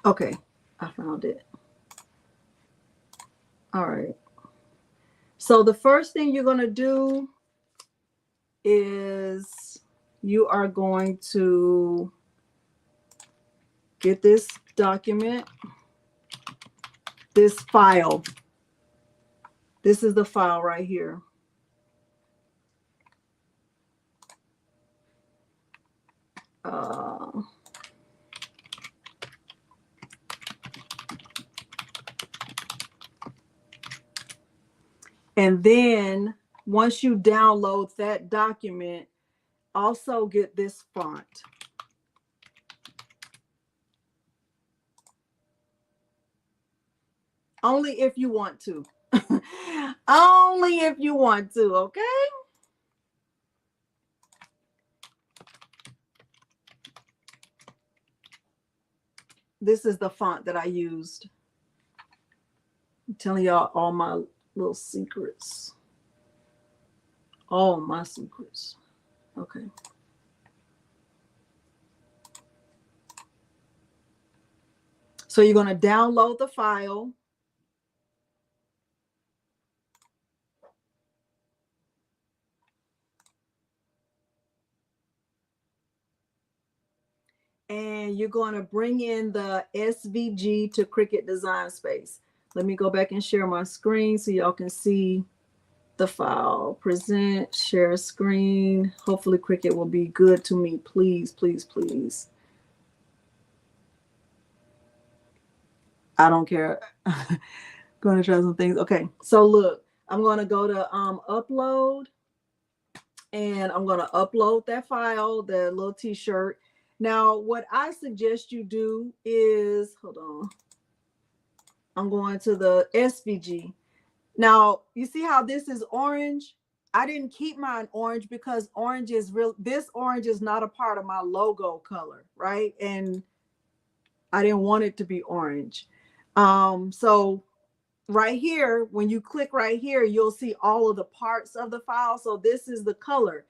S1: Okay, I found it. All right. So the first thing you're going to do is you are going to get this document, this file. This is the file right here. And then once you download that document, also get this font. Only if you want to. Only if you want to, okay? This is the font that I used. I'm telling y'all all my little secrets. All my secrets. Okay. So you're going to download the file. And you're going to bring in the SVG to Cricut Design Space. Let me go back and share my screen so y'all can see the file. Present, share screen. Hopefully Cricut will be good to me. Please, please, please. I don't care. Going to try some things. Okay, so look, I'm going to go to upload, and I'm going to upload that file, the little t-shirt. Now, what I suggest you do is, hold on. I'm going to the SVG. Now, you see how this is orange? I didn't keep mine orange because orange is real. This orange is not a part of my logo color, right? And I didn't want it to be orange. So right here, when you click right here, you'll see all of the parts of the file. So this is the color.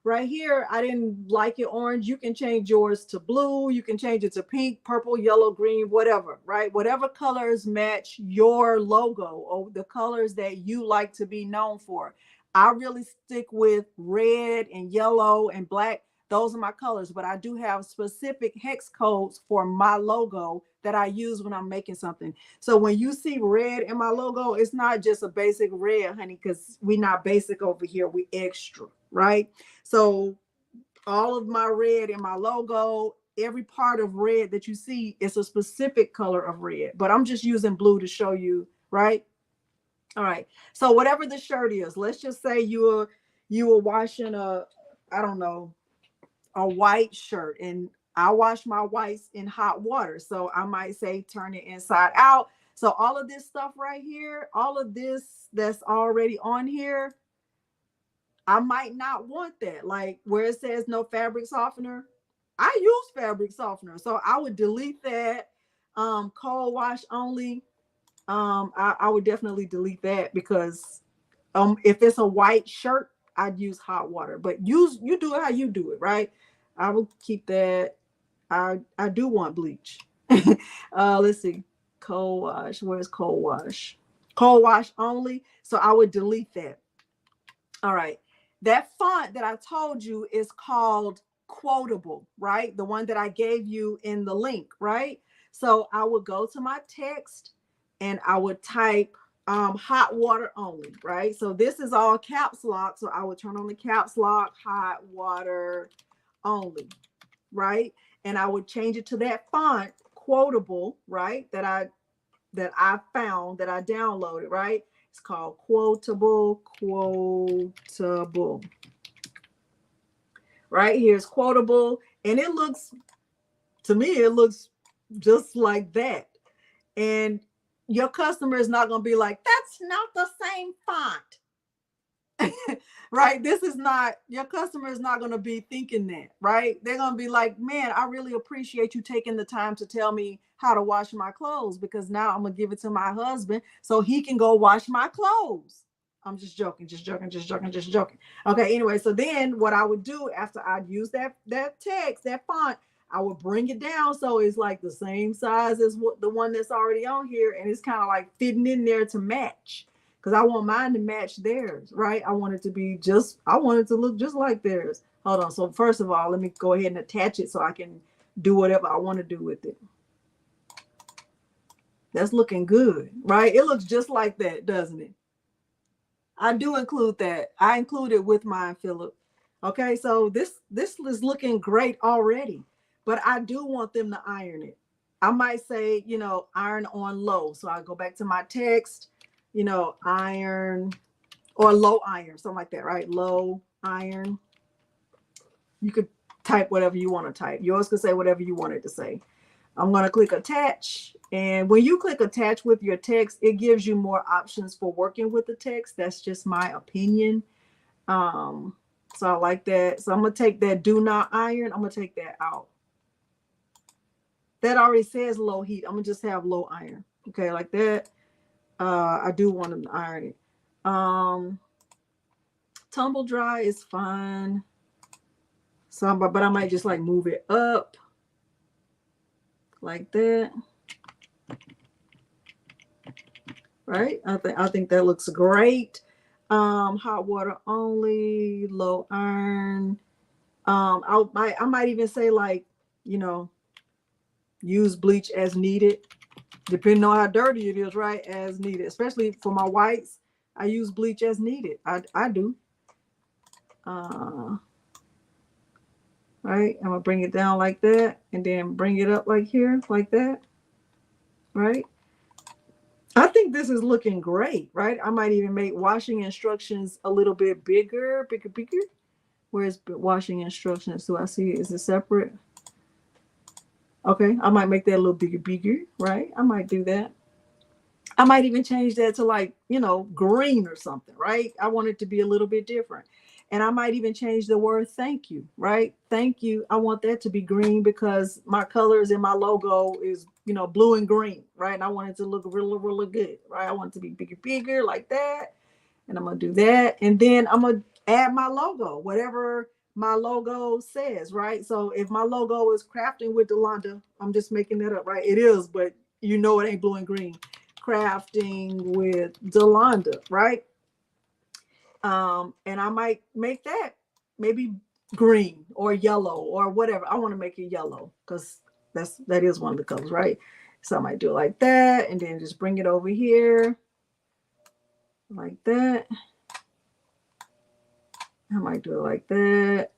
S1: Right here, I didn't like it orange. You can change yours to blue. You can change it to pink, purple, yellow, green, whatever, right? Whatever colors match your logo or the colors that you like to be known for. I really stick with red and yellow and black. Those are my colors, but I do have specific hex codes for my logo that I use when I'm making something. So when you see red in my logo, it's not just a basic red, honey, because we're not basic over here. We extra, right? So all of my red in my logo, every part of red that you see is a specific color of red, but I'm just using blue to show you, right? All right. So whatever the shirt is, let's just say you were washing I don't know, a white shirt, and I wash my whites in hot water. So I might say turn it inside out. So all of this stuff right here, all of this that's already on here, I might not want that. Like where it says no fabric softener, I use fabric softener. So I would delete that. Cold wash only. I would definitely delete that because if it's a white shirt, I'd use hot water. But you do it how you do it, right? I will keep that. I do want bleach. Let's see. Cold wash. Where's cold wash? Cold wash only. So I would delete that. All right. That font that I told you is called Quotable, right? The one that I gave you in the link, right? So I would go to my text and I would type hot water only, right? So this is all caps lock. So I would turn on the caps lock, hot water only, right? And I would change it to that font, Quotable, right? That I found, that I downloaded, right? It's called Quotable. Right here's Quotable, and it looks, to me, it looks just like that. And your customer is not going to be like, that's not the same font. right? This is not, your customer is not going to be thinking that, right? They're going to be like, man, I really appreciate you taking the time to tell me how to wash my clothes, because now I'm going to give it to my husband so he can go wash my clothes. I'm just joking, just joking, just joking, just joking. Okay, anyway, so then what I would do after I'd use that text, that font, I would bring it down so it's like the same size as what the one that's already on here, and it's kind of like fitting in there to match, because I want mine to match theirs, right? I want it to be just, I want it to look just like theirs. Hold on. So first of all, let me go ahead and attach it so I can do whatever I want to do with it. That's looking good, right? It looks just like that, doesn't it? I do include that. I include it with mine, Philip. Okay, so this is looking great already, but I do want them to iron it. I might say, you know, iron on low. So I go back to my text, you know, iron or low iron, something like that, right? Low iron. You could type whatever you want to type. Yours could say whatever you want it to say. I'm going to click attach. And when you click attach with your text, it gives you more options for working with the text. That's just my opinion. So I like that. So I'm going to take that do not iron. I'm going to take that out. That already says low heat. I'm going to just have low iron. Okay, like that. I do want to iron it. Tumble dry is fine. So, but I might just like move it up like that. Right? I think that looks great. Hot water only, low iron. I might even say, like, you know, use bleach as needed, depending on how dirty it is, right? As needed, especially for my whites, I use bleach as needed. I do. Right? I'm gonna bring it down like that, and then bring it up like here, like that. Right? I think this is looking great, right? I might even make washing instructions a little bit bigger. Where's washing instructions? Do I see it? Is it separate? Okay, I might make that a little bigger, right? I might do that. I might even change that to, like, you know, green or something, right? I want it to be a little bit different. And I might even change the word thank you, right? Thank you. I want that to be green because my colors in my logo is, you know, blue and green, right? And I want it to look really, really good, right? I want it to be bigger like that. And I'm going to do that. And then I'm going to add my logo, whatever my logo says, right? So if my logo is crafting with Delonda, I'm just making that up, right? It is, but you know it ain't blue and green. Crafting with Delonda, right? And I might make that maybe green or yellow or whatever. I want to make it yellow because that is one of the colors, right? So I might do it like that, and then just bring it over here like that. I might do it like that.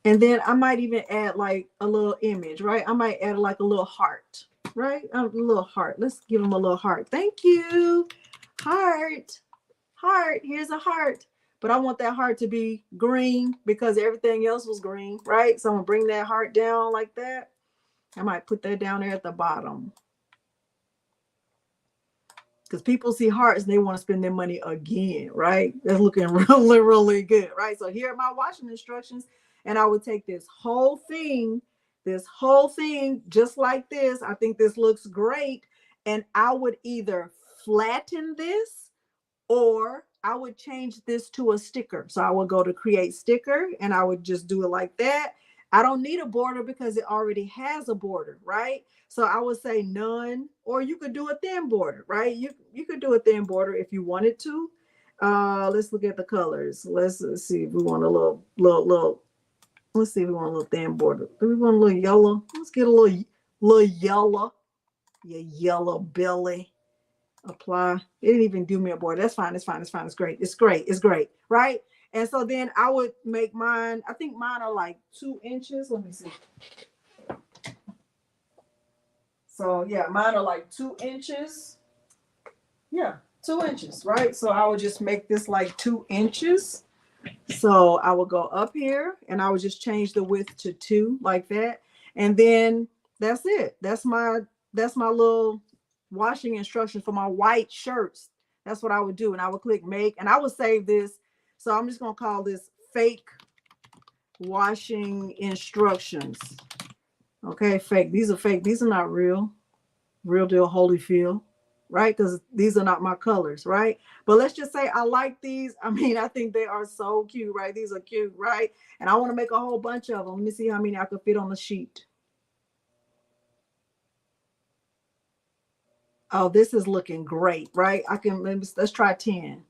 S1: And then I might even add like a little image, right? I might add like a little heart, right? A little heart. Let's give them a little heart. Thank you. Heart. Heart. Here's a heart. But I want that heart to be green because everything else was green, right? So I'm going to bring that heart down like that. I might put that down there at the bottom. Because people see hearts and they want to spend their money again, right? That's looking really, really good, right? So here are my washing instructions. And I would take this whole thing just like this. I think this looks great. And I would either flatten this or I would change this to a sticker. So I would go to create sticker and I would just do it like that. I don't need a border because it already has a border, right? So I would say none, or you could do a thin border, right? You could do a thin border if you wanted to. Let's look at the colors. Let's see if we want a little. Let's see if we want a little thin border. Do we want a little yellow? Let's get a little yellow. Your yellow belly. Apply. It didn't even do me a border. That's fine. It's fine. It's fine. It's great. It's great. It's great. Right? And so then I would make mine. I think mine are like 2 inches. Let me see. So yeah, mine are like 2 inches. Yeah, 2 inches, right? So I would just make this like 2 inches. So I would go up here and I would just change the width to 2 like that. And then that's it. That's my little washing instructions for my white shirts. That's what I would do. And I would click make, and I would save this. So I'm just going to call this fake washing instructions. Okay, fake. These are fake. These are not real. Real deal Holyfield, right? Because these are not my colors, right? But let's just say I like these. I mean, I think they are so cute, right? These are cute, right? And I want to make a whole bunch of them. Let me see how many I could fit on the sheet. Oh, this is looking great, right? I can, let's try 10.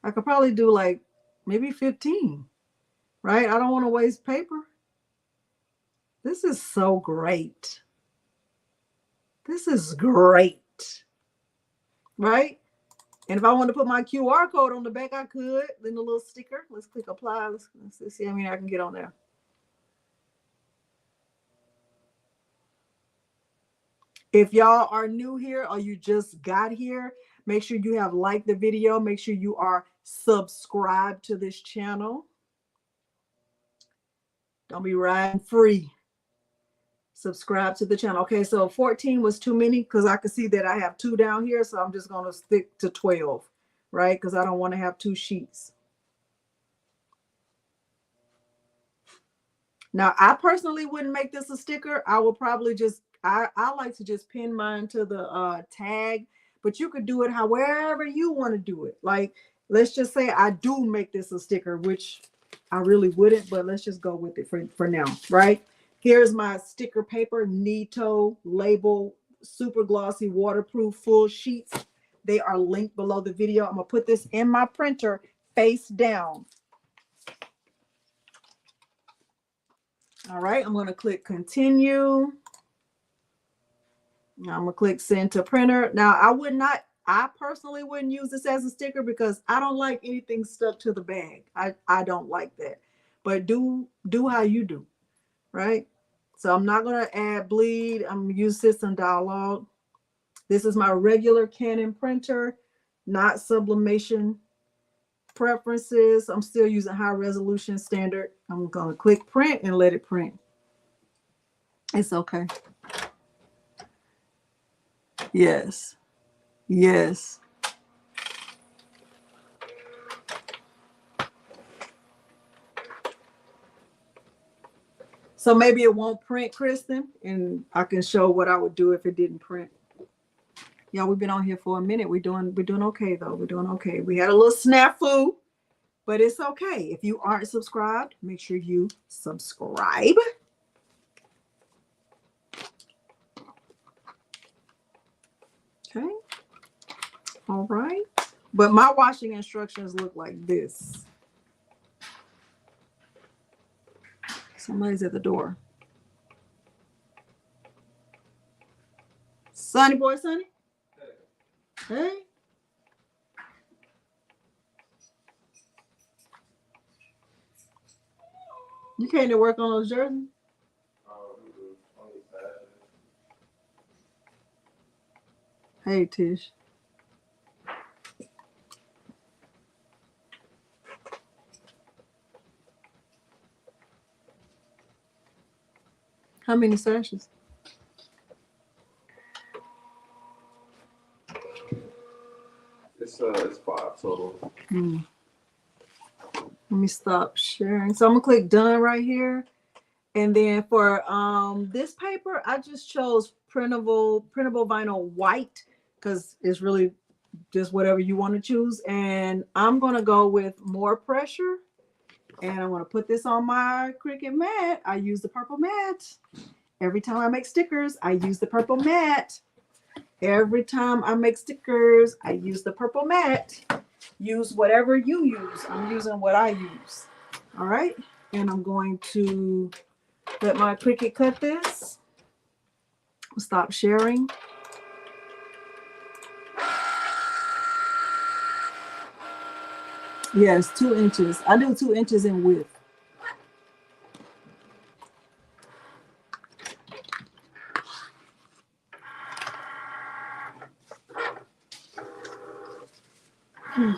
S1: I could probably do like maybe 15, right? I don't want to waste paper. This is so great. This is great, right? And if I want to put my QR code on the back, I could. Then the little sticker. Let's click apply. Let's see how many I can get on there. If y'all are new here or you just got here, make sure you have liked the video. Make sure you are subscribed to this channel. Don't be riding free. Subscribe to the channel. Okay, so 14 was too many because I could see that I have 2 down here. So I'm just going to stick to 12, right? Because I don't want to have 2 sheets. Now, I personally wouldn't make this a sticker. I would probably just, I like to just pin mine to the tag, but you could do it however you want to do it. Like, let's just say I do make this a sticker, which I really wouldn't, but let's just go with it for now, right? Here's my sticker paper, Nito label, super glossy, waterproof, full sheets. They are linked below the video. I'm going to put this in my printer face down. All right, I'm going to click continue. Now I'm going to click send to printer. Now I personally wouldn't use this as a sticker because I don't like anything stuck to the bag. I don't like that. But do how you do, right? So I'm not going to add bleed. I'm going to use system dialog. This is my regular Canon printer, not sublimation preferences. I'm still using high resolution standard. I'm going to click print and let it print. It's okay. Yes. Yes. So maybe it won't print, Kristen, and I can show what I would do if it didn't print. Yeah, we've been on here for a minute. We're doing okay though. We're doing okay. We had a little snafu, but it's okay. If you aren't subscribed, make sure you subscribe. Okay. All right. But my washing instructions look like this. Somebody's at the door. Sonny boy, Sonny. Hey. You came to work on those jerseys? Hey, Tish. How many sashes?
S2: It's 5 total.
S1: Let me stop sharing. So I'm gonna click done right here. And then for this paper, I just chose printable vinyl white because it's really just whatever you want to choose. And I'm gonna go with more pressure. And I'm gonna put this on my Cricut mat. I use the purple mat. Every time I make stickers, I use the purple mat. Every time I make stickers, I use the purple mat. Use whatever you use. I'm using what I use. All right. And I'm going to let my Cricut cut this. Stop sharing. Yes, 2 inches. I do 2 inches in width. Okay.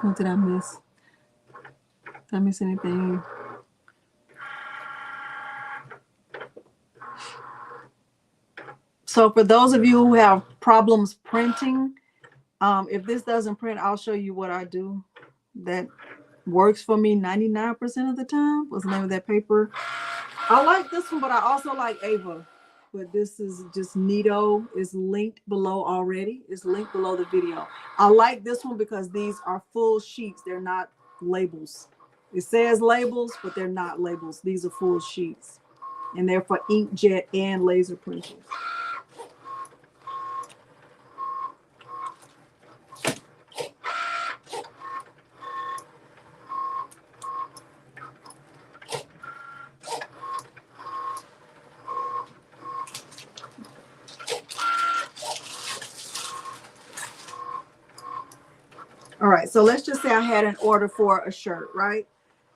S1: What did I miss? Did I miss anything? So for those of you who have problems printing, if this doesn't print, I'll show you what I do that works for me 99% of the time. What's the name of that paper? I like this one, but I also like Ava. But this is just Nito. It's linked below already. It's linked below the video. I like this one because these are full sheets. They're not labels. It says labels, but they're not labels. These are full sheets. And they're for inkjet and laser printers. All right, so let's just say I had an order for a shirt, right?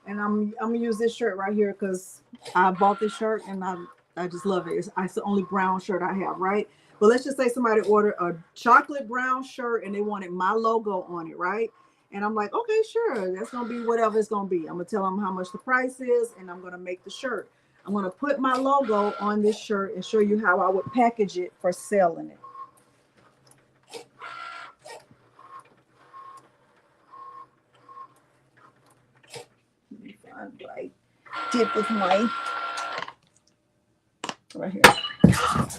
S1: And I'm gonna use this shirt right here because I bought this shirt and I just love it. It's the only brown shirt I have, right? But let's just say somebody ordered a chocolate brown shirt and they wanted my logo on it, right? And I'm like, okay, sure, that's gonna be whatever it's gonna be. I'm gonna tell them how much the price is and I'm gonna make the shirt. I'm gonna put my logo on this shirt and show you how I would package it for selling it. Right, dip with my right here.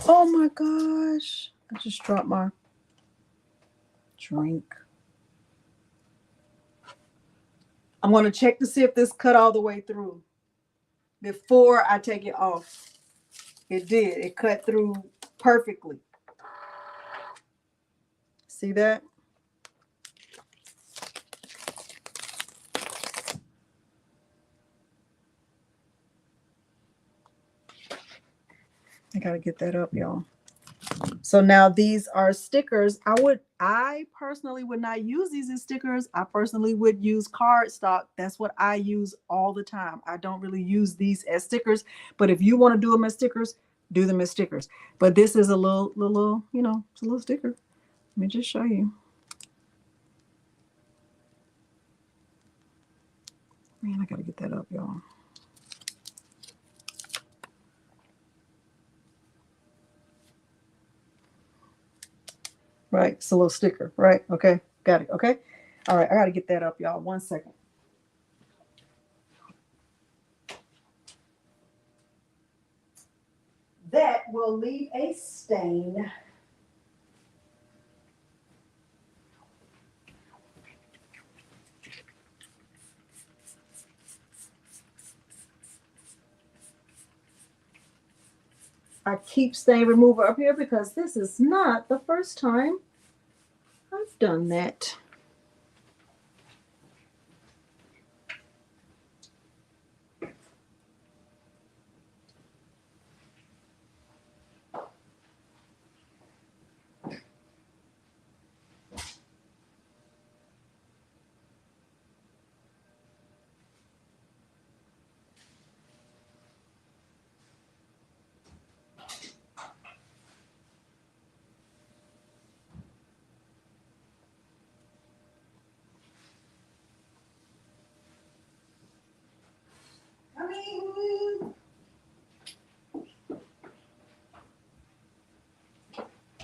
S1: Oh my gosh, I just dropped my drink. I'm going to check to see if this cut all the way through before I take it off. It did. It cut through perfectly. See that? I got to get that up, y'all. So now these are stickers. I personally would not use these as stickers. I personally would use cardstock. That's what I use all the time. I don't really use these as stickers, but if you want to do them as stickers, do them as stickers. But this is a little, you know, it's a little sticker. Let me just show you. Man, I gotta get that up, y'all. Right, it's a little sticker, right? Okay, got it, okay? All right, I gotta get that up, y'all. 1 second. That will leave a stain. I keep stain remover up here because this is not the first time I've done that.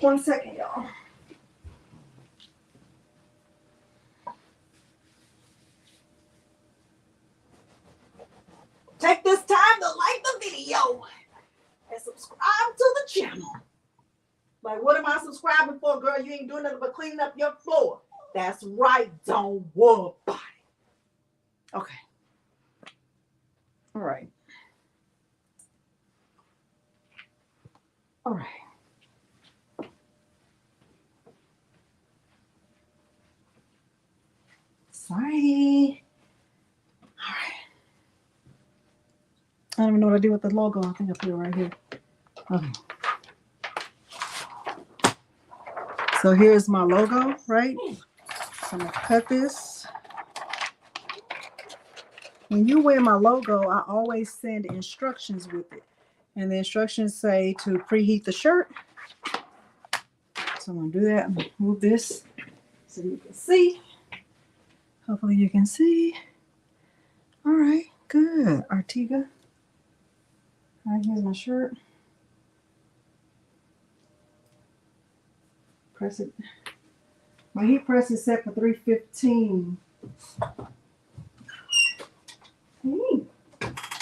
S1: One second, y'all. Take this time to like the video and subscribe to the channel. Like, what am I subscribing for, girl? You ain't doing nothing but cleaning up your floor. That's right. Don't worry about it. Okay. All right. All right. Sorry. All right. I don't even know what I did with the logo. I think I put it right here. Okay. So here's my logo, right? So I'm gonna cut this. When you wear my logo, I always send instructions with it. And the instructions say to preheat the shirt. So I'm gonna do that. I'm gonna move this so you can see. Hopefully you can see. All right, good, Artiga. All right, here's my shirt. Press it. My heat press is set for 315. Hey,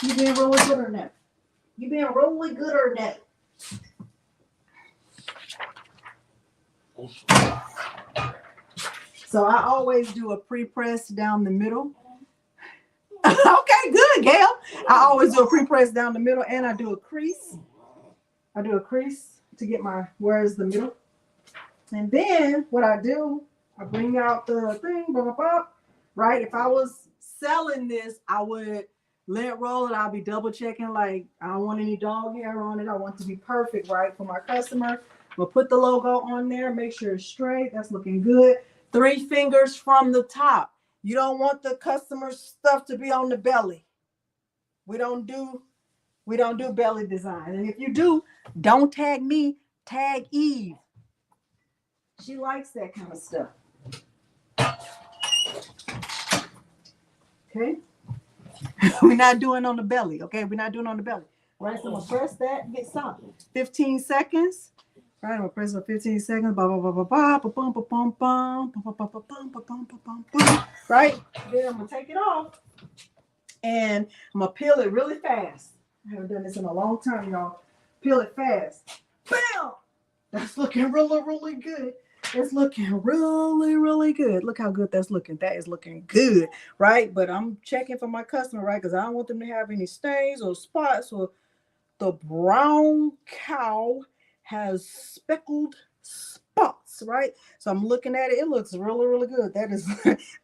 S1: you being really good or not? You being really good or not? So I always do a pre-press down the middle. Okay, good, Gail. I always do a pre-press down the middle, and I do a crease. I do a crease to get my where's the middle. And then what I do, I bring out the thing, blah, blah, blah, right? If I was selling this, I would let it roll and I'll be double checking, like, I don't want any dog hair on it. I want it to be perfect, right, for my customer. We'll put the logo on there, make sure it's straight. That's looking good. 3 fingers from the top. You don't want the customer's stuff to be on the belly. We don't do belly design. And if you do, don't tag me, tag Eve. She likes that kind of stuff. Okay. We're not doing on the belly. Okay. We're not doing on the belly. All right. So I'm going to press that. Get some. 15 seconds. All right. I'm going to press for 15 seconds. Right. Then I'm going to take it off. And I'm going to peel it really fast. I haven't done this in a long time, y'all. Peel it fast. Bam! That's looking really, really good. It's looking really, really good. Look how good that's looking. That is looking good, right? But I'm checking for my customer, right? Because I don't want them to have any stains or spots, or the brown cow has speckled spots, right? So I'm looking at it. It looks really, really good. That is,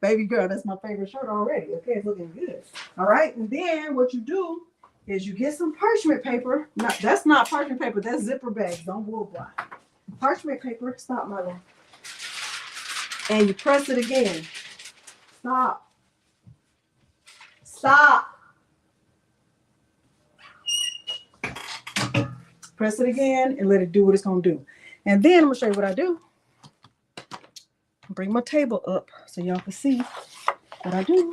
S1: baby girl, that's my favorite shirt already. Okay, it's looking good. All right, and then what you do is you get some parchment paper. No, that's not parchment paper. That's zipper bags. Don't wool blind. Parchment paper. Stop, my love. And you press it again. Stop. Stop. Press it again and let it do what it's going to do. And then I'm going to show you what I do. Bring my table up so y'all can see what I do.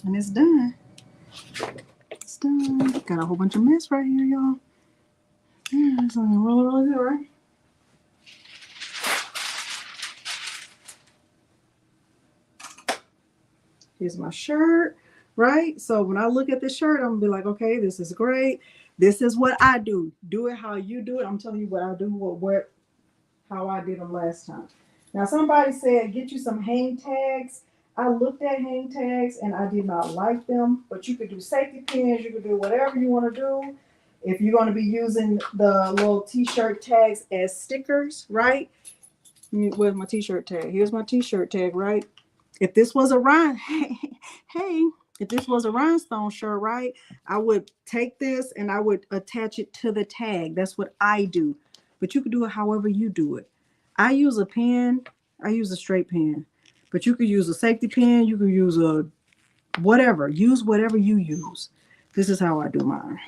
S1: And it's done. It's done. Got a whole bunch of mess right here, y'all. Yeah, it's looking really, really good, right? Here's my shirt, right? So when I look at this shirt, I'm gonna be like, okay, this is great. This is what I do. Do it how you do it. I'm telling you what I do, how I did them last time. Now, somebody said, get you some hang tags. I looked at hang tags and I did not like them, but you could do safety pins. You could do whatever you want to do. If you're going to be using the little t-shirt tags as stickers, right? Where's my t-shirt tag? Here's my t-shirt tag, right? If this was a if this was a rhinestone shirt, right, I would take this and I would attach it to the tag. That's what I do. But you could do it however you do it. I use a pen. I use a straight pen. But you could use a safety pin. You could use a whatever. Use whatever you use. This is how I do mine.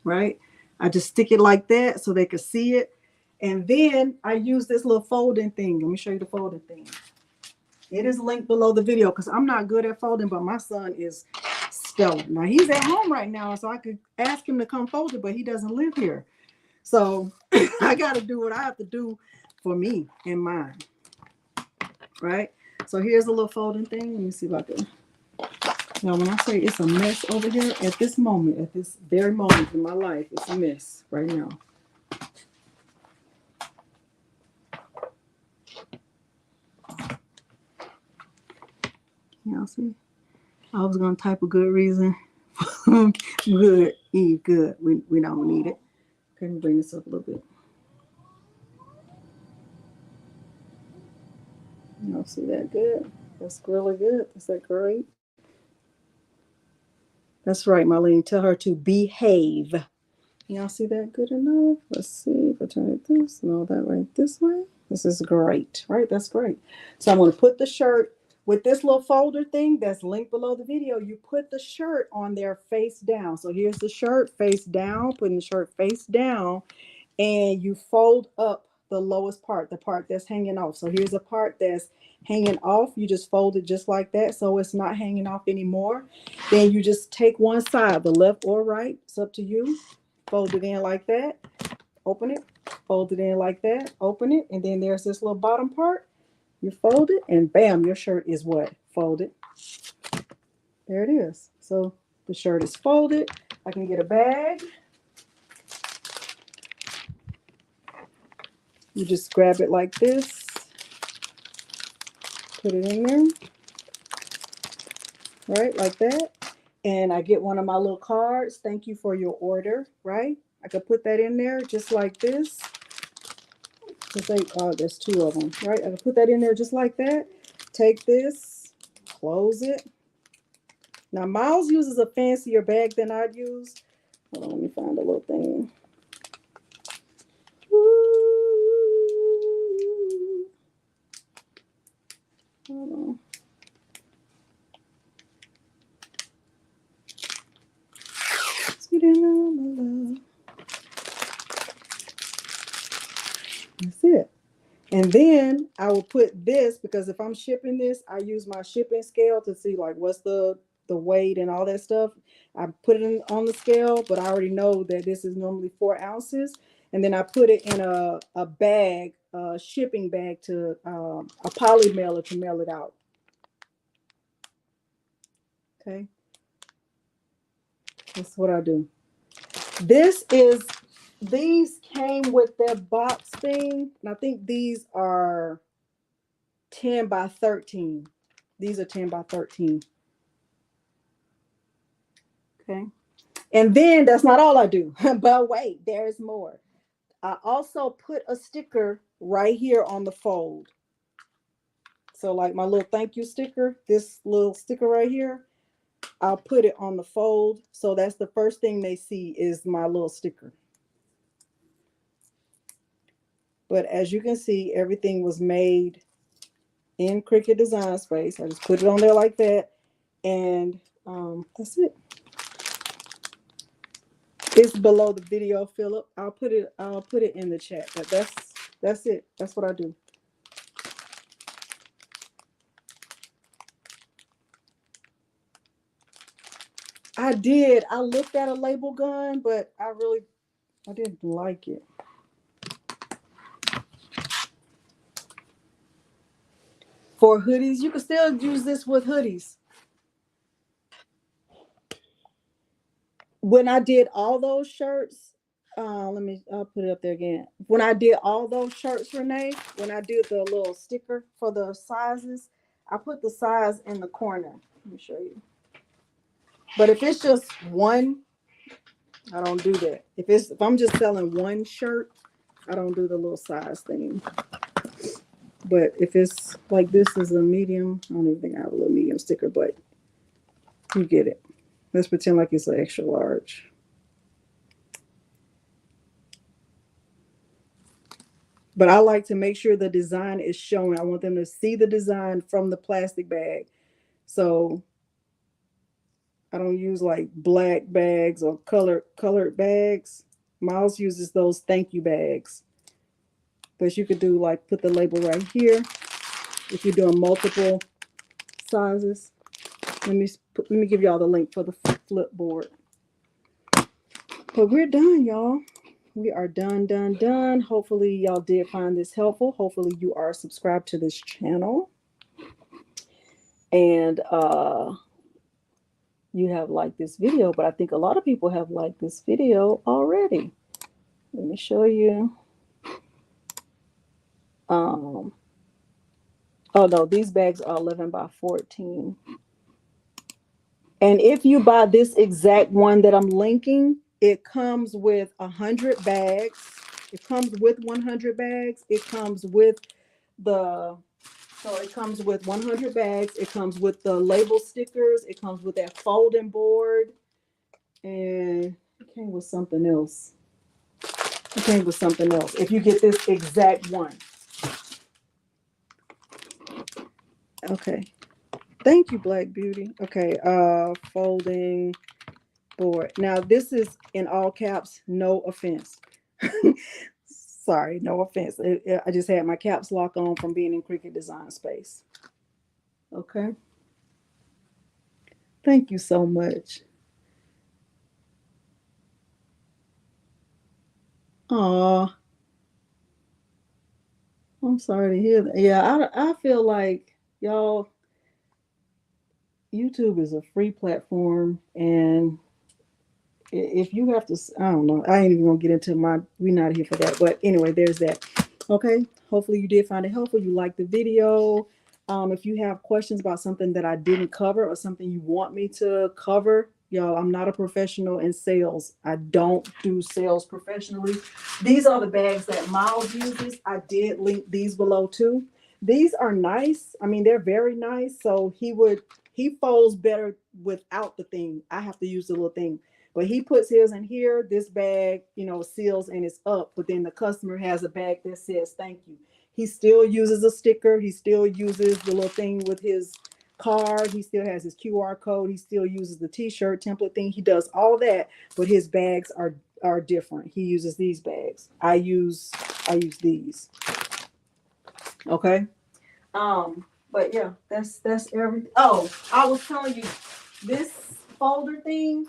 S1: Right? I just stick it like that so they can see it. And then I use this little folding thing. Let me show you the folding thing. It is linked below the video because I'm not good at folding, but my son is stellar. Now, he's at home right now, so I could ask him to come fold it, but he doesn't live here. So I got to do what I have to do for me and mine. Right? So here's a little folding thing. Let me see if I can. Now, when I say it's a mess over here, at this moment, at this very moment in my life, it's a mess right now. Y'all see? I was going to type a good reason. Good, Eve, good. We don't need it. Okay, let me bring this up a little bit. Y'all see that good? That's really good. Is that great? That's right, Marlene. Tell her to behave. Y'all see that good enough? Let's see if I turn it this and all that right this way. This is great, right? That's great. So I'm going to put the shirt With this little folder thing that's linked below the video, you put the shirt on there face down. So here's the shirt face down, putting the shirt face down, and you fold up the lowest part, the part that's hanging off. So here's a part that's hanging off. You just fold it just like that so it's not hanging off anymore. Then you just take one side, the left or right, it's up to you. Fold it in like that, open it, fold it in like that, open it, and then there's this little bottom part. You fold it, and bam, your shirt is what? Folded. There it is. So the shirt is folded. I can get a bag. You just grab it like this, put it in there, right, like that. And I get one of my little cards. Thank you for your order, right? I could put that in there just like this. There's two of them, right? I can put that in there just like that. Take this, close it. Now, Miles uses a fancier bag than I'd use. Hold on, let me find a little thing. Hold on. That's it. And then I will put this, because if I'm shipping this, I use my shipping scale to see like what's the weight and all that stuff. I put it on the scale, but I already know that this is normally 4 ounces. And then I put it in a bag, a shipping bag, to a poly mailer to mail it out. Okay. That's what I do. These came with their box thing, and I think these are 10 by 13. These are 10 by 13. Okay. And then that's not all I do, but wait, there's more. I also put a sticker right here on the fold. So like my little thank you sticker, this little sticker right here, I'll put it on the fold. So that's the first thing they see is my little sticker. But as you can see, everything was made in Cricut Design Space. I just put it on there like that. And that's it. It's below the video, Philip. I'll put it in the chat. But that's it. That's what I do. I looked at a label gun, but I didn't like it. For hoodies, you can still use this with hoodies. When I did all those shirts, I'll put it up there again. When I did all those shirts, Renee, when I did the little sticker for the sizes, I put the size in the corner. Let me show you. But if it's just one, I don't do that. If I'm just selling one shirt, I don't do the little size thing. But if it's like this is a medium, I don't even think I have a little medium sticker, but you get it. Let's pretend like it's an extra large. But I like to make sure the design is showing. I want them to see the design from the plastic bag. So I don't use like black bags or colored bags. Miles uses those thank you bags. But you could do like put the label right here if you're doing multiple sizes. Let me give y'all the link for the flip board. But we're done, y'all. We are done. Hopefully y'all did find this helpful. Hopefully you are subscribed to this channel. And you have liked this video, but I think a lot of people have liked this video already. Let me show you. Oh no, these bags are 11 by 14. And if you buy this exact one that I'm linking, it comes with 100 bags. It comes with 100 bags. It comes with it comes with 100 bags. It comes with the label stickers. It comes with that folding board. And it came with something else. If you get this exact one. Okay. Thank you, Black Beauty. Okay, folding board. Now this is in all caps, no offense. Sorry, no offense. I just had my caps lock on from being in Cricut Design Space. Okay. Thank you so much. Aw, I'm sorry to hear that. Yeah, I feel like y'all, YouTube is a free platform, and if you have to, I don't know. I ain't even gonna get into my. We're not here for that. But anyway, there's that. Okay. Hopefully you did find it helpful. You liked the video. If you have questions about something that I didn't cover or something you want me to cover, y'all, I'm not a professional in sales. I don't do sales professionally. These are the bags that Miles uses. I did link these below too. These are nice. I mean, they're very nice. So he folds better without the thing. I have to use the little thing. But he puts his in here, this bag, seals and it's up. But then the customer has a bag that says thank you. He still uses a sticker. He still uses the little thing with his card. He still has his QR code. He still uses the t-shirt template thing. He does all that, but his bags are different. He uses these bags. I use these. Okay. But yeah, that's everything. Oh, I was telling you, this folder thing,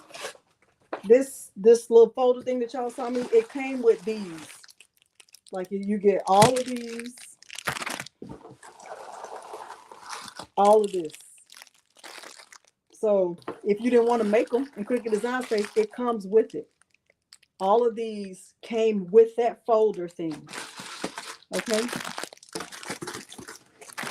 S1: this little folder thing that y'all saw me, it came with these. Like you get all of these, all of this. So if you didn't want to make them in Cricut Design Space, it comes with it. All of these came with that folder thing. Okay.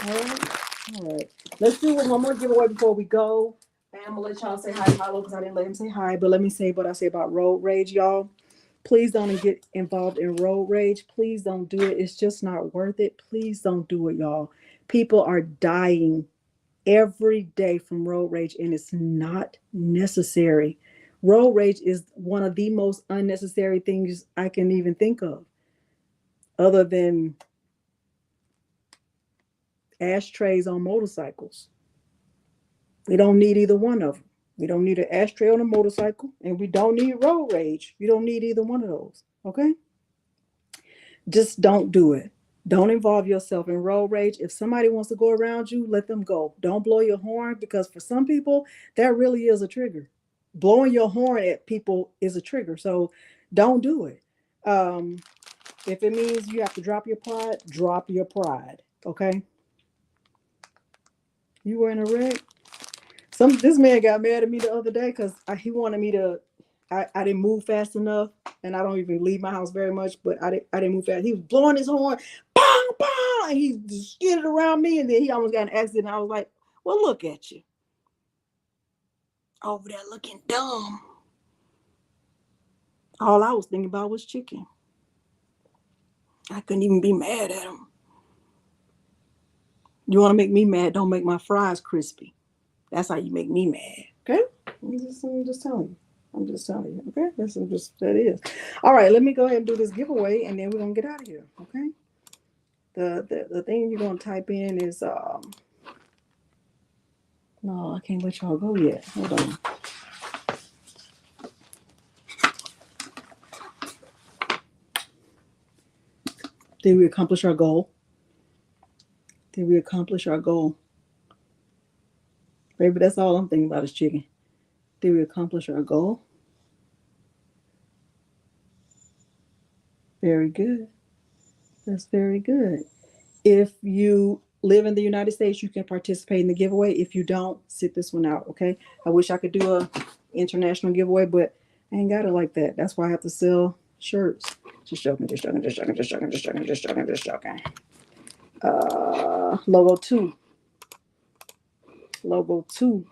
S1: All right. Let's do one more giveaway before we go. And I'm gonna let y'all say hi to Milo because I didn't let him say hi. But let me say what I say about road rage, y'all. Please don't get involved in road rage. Please don't do it. It's just not worth it. Please don't do it, y'all. People are dying every day from road rage, and it's not necessary. Road rage is one of the most unnecessary things I can even think of, other than ashtrays on motorcycles. We don't need either one of them. We don't need an ashtray on a motorcycle, and we don't need road rage. You don't need either one of those. Okay? Just don't do it. Don't involve yourself in road rage. If somebody wants to go around you, let them go. Don't blow your horn, because for some people, that really is a trigger. Blowing your horn at people is a trigger. So don't do it. If it means you have to drop your pride, drop your pride. Okay? You were in a wreck. This man got mad at me the other day because he wanted me to. I didn't move fast enough, and I don't even leave my house very much. But I didn't move fast. He was blowing his horn, bang bang, and he skidded around me, and then he almost got in an accident. I was like, "Well, look at you over there looking dumb." All I was thinking about was chicken. I couldn't even be mad at him. You want to make me mad? Don't make my fries crispy. That's how you make me mad. Okay? I'm just telling you. I'm just telling you. Okay? That is. All right, let me go ahead and do this giveaway, and then we're gonna get out of here. Okay? The thing you're gonna type in is no, I can't let y'all go yet. Hold on. Did we accomplish our goal? Did we accomplish our goal? Baby, that's all I'm thinking about is chicken. Did we accomplish our goal? Very good. That's very good. If you live in the United States, you can participate in the giveaway. If you don't, sit this one out, okay? I wish I could do a international giveaway, but I ain't got it like that. That's why I have to sell shirts. Just joking, just joking, just joking, just joking, just joking, just joking, just joking. Logo 2. Logo 2.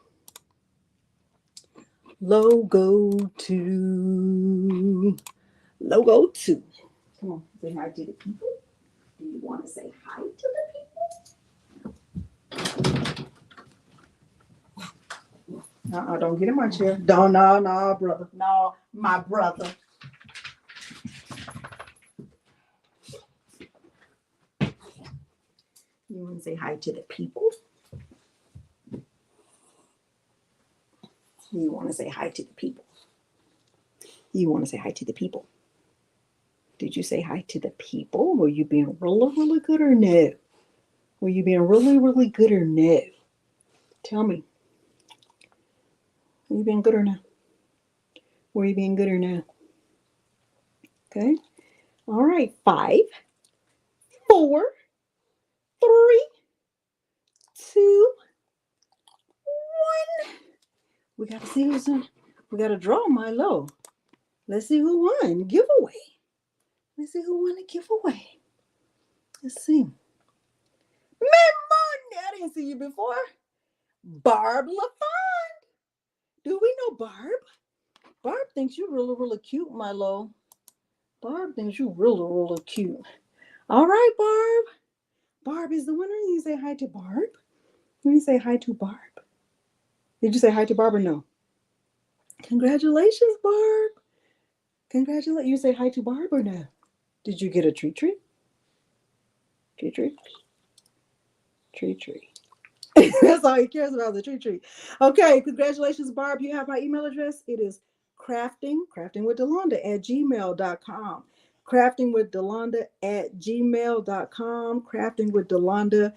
S1: Logo 2. Logo 2. Come on, say hi to the people. Do you want to say hi to the people? Don't get in my chair. Don't, no, brother. No, my brother. You want to say hi to the people? You want to say hi to the people. You want to say hi to the people. Did you say hi to the people? Were you being really, really good or no? Were you being really, really good or no? Tell me. Were you being good or no? Were you being good or no? Okay. All right. 5, 4, 3, 2, 1. We got to see who's on. We got to draw Milo. Let's see who won. Giveaway. Let's see who won the giveaway. Let's see. Money. I didn't see you before. Barb LaFond. Do we know Barb? Barb thinks you're really, really cute, Milo. Barb thinks you're really, really cute. All right, Barb. Barb is the winner. You say hi to Barb. Let me say hi to Barb. Did you say hi to Barb or no? Congratulations, Barb. Congratulations. You say hi to Barb or no? Did you get a treat? Treat. That's all he cares about, the treat. Okay, congratulations, Barb. You have my email address. It is craftingwithdelonda@gmail.com. craftingwithdelonda@gmail.com. craftingwithdelonda.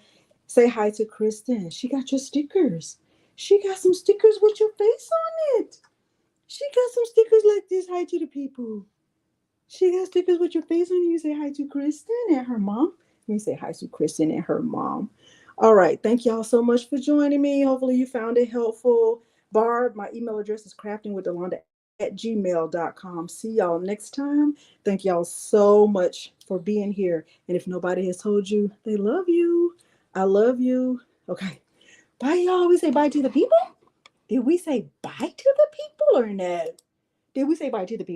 S1: Say hi to Kristen. She got your stickers. She got some stickers with your face on it. She got some stickers like this. Hi to the people. She got stickers with your face on it. You say hi to Kristen and her mom. Let me say hi to Kristen and her mom. All right. Thank y'all so much for joining me. Hopefully you found it helpful. Barb, my email address is craftingwithdelonda@gmail.com. See y'all next time. Thank y'all so much for being here. And if nobody has told you they love you, I love you. Okay. Bye, y'all. We say bye to the people. Did we say bye to the people or no? Did we say bye to the people?